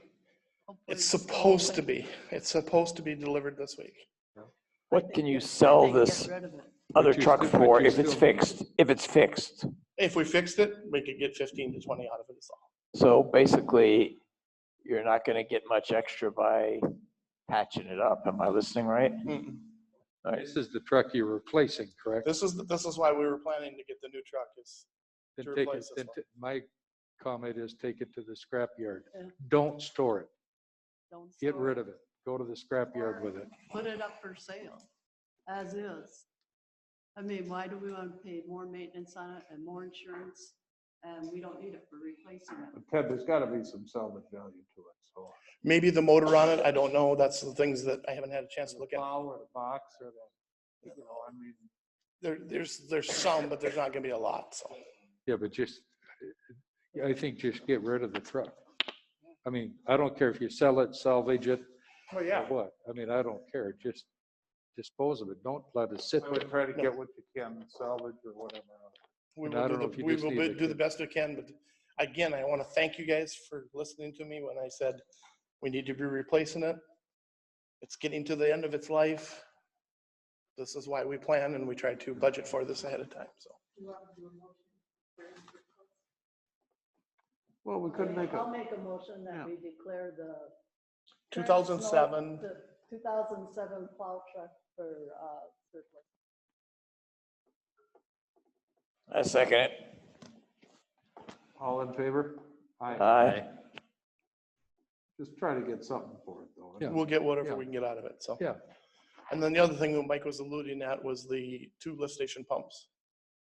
Hopefully It's still supposed to open. be. It's supposed to be delivered this week. What can you sell this Get rid of it. other But you truck still- for but you if it's still- fixed? If it's fixed. If we fixed it, we could get 15 to 20 out of it as well. So basically, you're not gonna get much extra by patching it up. Am I listening right? All right. This is the truck you're replacing, correct? This is why we were planning to get the new truck, is Then to take it, replace this one. my comment is take it to the scrapyard. Yeah. Don't store it. Don't Get store rid it. of it. Go to the scrapyard with it. Put it up for sale, as is. I mean, why do we want to pay more maintenance on it and more insurance? And we don't need it for replacing it. Ted, there's gotta be some salvage value to it, so. Maybe the motor on it, I don't know. That's the things that I haven't had a chance to look at. Plow or the box or the, you know, I mean. There's some, but there's not gonna be a lot, so. Yeah, but I think just get rid of the truck. I mean, I don't care if you sell it, salvage it, Well, or yeah, what. I mean, I don't care. Just dispose of it. Don't let it sit I there. would try to get what you can salvage or whatever. We And I will don't do know if the, you we just will need do to- the best we can, but again, I want to thank you guys for listening to me when I said we need to be replacing it. It's getting to the end of its life. This is why we plan and we try to budget for this ahead of time, so. Well, we could make I'll a, make a motion that Yeah. we declare the. 2007. The 2007 plow truck for surplus. I second it. all in favor? Aye. Just try to get something for it though. Yeah. We'll get whatever Yeah. we can get out of it, so. Yeah. And then the other thing that Mike was alluding at was the 2 lift station pumps.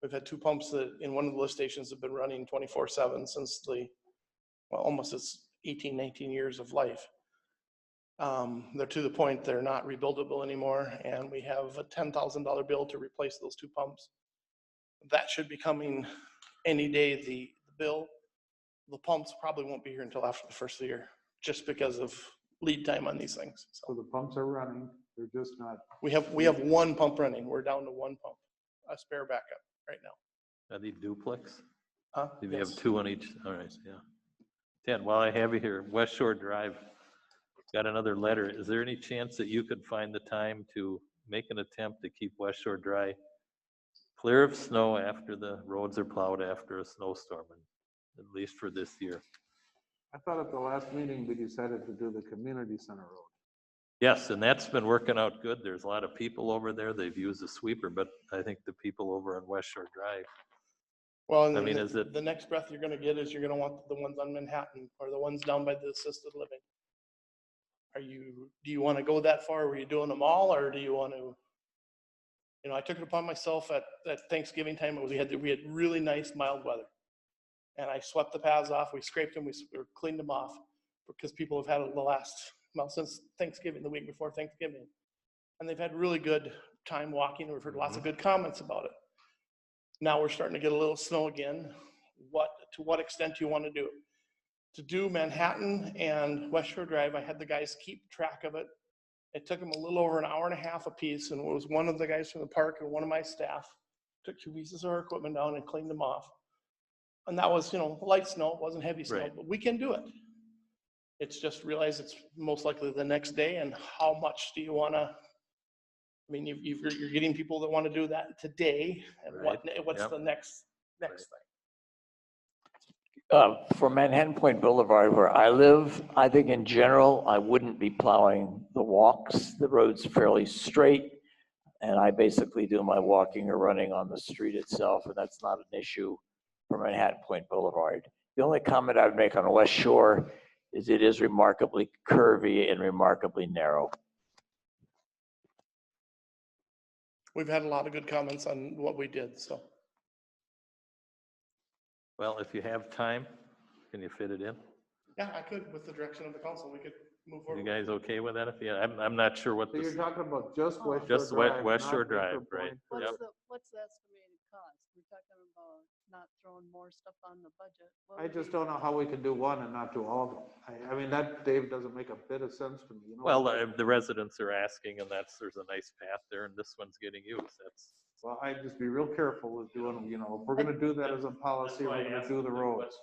We've had 2 pumps that in one of the lift stations have been running 24/7 since almost its 18, 19 years of life. They're to the point they're not rebuildable anymore, and we have a $10,000 bill to replace those 2 pumps. That should be coming any day, the bill. The pumps probably won't be here until after the first of the year, just because of lead time on these things. So So the pumps are running, they're just not, we have 1 pump running. We're down to 1 pump, a spare backup right now. Are they duplex? Huh? If you have Yes. 2 on each, all right, yeah. Ted, while I have you here, West Shore Drive, got another letter. Is there any chance that you could find the time to make an attempt to keep West Shore dry, clear of snow after the roads are plowed after a snowstorm, and at least for this year? I thought at the last meeting we decided to do the community center road. Yes, and that's been working out good. There's a lot of people over there. They've used the sweeper, but I think the people over on West Shore Drive, Well, I and mean, the is it- the next breath you're gonna get is you're gonna want the ones on Manhattan or the ones down by the assisted living. Do you want to go that far? Were you doing them all, or do you want to? You know, I took it upon myself at Thanksgiving time, we had really nice mild weather. And I swept the paths off, we scraped them, we cleaned them off, because people have had it since Thanksgiving, the week before Thanksgiving. And they've had really good time walking, we've heard lots of good comments about it. Now we're starting to get a little snow again. To what extent do you want to do it? To do Manhattan and West Shore Drive, I had the guys keep track of it. It took them a little over an hour and a half a piece, and it was one of the guys from the park and one of my staff took 2 pieces of our equipment down and cleaned them off. And that was, light snow, it wasn't heavy snow, Right. but we can do it. It's just realize it's most likely the next day, and how much do you want to? I mean, you're getting people that want to do that today, and what's Yep. the next thing? For Manhattan Point Boulevard, where I live, I think in general, I wouldn't be plowing the walks. The road's fairly straight, and I basically do my walking or running on the street itself, and that's not an issue for Manhattan Point Boulevard. The only comment I would make on the West Shore is it is remarkably curvy and remarkably narrow. We've had a lot of good comments on what we did, so. Well, if you have time, can you fit it in? Yeah, I could, with the direction of the council, we could move You forward. guys okay with that? If you, I'm not sure what So you're this, talking about just West Shore just Drive, West not Shore Drive, Winter right? Point or- Yep. What's the estimated cost? We're talking about not throwing more stuff on the budget. What I would just be- don't know how we can do one and not do all of them. I mean, that, Dave, doesn't make a bit of sense to me, you know? well, the residents are asking, and there's a nice path there, and this one's getting used. That's, Well, I'd just be real careful with doing, you know, if we're gonna do that as a policy, we're gonna do the roads.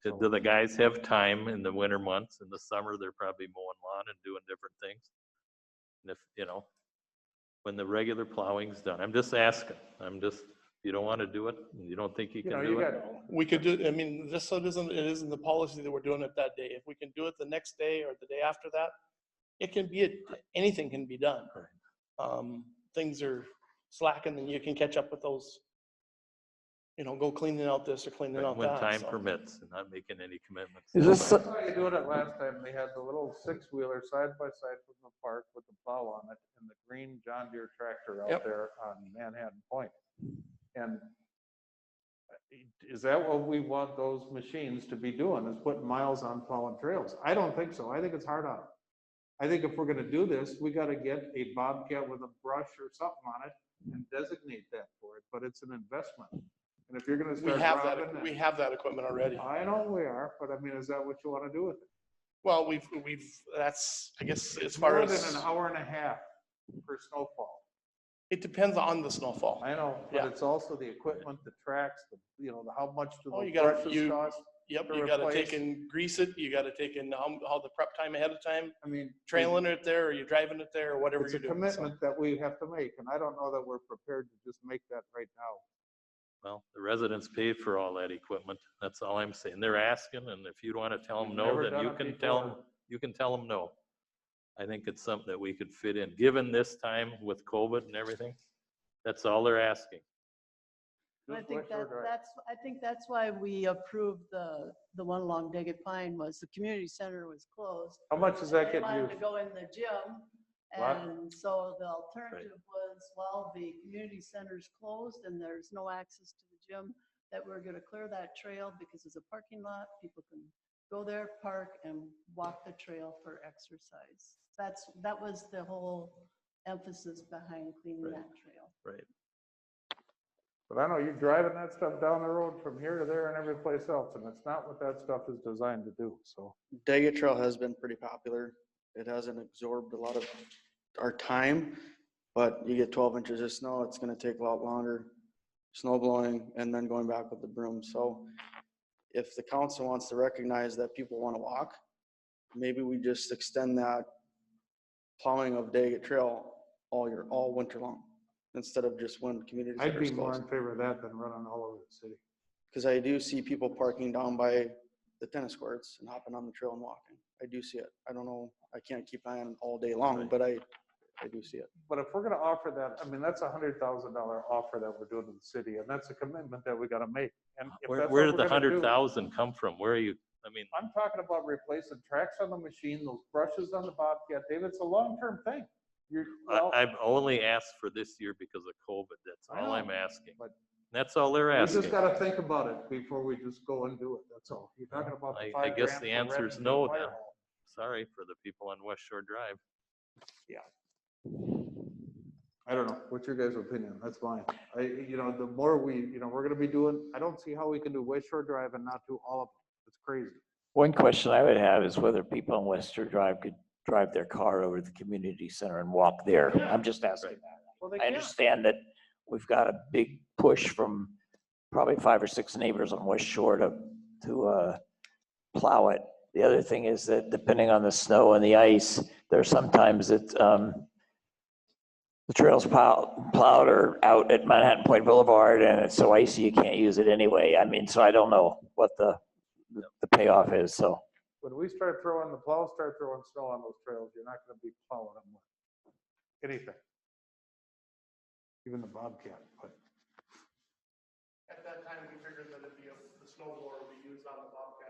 do the guys have time in the winter months? In the summer, they're probably mowing lawn and doing different things. And if, you know, when the regular plowing's done, I'm just asking. If you don't want to do it, and you don't think you You know, can you do got, it. We could do, I mean, just so it isn't the policy that we're doing it that day. If we can do it the next day or the day after that, it can be, anything can be done. Things are slacking, then you can catch up with those, you know, go cleaning out this or cleaning out When that. time so. permits and not making any commitments. Is this, I saw you doing it last time. They had the little six-wheeler side by side from the park with the plow on it and the green John Deere tractor out Yep. there on Manhattan Point. And is that what we want those machines to be doing, is putting miles on plowing trails? I don't think so. I think it's hard on. I think if we're gonna do this, we gotta get a Bobcat with a brush or something on it and designate that for it, but it's an investment. And if you're gonna We start have robbing that, we have that equipment already. I know we are, but I mean, is that what you wanna do with it? Well, that's, I guess, as It's far more as, than an hour and a half per snowfall. it depends on the snowfall. I know, but Yeah. it's also the equipment, the tracks, you know, how much do Oh, those you gotta, brushes cost? yep, to you gotta replace? take and grease it, you gotta take in how the prep time ahead of time, I mean, trailing it there, or you driving it there, or whatever it's you're a doing. so. commitment that we have to make, and I don't know that we're prepared to just make that right now. Well, the residents paid for all that equipment. That's all I'm saying. They're asking, and if you want to tell them We've no, never then done you it can tell them, before. you can tell them no. I think it's something that we could fit in, given this time with COVID and everything. That's all they're asking. I Just think West Shore Drive. I think that's why we approved the one along Daggett Pine, was the community center was closed. How much does that They get wanted used? to go in the gym, What? and so the alternative was, well, the community center's closed and there's no access to the gym, that we're gonna clear that trail because it's a parking lot. People can go there, park, and walk the trail for exercise. That was the whole emphasis behind cleaning Right. that trail. Right. But I know you're driving that stuff down the road from here to there and every place else, and it's not what that stuff is designed to do, so. Daggett Trail has been pretty popular. It hasn't absorbed a lot of our time, but you get 12 inches of snow, it's gonna take a lot longer, snow blowing and then going back with the broom. So if the council wants to recognize that people wanna walk, maybe we just extend that plowing of Daggett Trail all winter long, instead of just when community I'd be centers more closed. in favor of that than running all over the city. Because I do see people parking down by the tennis courts and hopping on the trail and walking. I do see it. I don't know, I can't keep an eye on it all day long, but I do see it. But if we're gonna offer that, I mean, that's $100,000 offer that we're doing to the city, and that's a commitment that we gotta make. And if that's Where what did the we're gonna do- 100,000 come from? Where are you, I mean, I'm talking about replacing tracks on the machine, those brushes on the Bobcat, Dave, it's a long-term thing. Well, I've only asked for this year because of COVID. That's I all know, I'm asking. but That's all they're we asking. just gotta think about it before we just go and do it, that's all. You're talking about the I guess $5,000 the for answer is renting no the fire then. hall. Sorry for the people on West Shore Drive. Yeah. I don't know, what's your guys' opinion? That's mine. The more we're gonna be doing, I don't see how we can do West Shore Drive and not do all of them. It's crazy. one question I would have is whether people on Wester Drive could drive their car over to the community center and walk there. I'm just asking that. Well, they I can't. understand that we've got a big push from probably 5 or 6 neighbors on West Shore to plow it. The other thing is that depending on the snow and the ice, there's sometimes that the trail's plowed or out at Manhattan Point Boulevard and it's so icy you can't use it anyway. I mean, so I don't know what the payoff is, so. When we start throwing snow on those trails, you're not gonna be plowing them with anything. Even the Bobcat, but At that time, we figured that the snow blower would be used on the Bobcat.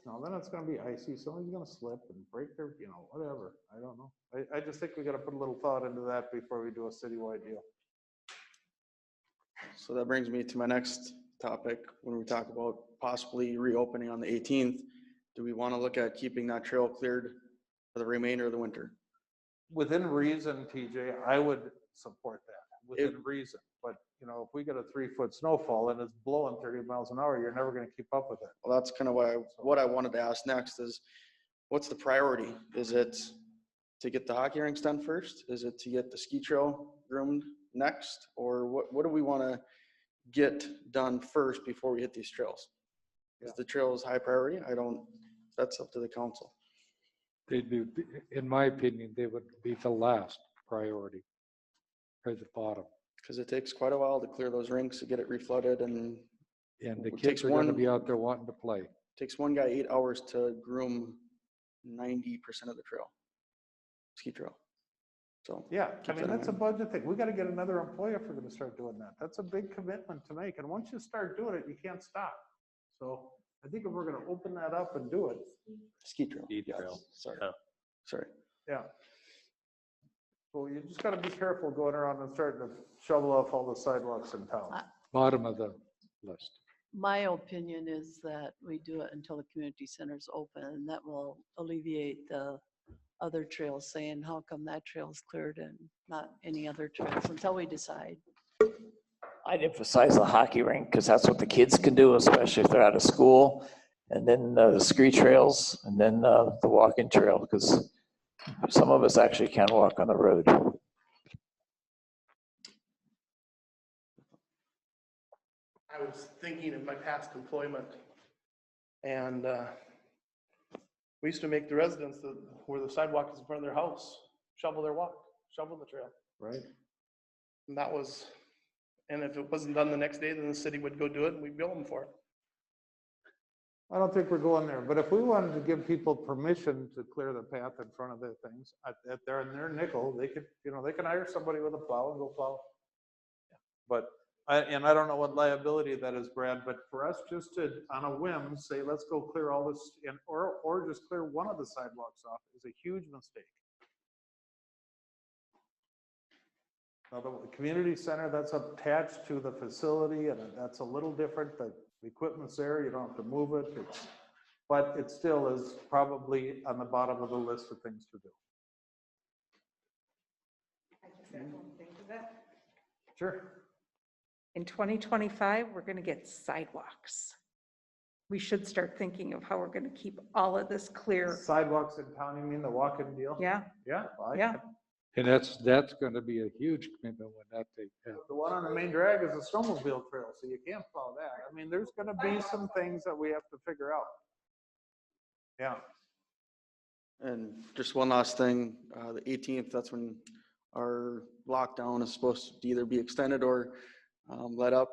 No, then it's gonna be icy, somebody's gonna slip and break their, whatever, I don't know. I just think we gotta put a little thought into that before we do a citywide deal. So that brings me to my next topic, when we talk about possibly reopening on the 18th. Do we want to look at keeping that trail cleared for the remainder of the winter? Within reason, TJ, I would support that, within reason. But, if we get a 3-foot snowfall and it's blowing 30 miles an hour, you're never gonna keep up with it. Well, that's kind of what I wanted to ask next is, what's the priority? Is it to get the hockey rinks done first? Is it to get the ski trail groomed next? Or what do we want to get done first before we hit these trails? Is the trails high priority? That's up to the council. They'd be, in my opinion, they would be the last priority, or the bottom. Because it takes quite a while to clear those rinks, to get it reflooded, and And the it kids takes are gonna be out there wanting to play. takes one guy 8 hours to groom 90% of the trail, ski trail. So. Yeah, I keep mean, that in that's a mind. budget thing. We gotta get another employee if we're gonna start doing that. That's a big commitment to make. And once you start doing it, you can't stop. So I think if we're gonna open that up and do it, Ski trail. Ski yes, trail. Sorry. Yeah. Sorry. yeah. So you just gotta be careful going around and starting to shovel off all the sidewalks in town. Bottom of the list. My opinion is that we do it until the community center's open, and that will alleviate the other trails saying, how come that trail's cleared and not any other trails, until we decide. I'd emphasize the hockey rink because that's what the kids can do, especially if they're out of school. And then the ski trails, and then the walking trail, because some of us actually can walk on the road. I was thinking of my past employment, and we used to make the residents where the sidewalk is in front of their house shovel their walk, shovel the trail. Right. And and if it wasn't done the next day, then the city would go do it and we'd bill them for it. I don't think we're going there, but if we wanted to give people permission to clear the path in front of their things, at their nickel, they could, they can hire somebody with a plow and go plow. But, I don't know what liability that is, Brad, but for us just to, on a whim, say, let's go clear all this, or just clear one of the sidewalks off is a huge mistake. Now, the community center, that's attached to the facility, and that's a little different. The equipment's there, you don't have to move it. But it still is probably on the bottom of the list of things to do. I just have one thing to that. Sure. In 2025, we're going to get sidewalks. We should start thinking of how we're going to keep all of this clear. Sidewalks in town, you mean the walk-in deal? Yeah. Yeah. Yeah. And that's gonna be a huge commitment when that thing happens. The one on the main drag is a snowmobile trail, so you can't plow that. I mean, there's gonna be some things that we have to figure out. Yeah. And just one last thing, the 18th, that's when our lockdown is supposed to either be extended or let up.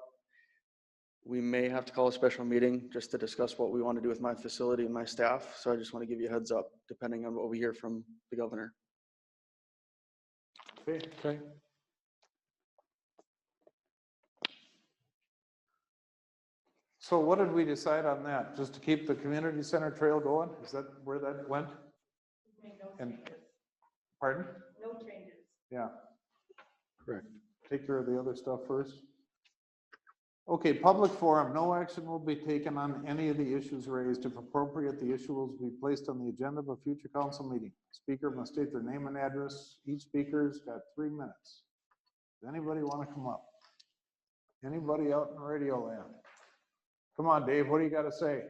We may have to call a special meeting just to discuss what we want to do with my facility and my staff. So I just want to give you a heads up, depending on what we hear from the governor. Okay. So what did we decide on that? Just to keep the community center trail going? Is that where that went? And, pardon? No changes. Yeah. Correct. Take care of the other stuff first. Okay, public forum. No action will be taken on any of the issues raised. If appropriate, the issue will be placed on the agenda of a future council meeting. Speaker must state their name and address. Each speaker's got 3 minutes. Does anybody want to come up? Anybody out in radio land? Come on, Dave, what do you got to say?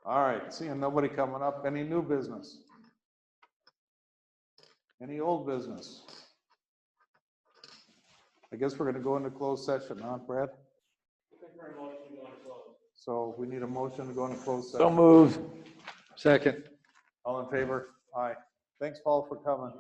All right, seeing nobody coming up. Any new business? Any old business? I guess we're going to go into closed session, huh, Brad? So we need a motion to go into closed session. So move. Second. All in favor? Aye. Thanks, Paul, for coming.